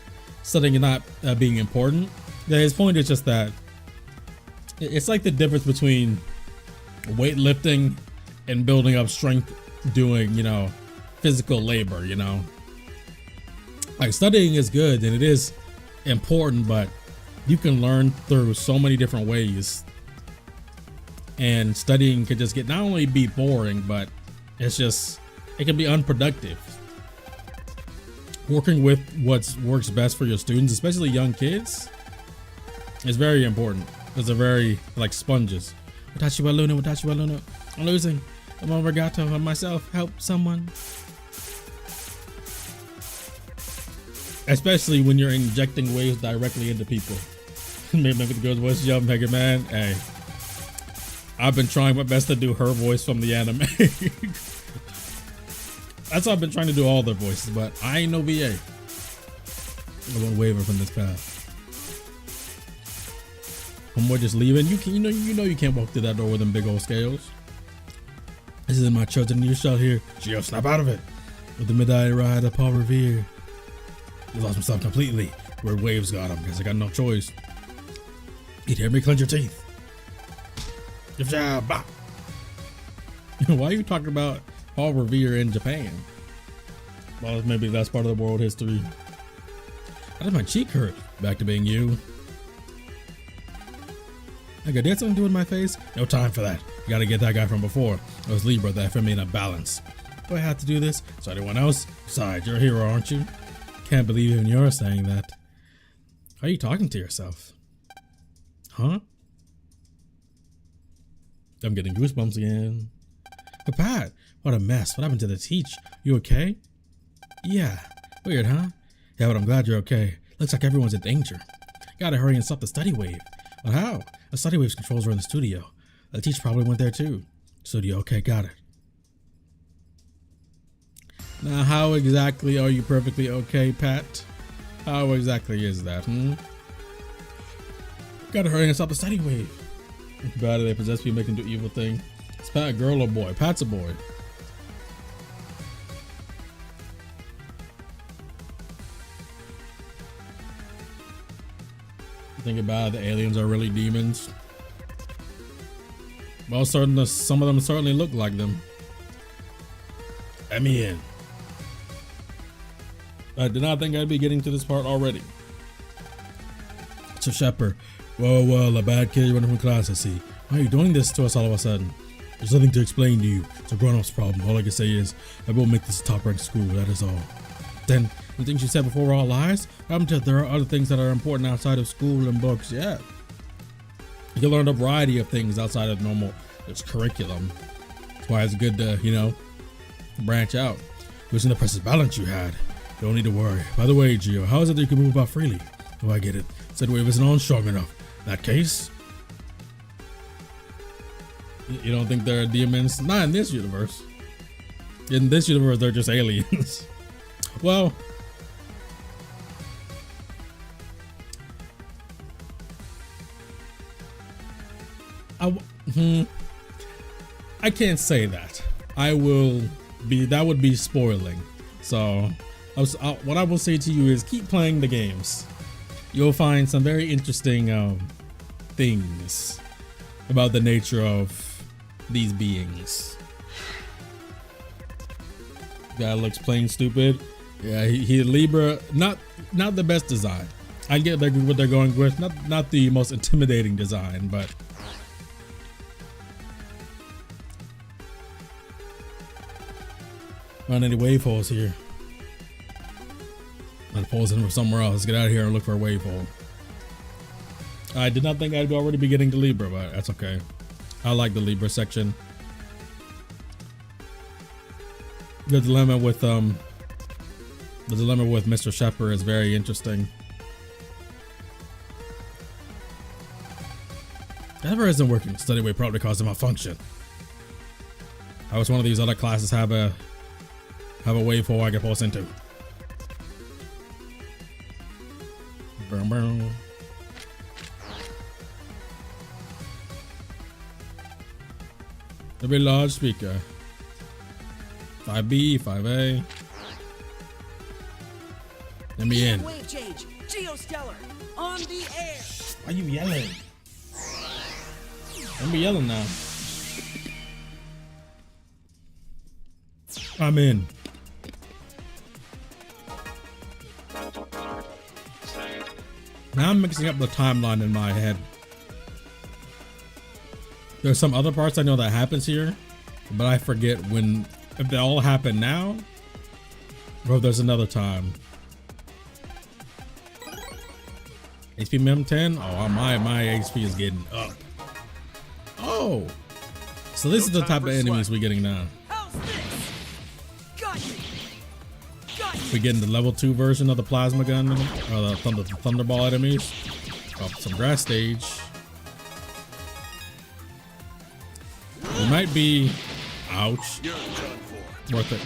studying not being important. His point is just that it's like the difference between weightlifting and building up strength doing, you know, physical labor, you know. Like studying is good and it is important, but you can learn through so many different ways. And studying could just get not only be boring, but it can be unproductive. Working with what works best for your students, especially young kids, is very important. They're very like sponges. Watashi wa Luna, watashi wa Luna. I'm losing. I'm on regato on myself. Help someone. Especially when you're injecting waves directly into people. Maybe it goes, what's up, Mega Man? Hey, I've been trying my best to do her voice from the anime. That's why I've been trying to do all their voices, but I ain't no VA. I won't waver from this path. Homeboy just leaving. You know you can't walk through that door with them big old scales. This isn't my children. You shall hear. Geo, snap out of it. With the midnight ride of Paul Revere. He lost himself completely. Where waves got him because I got no choice. You'd hear me clench your teeth. Why are you talking about Paul Revere in Japan? Well, maybe that's part of the world history. How does my cheek hurt? Back to being you. I got something to do with my face? No time for that. You gotta get that guy from before. It was Libra that for me in a balance. Do I have to do this? So anyone else? Besides, you're a hero, aren't you? Can't believe even you're saying that. How are you talking to yourself? Huh? I'm getting goosebumps again. But Pat, what a mess. What happened to the teach? You okay? Yeah. Weird, huh? Yeah, but I'm glad you're okay. Looks like everyone's in danger. Gotta hurry and stop the study wave. But how? The study wave's controls are in the studio. The teacher probably went there too. Studio, okay, got it. Now, how exactly are you perfectly okay, Pat? How exactly is that, Gotta hurry and stop the study wave. Bad, they possess people making do evil thing. Is Pat a girl or boy? Pat's a boy. Think about it, the aliens are really demons. Well, some of them certainly look like them. Let me in. I did not think I'd be getting to this part already. So Shepard, well, a bad kid running from class, I see. Why are you doing this to us all of a sudden? There's nothing to explain to you. It's a grown-up's problem. All I can say is I will make this a top-ranked school. That is all. Then the things you said before were all lies. There are other things that are important outside of school and books. Yeah, you can learn a variety of things outside of normal curriculum. That's why it's good to branch out. Losing the precious balance you had. Don't need to worry. By the way, Geo, how is it that you can move about freely? Oh, I get it. Said wave isn't on strong enough. In that case, you don't think there are demons? Not in this universe. In this universe, they're just aliens. Well, I can't say that. That would be spoiling. So what I will say to you is keep playing the games. You'll find some very interesting things about the nature of these beings. Guy looks plain stupid. Yeah, he Libra, not the best design. I get what they're going with, not the most intimidating design, but not any wave holes here. Not holes in from somewhere else. Let's get out of here and look for a wave hole. I did not think I'd already be getting to Libra, but that's okay. I like the Libra section. The dilemma with Mr. Shepard is very interesting. That isn't working. Study weight probably caused a malfunction. I wish one of these other classes have a wave hole I can pulse into. Boom, boom. There'll be a large speaker. 5B, 5A. Let me in. Wave change. Geostellar. On the air. Why are you yelling? Don't be yelling now. I'm in. Now I'm mixing up the timeline in my head. There's some other parts I know that happens here, but I forget if they all happen now or if there's another time. HP Mem 10? Oh, my HP is getting up. Oh, so this is the type of enemies we're getting now. How's this? Got you. Got you. We're getting the level 2 version of the plasma gun, or the thunderball enemies. Oh, some grass stage. It might be, ouch, You're done for. worth it.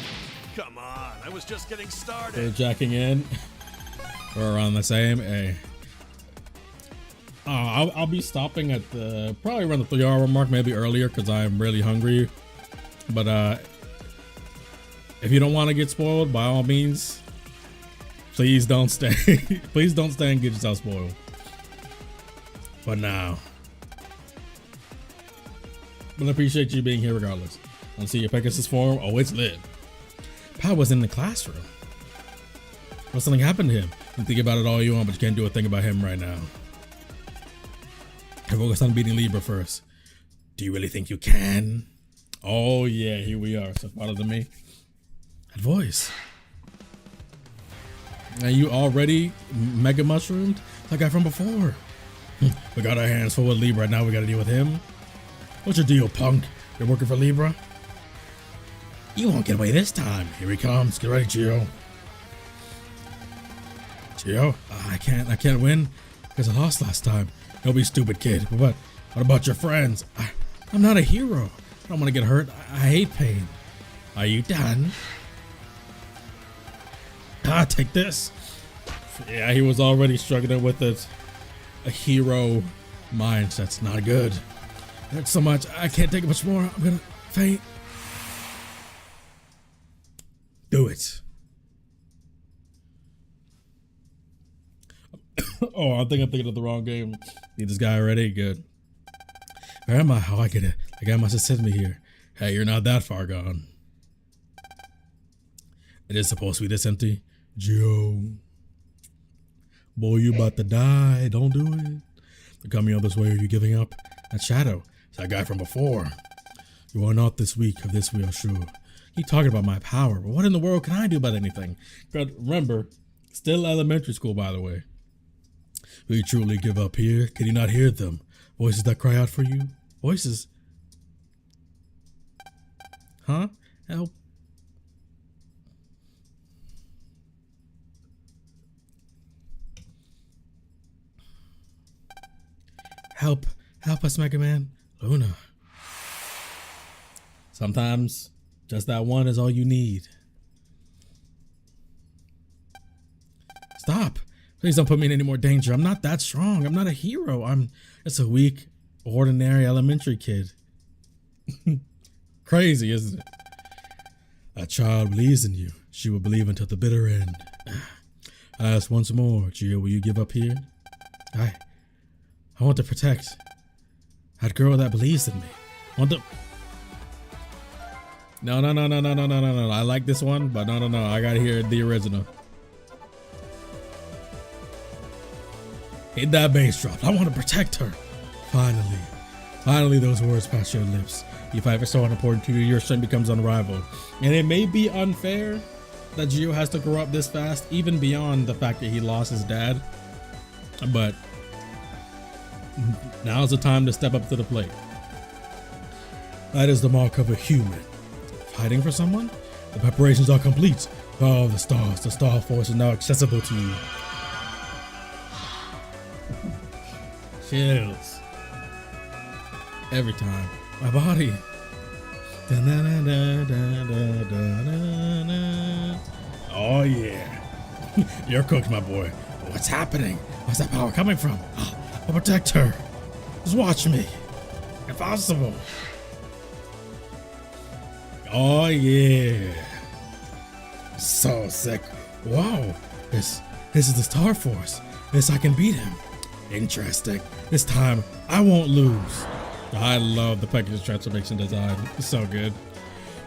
Come on, I was just getting They're started. jacking in. We're around the same. Hey. I'll be stopping at probably around the 3-hour mark, maybe earlier, because I'm really hungry. But if you don't want to get spoiled, by all means, please don't stay. Please don't stay and get yourself spoiled. But now, but I appreciate you being here regardless. I see your Pegasus form. Oh, it's lit. Pat was in the classroom. What, something happened to him? You can think about it all you want, but you can't do a thing about him right now. I focus on beating Libra first. Do you really think you can? Oh yeah, here we are. So follow to me. That voice. Are you already mega mushroomed? That guy from before. We got our hands full with Libra. Now we gotta deal with him. What's your deal, punk? You're working for Libra? You won't get away this time. Here he comes. Get ready, Gio. Gio? I can't win because I lost last time. Don't be stupid, kid. But what about your friends? I'm not a hero. I don't want to get hurt. I hate pain. Are you done? Take this. Yeah, he was already struggling with it. A hero mind. That's not good. That's so much. I can't take it much more. I'm gonna faint. Do it. Oh, I think I'm thinking of the wrong game. Need this guy already? Good. Where am I? Oh, I get it. The guy must have sent me here. Hey, you're not that far gone. It is supposed to be this empty. Joe. Boy, you about to die. Don't do it. They're coming out this way. Are you giving up? That shadow. It's that guy from before. You are not this weak. Of this we are sure. Keep talking about my power, but what in the world can I do about anything? But remember, still elementary school, by the way. Will you truly give up here? Can you not hear them? Voices that cry out for you? Voices? Huh? Help. Help. Help us, Mega Man. Luna. Sometimes just that one is all you need. Stop. Please don't put me in any more danger. I'm not that strong. I'm not a hero. I'm just a weak, ordinary elementary kid. Crazy, isn't it? A child believes in you. She will believe until the bitter end. I ask once more, Gio, will you give up here? I want to protect that girl that believes in me. I want to... No. I like this one, but no. I gotta hear the original. Hit that bass drop. I want to protect her. Finally, those words pass your lips. If I ever saw important to you, your strength becomes unrivaled. And it may be unfair that Gio has to grow up this fast, even beyond the fact that he lost his dad. But now's the time to step up to the plate. That is the mark of a human. Fighting for someone? The preparations are complete. Oh, the star force is now accessible to you. Chills. Every time. My body. Oh yeah. You're cooked, my boy. What's happening? Where's that power coming from? I'll protect her. Just watch me. Impossible. Oh yeah. So sick. Wow. This is the Star Force. This I can beat him. Interesting. This time I won't lose. I love the Pegasus transformation design. It's so good.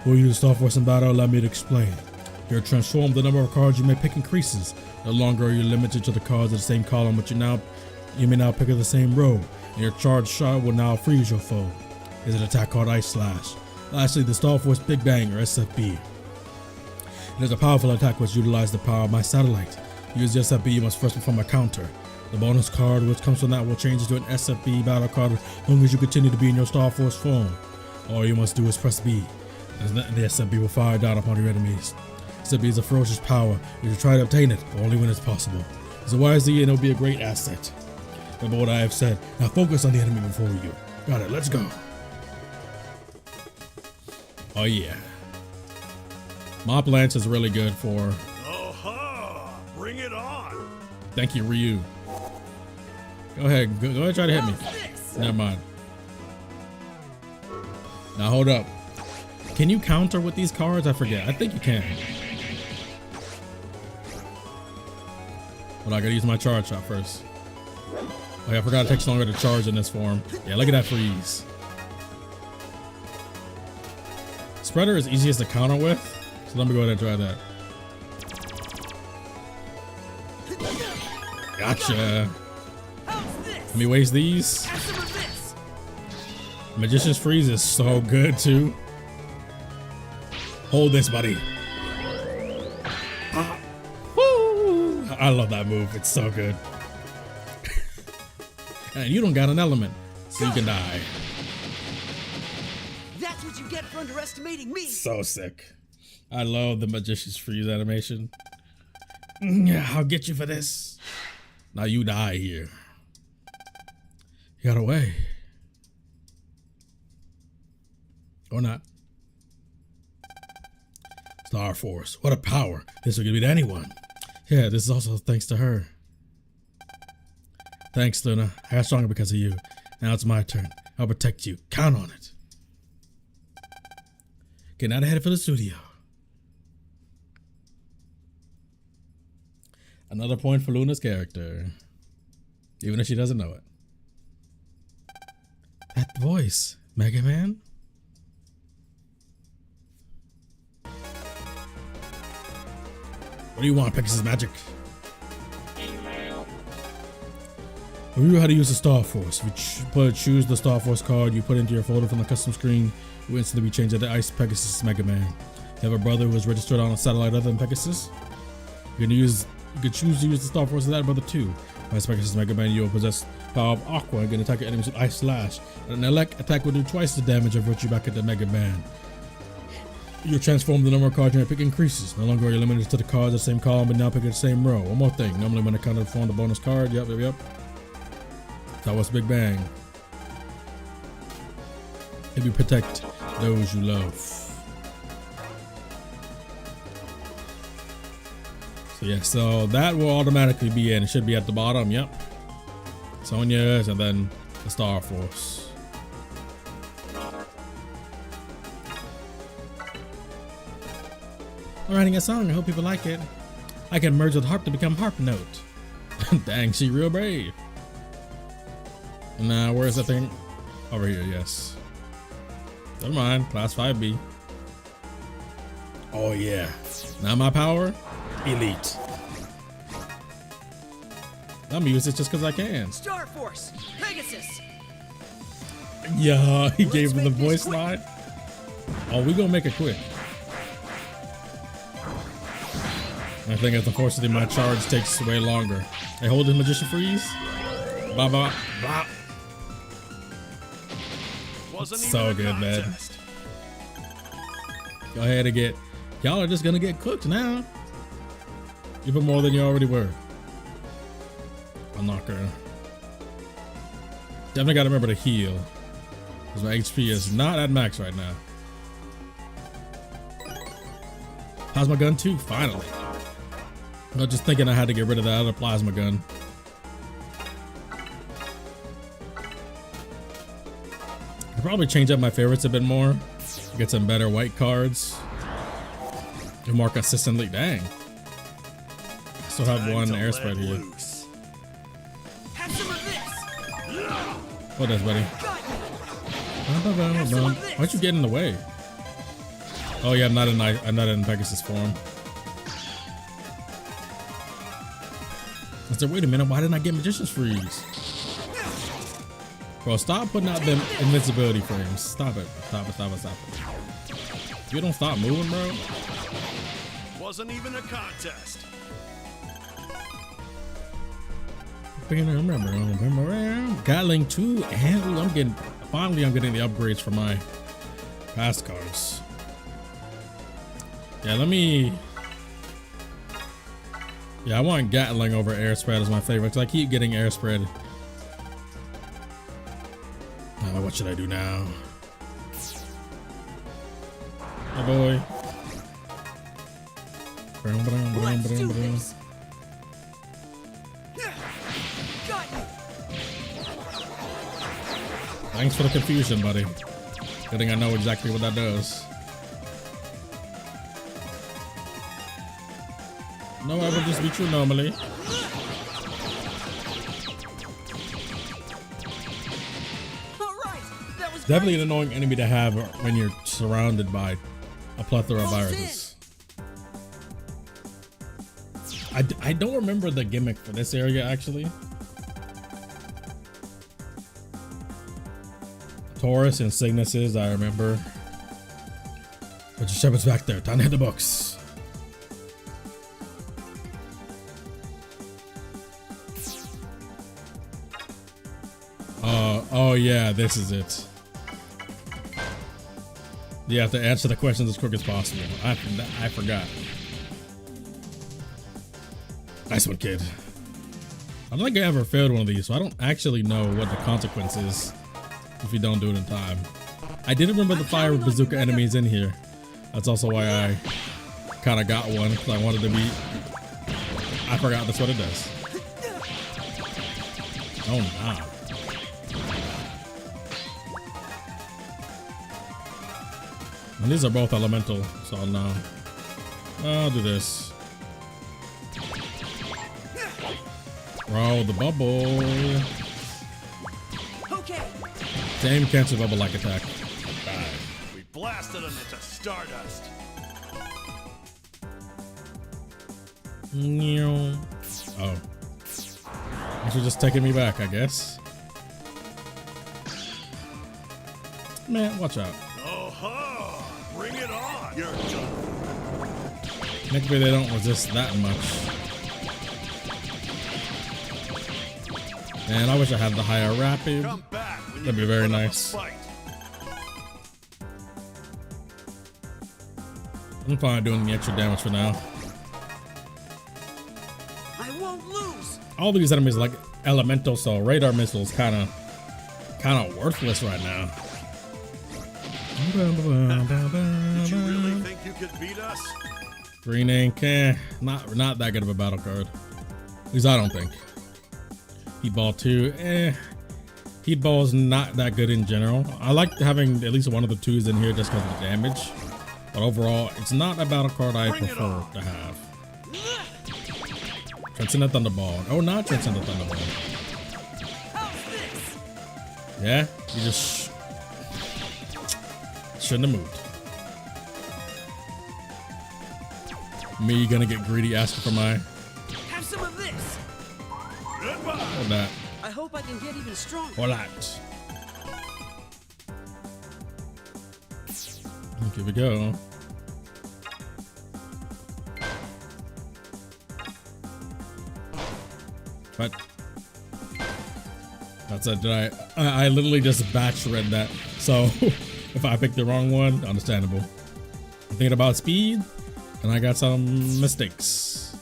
Will you use Star Force in battle? Allow me to explain. You're transformed. The number of cards you may pick increases. No longer are you limited to the cards of the same column, but you may now pick of the same row. And your charged shot will now freeze your foe. Is an attack called Ice Slash. Lastly, the Star Force Big Bang, or SFB. It is a powerful attack which utilizes the power of my satellite. To use the SFB, you must first perform a counter. The bonus card which comes from that will change into an SFB battle card as long as you continue to be in your Star Force form. All you must do is press B, and the SFB will fire down upon your enemies. SFB is a ferocious power. You should try to obtain it, but only when it's possible. It's a YZ and it'll be a great asset. Remember what I have said. Now focus on the enemy before you. Got it, let's go. Oh yeah. Mop Lance is really good for... Bring it on. Thank you, Ryu. Go ahead and try to hit me. Never mind. Now hold up. Can you counter with these cards? I forget. I think you can. But I gotta use my charge shot first. Oh yeah, I forgot it takes longer to charge in this form. Yeah, look at that freeze. Spreader is easiest to counter with, so let me go ahead and try that. Gotcha. Let me waste these. Magician's Freeze is so good too. Hold this, buddy. Woo! I love that move. It's so good. And you don't got an element, so you can die. That's what you get for underestimating me. So sick. I love the Magician's Freeze animation. Yeah, I'll get you for this. Now you die here. You got away. Or not. Star Force. What a power. This will give it to anyone. Yeah, this is also thanks to her. Thanks, Luna. I got stronger because of you. Now it's my turn. I'll protect you. Count on it. Get out ahead for the studio. Another point for Luna's character. Even if she doesn't know it. That voice. Mega Man? What do you want, Pegasus Magic? Review how to use the Star Force. Choose the Star Force card you put into your folder from the custom screen. You instantly be changed to Ice Pegasus Megaman. You have a brother who is registered on a satellite other than Pegasus? You can choose to use the Star Force of that brother too. Ice Pegasus Megaman, you will possess power of Aqua and can attack your enemies with Ice Slash. An elect attack will do twice the damage and put you back at the Mega Man. You transform the number of cards you may pick increases. No longer are you limited to the cards of the same column, but now pick at the same row. One more thing. Normally when I kind of form the bonus card, yep. That was Big Bang. Maybe protect those you love. So yeah, so that will automatically be in. It should be at the bottom, yep. SONIA's and then the Star Force. I'm writing a song, I hope people like it. I can merge with harp to become harp note. Dang, she real brave. Nah, where's that thing? Over here, yes. Never mind, class 5B. Oh yeah. Now my power, elite. I'm gonna use it just because I can. Star Force, Pegasus. Yeah, he gave him the voice line. Oh, we gonna make it quick. I think as unfortunately my charge takes way longer. Hey, hold the Magician Freeze. Blah blah blah. So good, man. Go ahead and get. Y'all are just gonna get cooked now. Even more than you already were. I'm not gonna. Definitely gotta remember to heal. Because my HP is not at max right now. Plasma gun 2, finally. I was just thinking I had to get rid of that other plasma gun. I'll probably change up my favorites a bit more. Get some better white cards. And more consistently. Dang. Still have one air spread here. Have some of this. What is, buddy? Why'd you get in the way? Oh yeah, I'm not in Pegasus form. I said, wait a minute, why didn't I get Magician's Freeze? Bro, stop putting out them invincibility frames. Stop it. Stop it. If you don't stop moving, bro. Wasn't even a contest. Gatling 2 and I'm getting the upgrades for my past cards. Yeah, I want Gatling over air spread as my favorite because I keep getting air spread. What should I do now? Oh boy. Let's do this. Got you. Thanks for the confusion, buddy. Good thing I know exactly what that does. No, I would just beat you normally. Definitely an annoying enemy to have when you're surrounded by a plethora of viruses. I don't remember the gimmick for this area actually. Taurus and Cygnuses, I remember. But your shepherd's back there. Time to hit the books. Oh yeah, this is it. You have to answer the questions as quick as possible. I forgot. Nice one, kid. I don't think I ever failed one of these, so I don't actually know what the consequence is if you don't do it in time. I did remember the fire bazooka enemies in here. That's also why I kind of got one, because I wanted to be... I forgot that's what it does. Oh, nah. And these are both elemental, so no. I'll do this. Roll the bubble. Okay. Same cancel bubble like attack. Die. We blasted them into stardust. Oh. You're just taking me back, I guess. Man, watch out. Oh, bring it on. You're done. Maybe they don't resist that much. Man, I wish I had the higher rapid. Come back when That'd be you very put up a nice. fight. I'm fine doing the extra damage for now. I won't lose. All these enemies are like elemental, so radar missiles kind of worthless right now. Did you really think you could beat us? Green ink, not that good of a battle card. At least I don't think. Heat ball 2, Heat ball is not that good in general. I like having at least one of the 2s in here just because of the damage. But overall, it's not a battle card I prefer to have. Transcendent Thunderball. Oh, not Transcendent Thunderball. Yeah, you just shouldn't have moved. Me gonna get greedy asking for my... Have some of this. Hold that. I hope I can get even stronger. Hold that. Here we go. What? That's it. Did I literally just batch read that. So if I picked the wrong one, understandable. I'm thinking about speed, and I got some mistakes.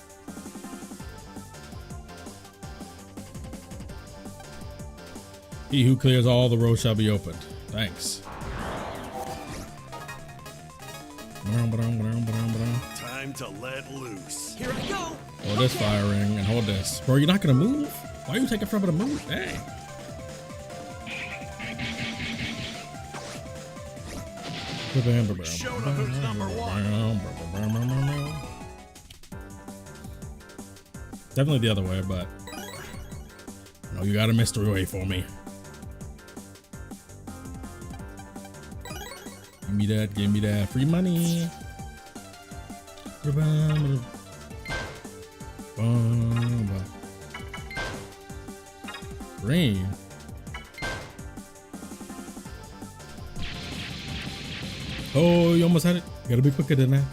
He who clears all the roads shall be opened. Thanks. Time to let loose. Here I go. Hold this firing and hold this. Bro, you're not gonna move? Why are you taking forever to move? Dang. Show them who's number one. Definitely the other way, but no, you got a mystery way for me. Give me that free money. Green. Oh, you almost had it. You gotta be quicker than that.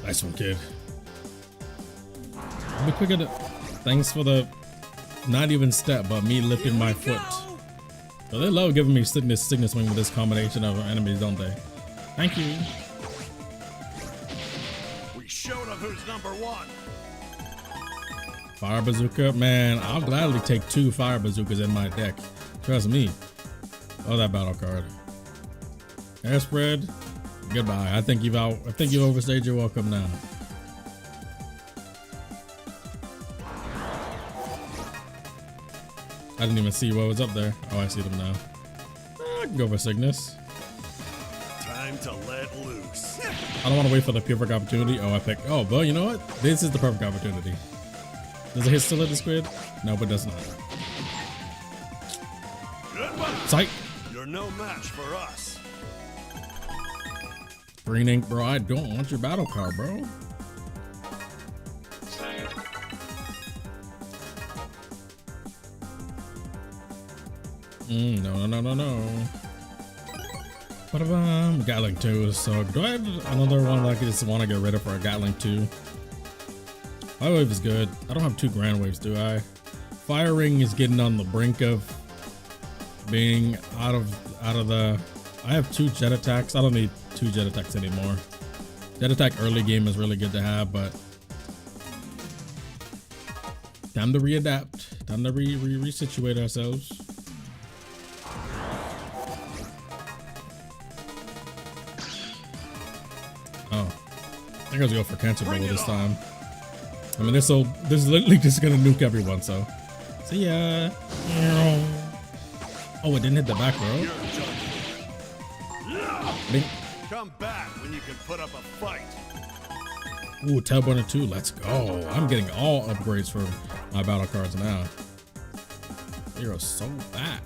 Nice one, kid. Be quicker than. Thanks for the not even step, but me lifting my foot. So they love giving me sickness swing with this combination of enemies, don't they? Thank you. We showed them who's number one. Fire bazooka, man. I'll gladly take 2 fire bazookas in my deck. Trust me. Oh, that battle card. Air spread. Goodbye. I think you've overstayed your welcome now. I didn't even see what was up there. Oh, I see them now. I can go for Cygnus. Time to let loose. I don't want to wait for the perfect opportunity. Oh, I picked. Oh, well, you know what? This is the perfect opportunity. Does it hit still at the squid? Nope, it does not. Goodbye. Sight. You're no match for us. Green ink, bro. I don't want your battle card, bro. No. Gatling 2. So do I have another one that I just want to get rid of for a Gatling 2? My wave is good. I don't have 2 grand waves, do I? Fire ring is getting on the brink of being out of the. I have 2 jet attacks. I don't need 2 jet attacks anymore. Jet attack early game is really good to have, but time to readapt. Time to resituate ourselves. Oh, I think I was going for cancer bubble this time. I mean, this is literally just gonna nuke everyone. So, see ya. Oh, it didn't hit the back row. Come back when you can put up a fight. Ooh, Tailbender 2. Let's go. I'm getting all upgrades for my battle cards now. You're so back.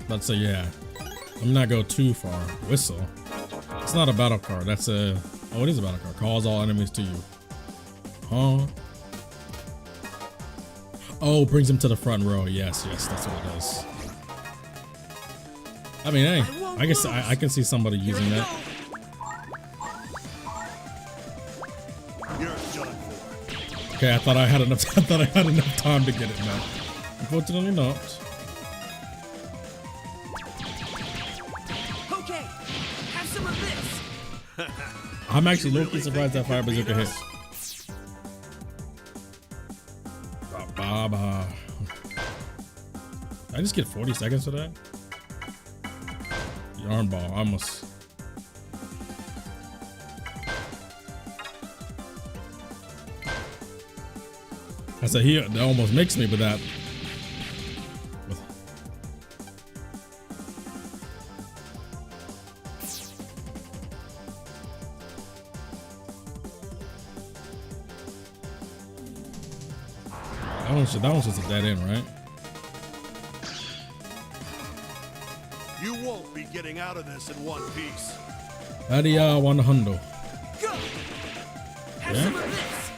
Let's say, yeah. I'm not go too far. Whistle. It's not a battle card. That's a. Oh, it is a battle card. Calls all enemies to you. Huh? Oh, brings them to the front row. Yes, that's what it does. I mean, hey, I guess I can see somebody using that. You're done for. Okay, I thought I had enough. I thought I had enough time to get it now. Unfortunately, not. Okay, have some of this. I'm actually low-key surprised that fire bazooka hit. I just get 40 seconds for that? Yarn ball, almost. I said that almost makes me with that. That one's just a dead end, right? You won't be getting out of this in one piece. Adia 100. Go. Have some of this.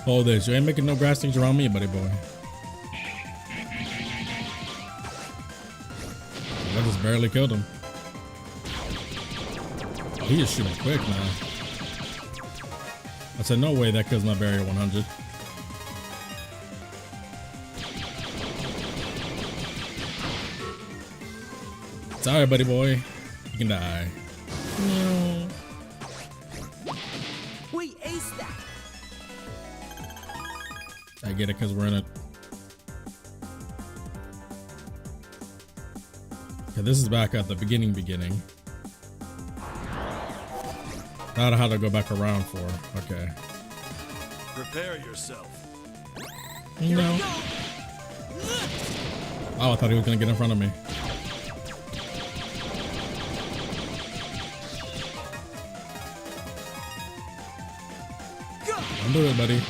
Hold this. You ain't making no grass things around me, buddy boy. I just barely killed him. Oh, he is shooting quick now. I said, no way that kills my barrier 100. Sorry, buddy boy. You can die. No. piece that. I get it because we're in it. Okay, this is back at the beginning. I don't know how to go back around for. Okay. Prepare yourself. Here No. we go. Oh, I thought he was gonna get in front of me. Go. Don't do it, buddy.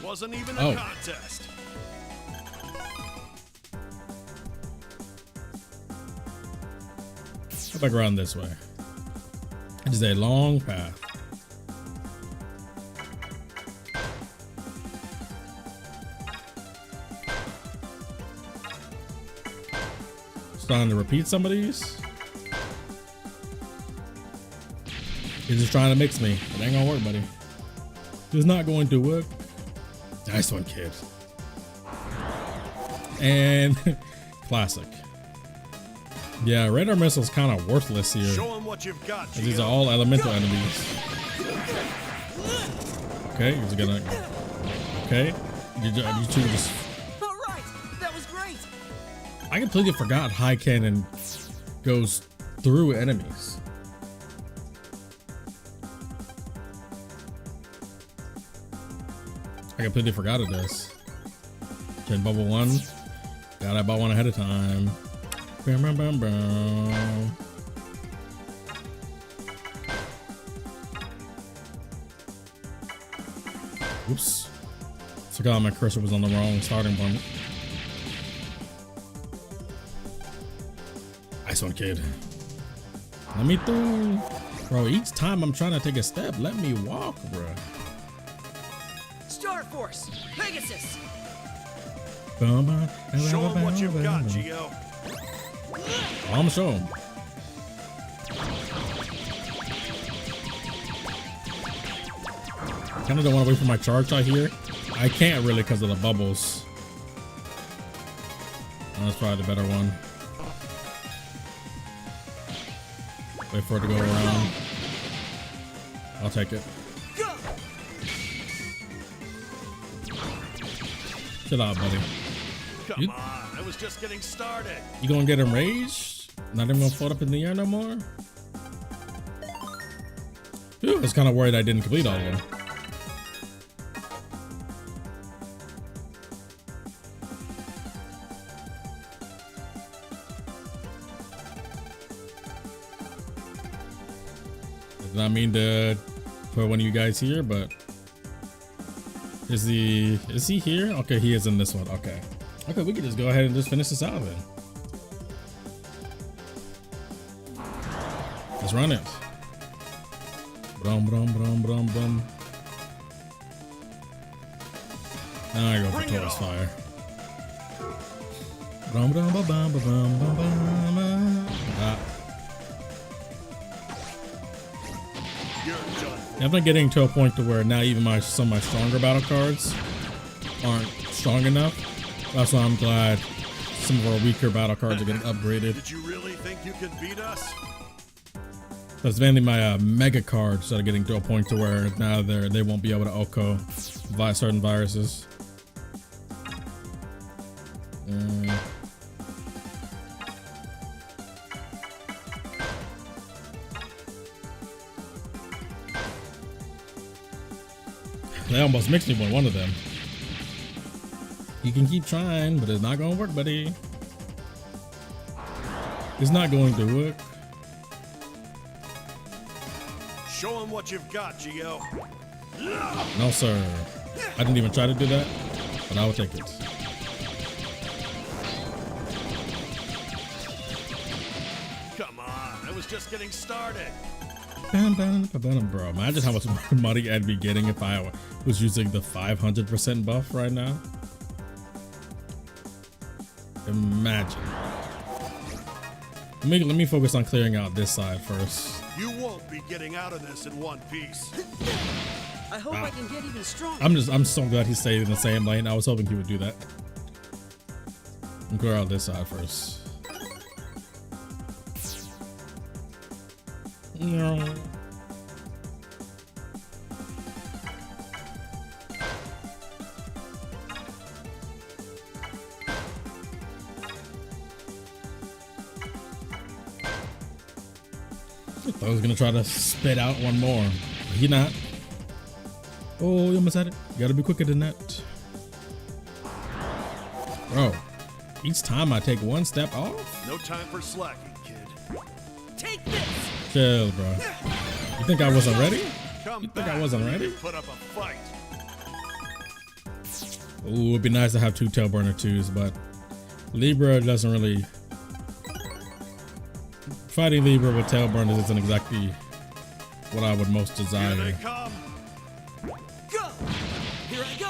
Wasn't even Oh. a contest. Go back around this way. It is a long path. Starting to repeat some of these. He's just trying to mix me. It ain't gonna work, buddy. It's not going to work. Nice one, kid. And classic. Yeah, radar missile's kind of worthless here. Show him what you've got, These are Geo. all elemental enemies. Okay, he's gonna. Okay, you two just. All right, that was great. I completely forgot high cannon goes through enemies. I completely forgot of this. Gen bubble one. Got I bought one ahead of time. Bam, bam, bam, bam. Oops. Forgot my cursor was on the wrong starting point. Nice one, kid. Let me through. Bro, each time I'm trying to take a step, let me walk, bro. Star Force, Pegasus. Show him what you've got, Geo. I'm gonna show him. Kind of don't want to wait for my charge out here. I can't really because of the bubbles. Oh, that's probably the better one. Wait for it to go around. I'll take it. Go. Chill out, buddy. Come on, I was just getting started. You gonna get him raged? Not even gonna float up in the air no more? Ooh, I was kind of worried I didn't complete all of them. Did not mean to put one of you guys here, but is he here? Okay, he is in this one. Okay. Okay, we can just go ahead and just finish this out then. Let's run it. Brum, brum, brum, brum, brum. Now I go for Taurus Fire. Brum, brum, brum, brum, brum, brum, brum. Ah. You're done. I'm not getting to a point to where now even some of my stronger battle cards aren't strong enough. That's why I'm glad some of our weaker battle cards are getting upgraded. Did you really think you could beat us? That's mainly my mega cards that are getting to a point to where now they won't be able to OHHHH certain viruses. They almost mixed me with one of them. You can keep trying, but it's not gonna work, buddy. It's not going to work. Show him what you've got, Geo. No, sir. I didn't even try to do that, but I will take it. Come on, I was just getting started. Bro, imagine how much money I'd be getting if I was using the 500% buff right now. Imagine. Let me focus on clearing out this side first. You won't be getting out of this in one piece. I hope I can get even stronger. I'm so glad he stayed in the same lane. I was hoping he would do that. And clear out this side first. No. I was gonna try to spit out one more. But he not. Oh, you almost had it. You gotta be quicker than that. Bro, each time I take one step off. No time for slacking, kid. Take this! Chill, bro. You think I wasn't ready? Come You think back I wasn't when you ready? Put up a fight. Ooh, it'd be nice to have 2 tail burner 2s, but Libra doesn't really. Fighting Libra with tail burners isn't exactly what I would most Here desire. they come. Go! Here I go!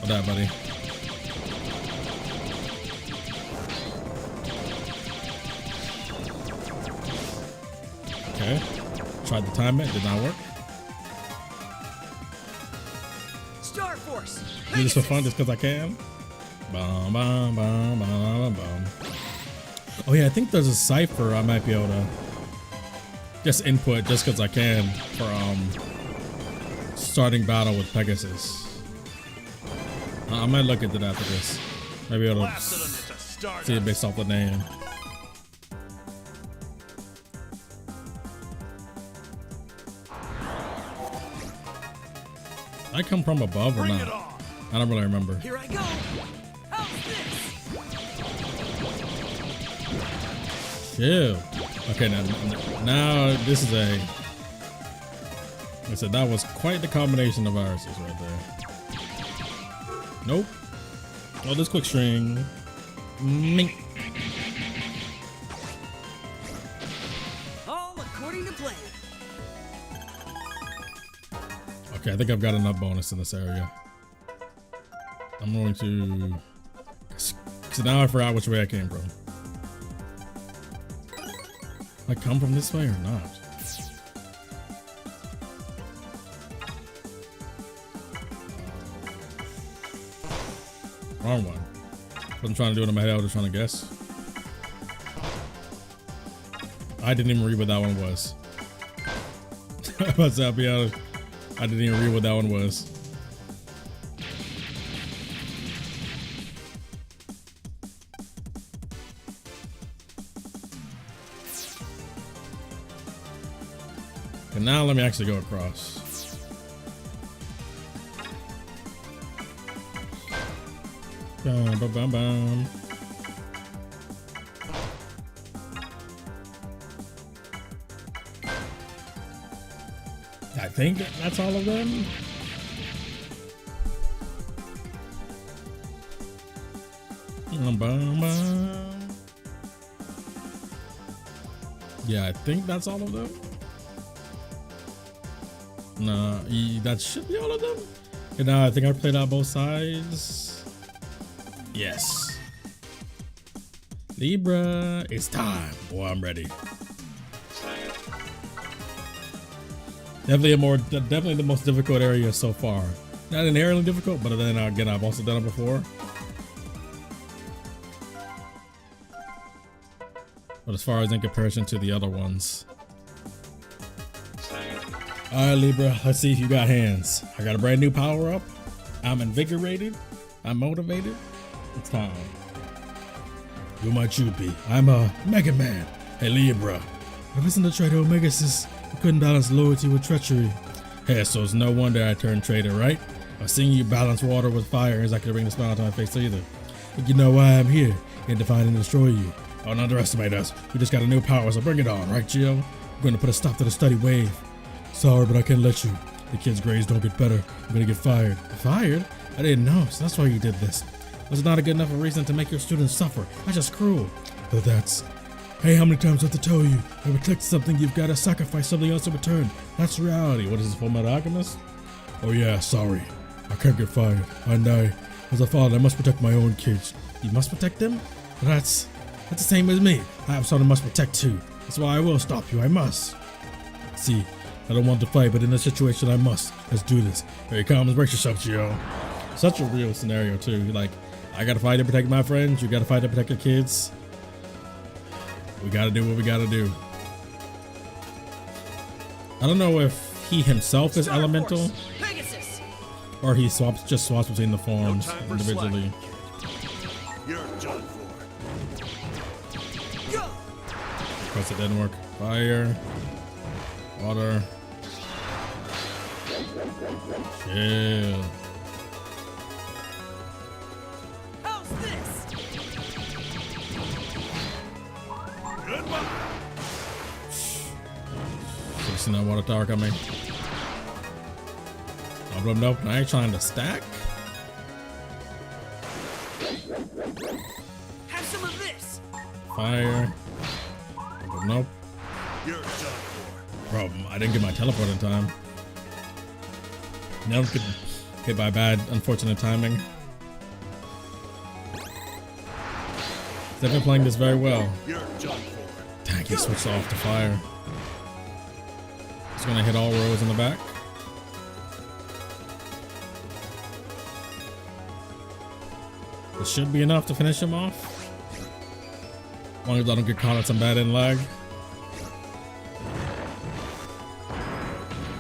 What that, buddy? Okay. Tried to time it, did not work. Star Force! Do this for fun Pegasus! just because I can. Bum, bum, bum, bum, bum. Oh yeah, I think there's a cipher I might be able to just input just because I can for starting battle with Pegasus. I might look into that after this. Maybe I'll Blasted them to start see it us. based off the name. I come from above or Bring it not? on. I don't really remember. Here I go! How's this? Chill. Okay, now this is a. I said that was quite the combination of viruses right there. Nope. Oh, this quick string. Mink. All according to plan. Okay, I think I've got enough bonus in this area. I'm going to. So now I forgot which way I came from. I come from this way or not? Wrong one. What I'm trying to do it in my head, I was just trying to guess. I didn't even read what that one was. I'll be honest. I didn't even read what that one was. And now let me actually go across. Bum, bum, bum, bum. I think that's all of them. Bum, bum, bum. Yeah, I think that's all of them. No, that should be all of them. And now I think I played out both sides. Yes. Libra, it's time. Boy, I'm ready. Definitely the most difficult area so far. Not inherently difficult, but then again, I've also done it before. But as far as in comparison to the other ones. All right, Libra, let's see if you got hands. I got a brand new power up. I'm invigorated. I'm motivated. It's time. Who might you be? I'm a Mega Man. Hey, Libra. I listened to Trader Pegasus. You couldn't balance loyalty with treachery. Hey, so it's no wonder I turned traitor, right? I've seen you balance water with fire is not gonna bring the smile to my face either. But you know why I'm here, and to find and destroy you. Don't underestimate us. We just got a new power, so bring it on, right, Gio? We're gonna put a stop to the study wave. Sorry, but I can't let you. The kids' grades don't get better. I'm gonna get fired. Fired? I didn't know, so that's why you did this. That's not a good enough a reason to make your students suffer. That's just cruel. But that's... Hey, how many times do I have to tell you? To protect something, you've got to sacrifice something else in return. That's reality. What is this, Full Metal Alchemist? Oh yeah, sorry. I can't get fired. As a father, I must protect my own kids. You must protect them? But that's the same as me. I have someone I must protect too. That's why I will stop you. I must. See, I don't want to fight, but in this situation, I must. Let's do this. Here you come. Brace yourself, Gio. Such a real scenario too. Like, I gotta fight to protect my friends. You gotta fight to protect your kids. We gotta do what we gotta do. I don't know if he himself is elemental, Pegasus! or he just swaps between the forms No time for individually. slacking, kid. You're done for. Go! Of course, it didn't work. Fire. Water. Chill. How's this? Goodbye. Should've seen that water tower coming. Nope. I ain't trying to stack. Have some of this. Fire. Nope. You're done for. Problem. I didn't get my teleport in time. Now I'm getting hit by bad, unfortunate timing. They've been playing this very well. You're done for. Dang, he switched off to fire. It's gonna hit all rows in the back. This should be enough to finish him off. As long as I don't get caught on some bad end lag.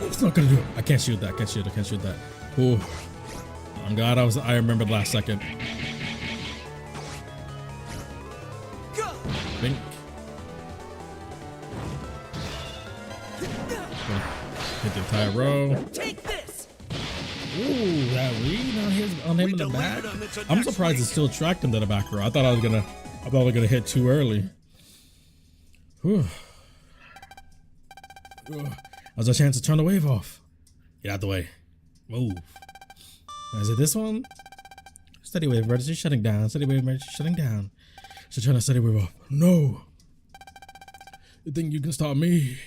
It's not gonna do it. I can't shoot that. I can't shoot that. Ooh. I'm glad I remembered last second. Go. Bink. Hit the entire row. Take this. Ooh, that read on him in the back. I'm surprised it still tracked him to the back row. I thought I was gonna hit too early. Whew. That was a chance to turn the wave off. Get out the way. Move. Is it this one? Steady wave emergency shutting down. Steady wave emergency shutting down. Should turn the steady wave off. No. You think you can stop me?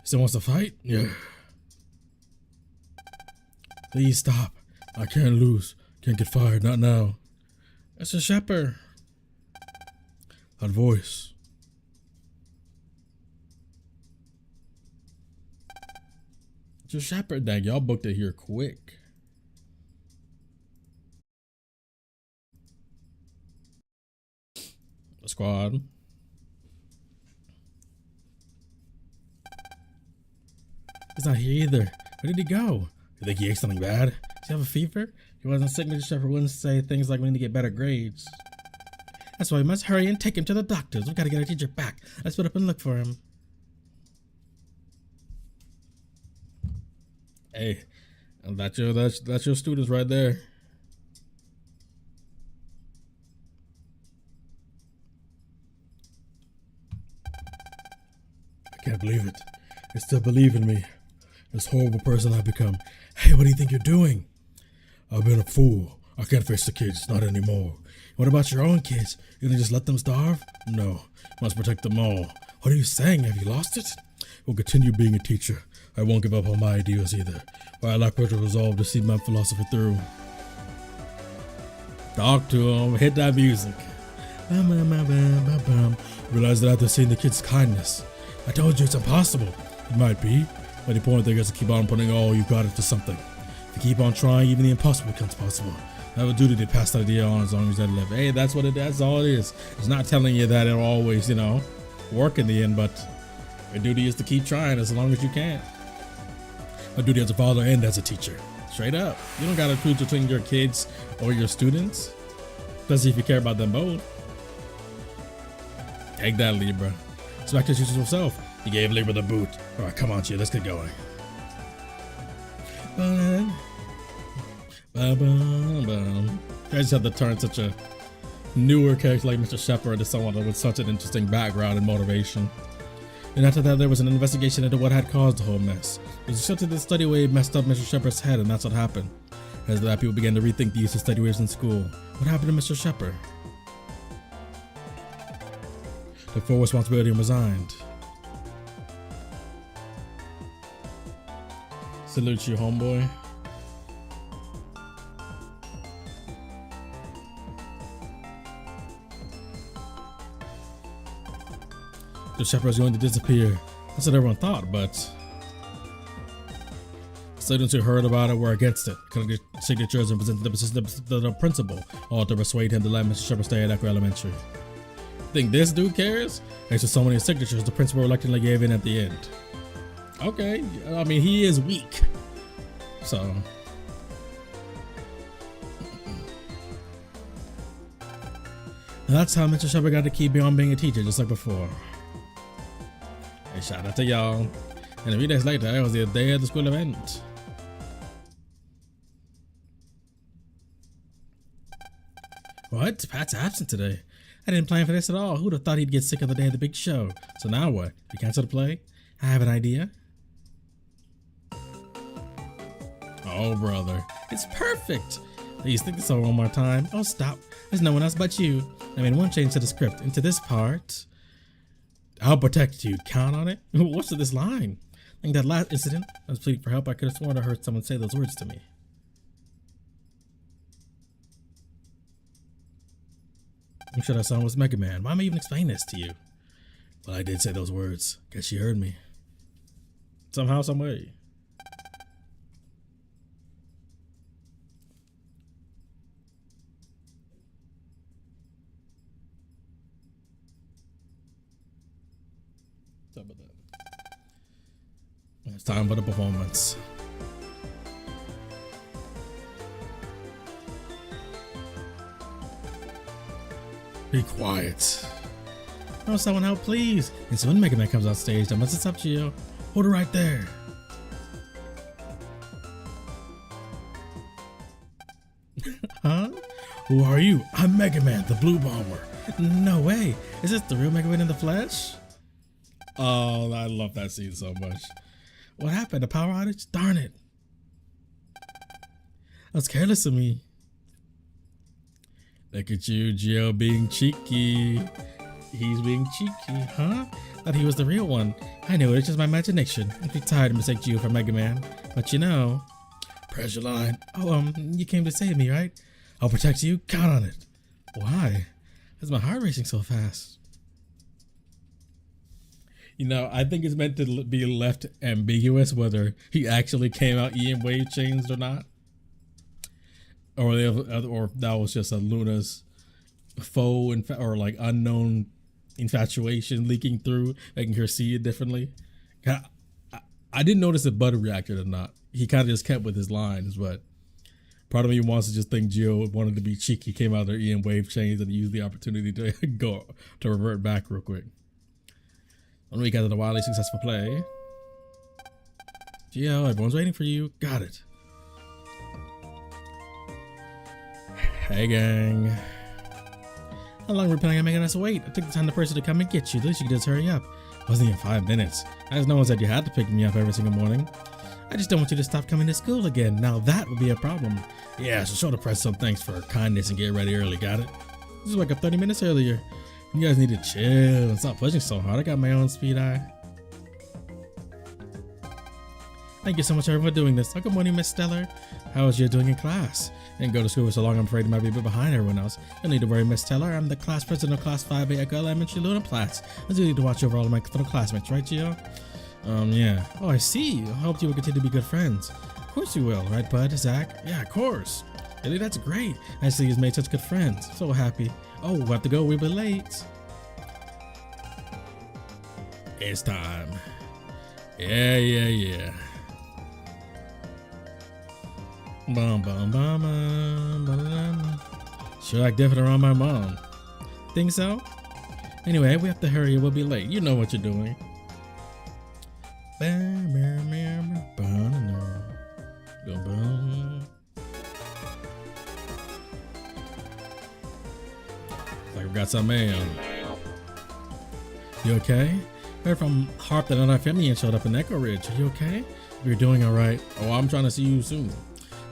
Still wants to fight? Yeah. Please stop. I can't lose. Can't get fired. Not now. It's a shepherd. That voice. It's a shepherd, dang. Y'all booked it here quick. The squad. He's not here either. Where did he go? You think he ate something bad? Does he have a fever? He wasn't sick, Mr. Shepherd wouldn't say things like we need to get better grades. That's why we must hurry and take him to the doctors. We gotta get our teacher back. Let's put up and look for him. Hey, that's your students right there. I can't believe it. They still believe in me. This horrible person I've become. Hey, what do you think you're doing? I've been a fool. I can't face the kids, not anymore. What about your own kids? You gonna just let them starve? No, must protect them all. What are you saying? Have you lost it? We'll continue being a teacher. I won't give up on my ideas either. But I lack the resolve to see my philosophy through. Talk to him. Hit that music. Realize that after seeing the kids' kindness, I told you it's impossible. It might be, but the important thing is to keep on putting all you got into something. If you keep on trying, even the impossible becomes possible. I have a duty to pass that idea on as long as I live. Hey, that's what it is. That's all it is. It's not telling you that it'll always, work in the end, but your duty is to keep trying as long as you can. My duty as a father and as a teacher. Straight up. You don't gotta choose between your kids or your students, especially if you care about them both. Take that, Libra. So back to teachers himself. He gave Libra the boot. All right, come on, Chia, let's get going. I just had to turn such a newer character like Mr. Shepherd into someone with such an interesting background and motivation. And after that, there was an investigation into what had caused the whole mess. It was just that the study wave messed up Mr. Shepherd's head, and that's what happened. As that, people began to rethink the use of study waves in school. What happened to Mr. Shepherd? The full responsibility resigned. Salute you, homeboy. The shepherd is going to disappear. That's what everyone thought, but students who heard about it were against it. Collected signatures and presented to the principal, all to persuade him to let Mr. Shepherd stay at Echo Elementary. Think this dude cares? Thanks to so many signatures, the principal reluctantly gave in at the end. Okay, I mean, he is weak, so. And that's how Mr. Shepherd got to keep on being a teacher, just like before. Hey, shout out to y'all. And a few days later, it was the day of the school event. What? Pat's absent today. I didn't plan for this at all. Who'd have thought he'd get sick on the day of the big show? So now what? You cancel the play? I have an idea. Oh, brother. It's perfect. Please think this over one more time. Oh, stop. There's no one else but you. I made one change to the script. Into this part. I'll protect you. Count on it? What's with this line? I think that last incident, I was pleading for help. I could have sworn I heard someone say those words to me. I'm sure that song was Mega Man. Why am I even explaining this to you? Well, I did say those words. Guess you heard me. Somehow, some way. Sorry about that. It's time for the performance. Be quiet. No, someone help, please. And so when Mega Man comes on stage, I must accept you. Hold it right there. Huh? Who are you? I'm Mega Man, the Blue Bomber. No way. Is this the real Mega Man in the flesh? Oh, I love that scene so much. What happened? A power outage? Darn it. That's careless of me. Look at you, Geo, being cheeky. He's being cheeky, huh? Thought he was the real one. I knew it, it's just my imagination. I'd be tired to mistake Geo for Mega Man. But you know. Pressure line. Oh, you came to save me, right? I'll protect you. Count on it. Why? Why's my heart racing so fast? You know, I think it's meant to be left ambiguous whether he actually came out EM wave changed or not. Or that was just a Luna's faux or like unknown infatuation leaking through, making her see it differently. I didn't notice if Butter reacted or not. He kind of just kept with his lines, but part of me wants to just think Gio wanted to be cheeky, came out of their EM wave chains and used the opportunity to revert back real quick. 1 week after the wildly successful play. Gio, everyone's waiting for you. Got it. Hey gang. How long were we planning on making us wait? I took the time the person to come and get you. At least you could just hurry up. It wasn't even 5 minutes. As no one said you had to pick me up every single morning. I just don't want you to stop coming to school again. Now that would be a problem. Yeah, so show the press some thanks for kindness and get ready early, got it? This is like up 30 minutes earlier. You guys need to chill and stop pushing so hard. I got my own speed eye. Thank you so much everyone for doing this. Oh, good morning, Miss Stellar. How was you doing in class? Didn't go to school for so long, I'm afraid you might be a bit behind everyone else. No need to worry, Miss Stellar. I'm the class president of Class 5A Echo Elementary Luna Platts. I do need to watch over all of my fellow classmates, right, Gio? Yeah. Oh, I see. I hope you will continue to be good friends. Of course you will, right, Bud? Zach? Yeah, of course. Really, that's great. I see you've made such good friends. So happy. Oh, we'll have to go. We'll be late. It's time. Yeah. Sure act different around my mom. Think so? Anyway, we have to hurry. We'll be late. You know what you're doing. Like we got some mail. You okay? Heard from Harp that another family ain't showed up in Echo Ridge. Are you okay? You're doing alright. Oh, I'm trying to see you soon.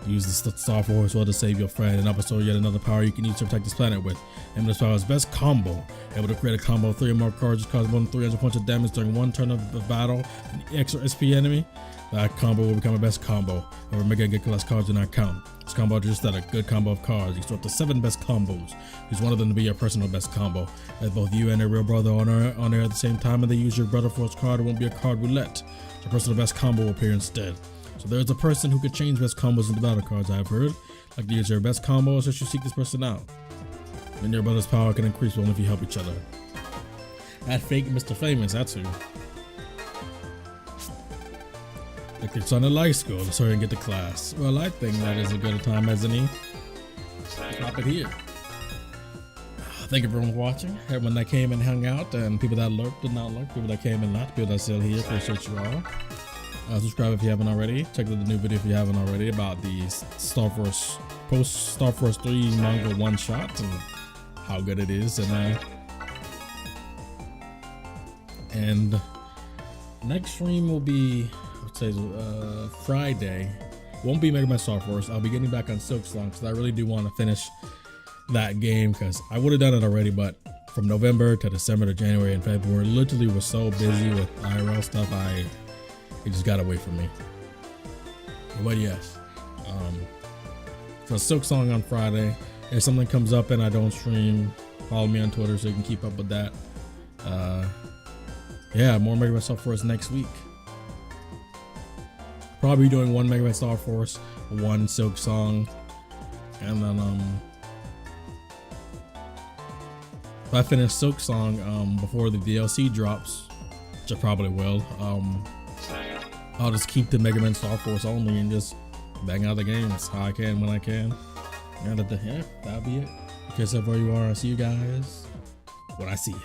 Use the Star Force well to save your friend and upstore yet another power you can use to protect this planet with. And this power's best combo. Able to create a combo of 3 or more cards that cause more than 300 points of damage during one turn of the battle. An extra SP enemy. That combo will become a best combo. Or make it get less cards in our count. This combo is just that a good combo of cards. You store up to 7 best combos. Use one of them to be your personal best combo. As both you and your real brother on there at the same time, and they use your brother force card, it won't be a card roulette. Your personal best combo will appear instead. So there's a person who could change best combos into battle cards, I've heard. Like to use your best combos, so you seek this person out. Then your brother's power can increase only if you help each other. At fake Mr. Famous, that's who. Like it's on a light school, let's hurry and get to class. Well, I think that is a good time, isn't he? Let's drop it here. thank everyone for watching. Everyone that came and hung out, and people that lurked, did not lurk, people that came and left, people that still here, appreciate you all. Subscribe if you haven't already. Check out the new video if you haven't already about the Star Force post Star Force 3 manga one shot and how good it is. And next stream will be, let's say, Friday. Won't be Mega Man Star Force. I'll be getting back on Silk Song because I really do want to finish that game because I would have done it already, but from November to December to January and February, literally was so busy with IRL stuff. It just got away from me. But yes, so Silk Song on Friday. If something comes up and I don't stream, follow me on Twitter so you can keep up with that. Yeah, more Mega Man Star Force next week. Probably doing one Mega Man Star Force, one Silk Song, and then if I finish Silk Song before the DLC drops, which I probably will, I'll just keep the Mega Man Star Force only and just bang out the games how I can when I can. And yeah, that'll be it. In case of where you are, I'll see you guys when I see you.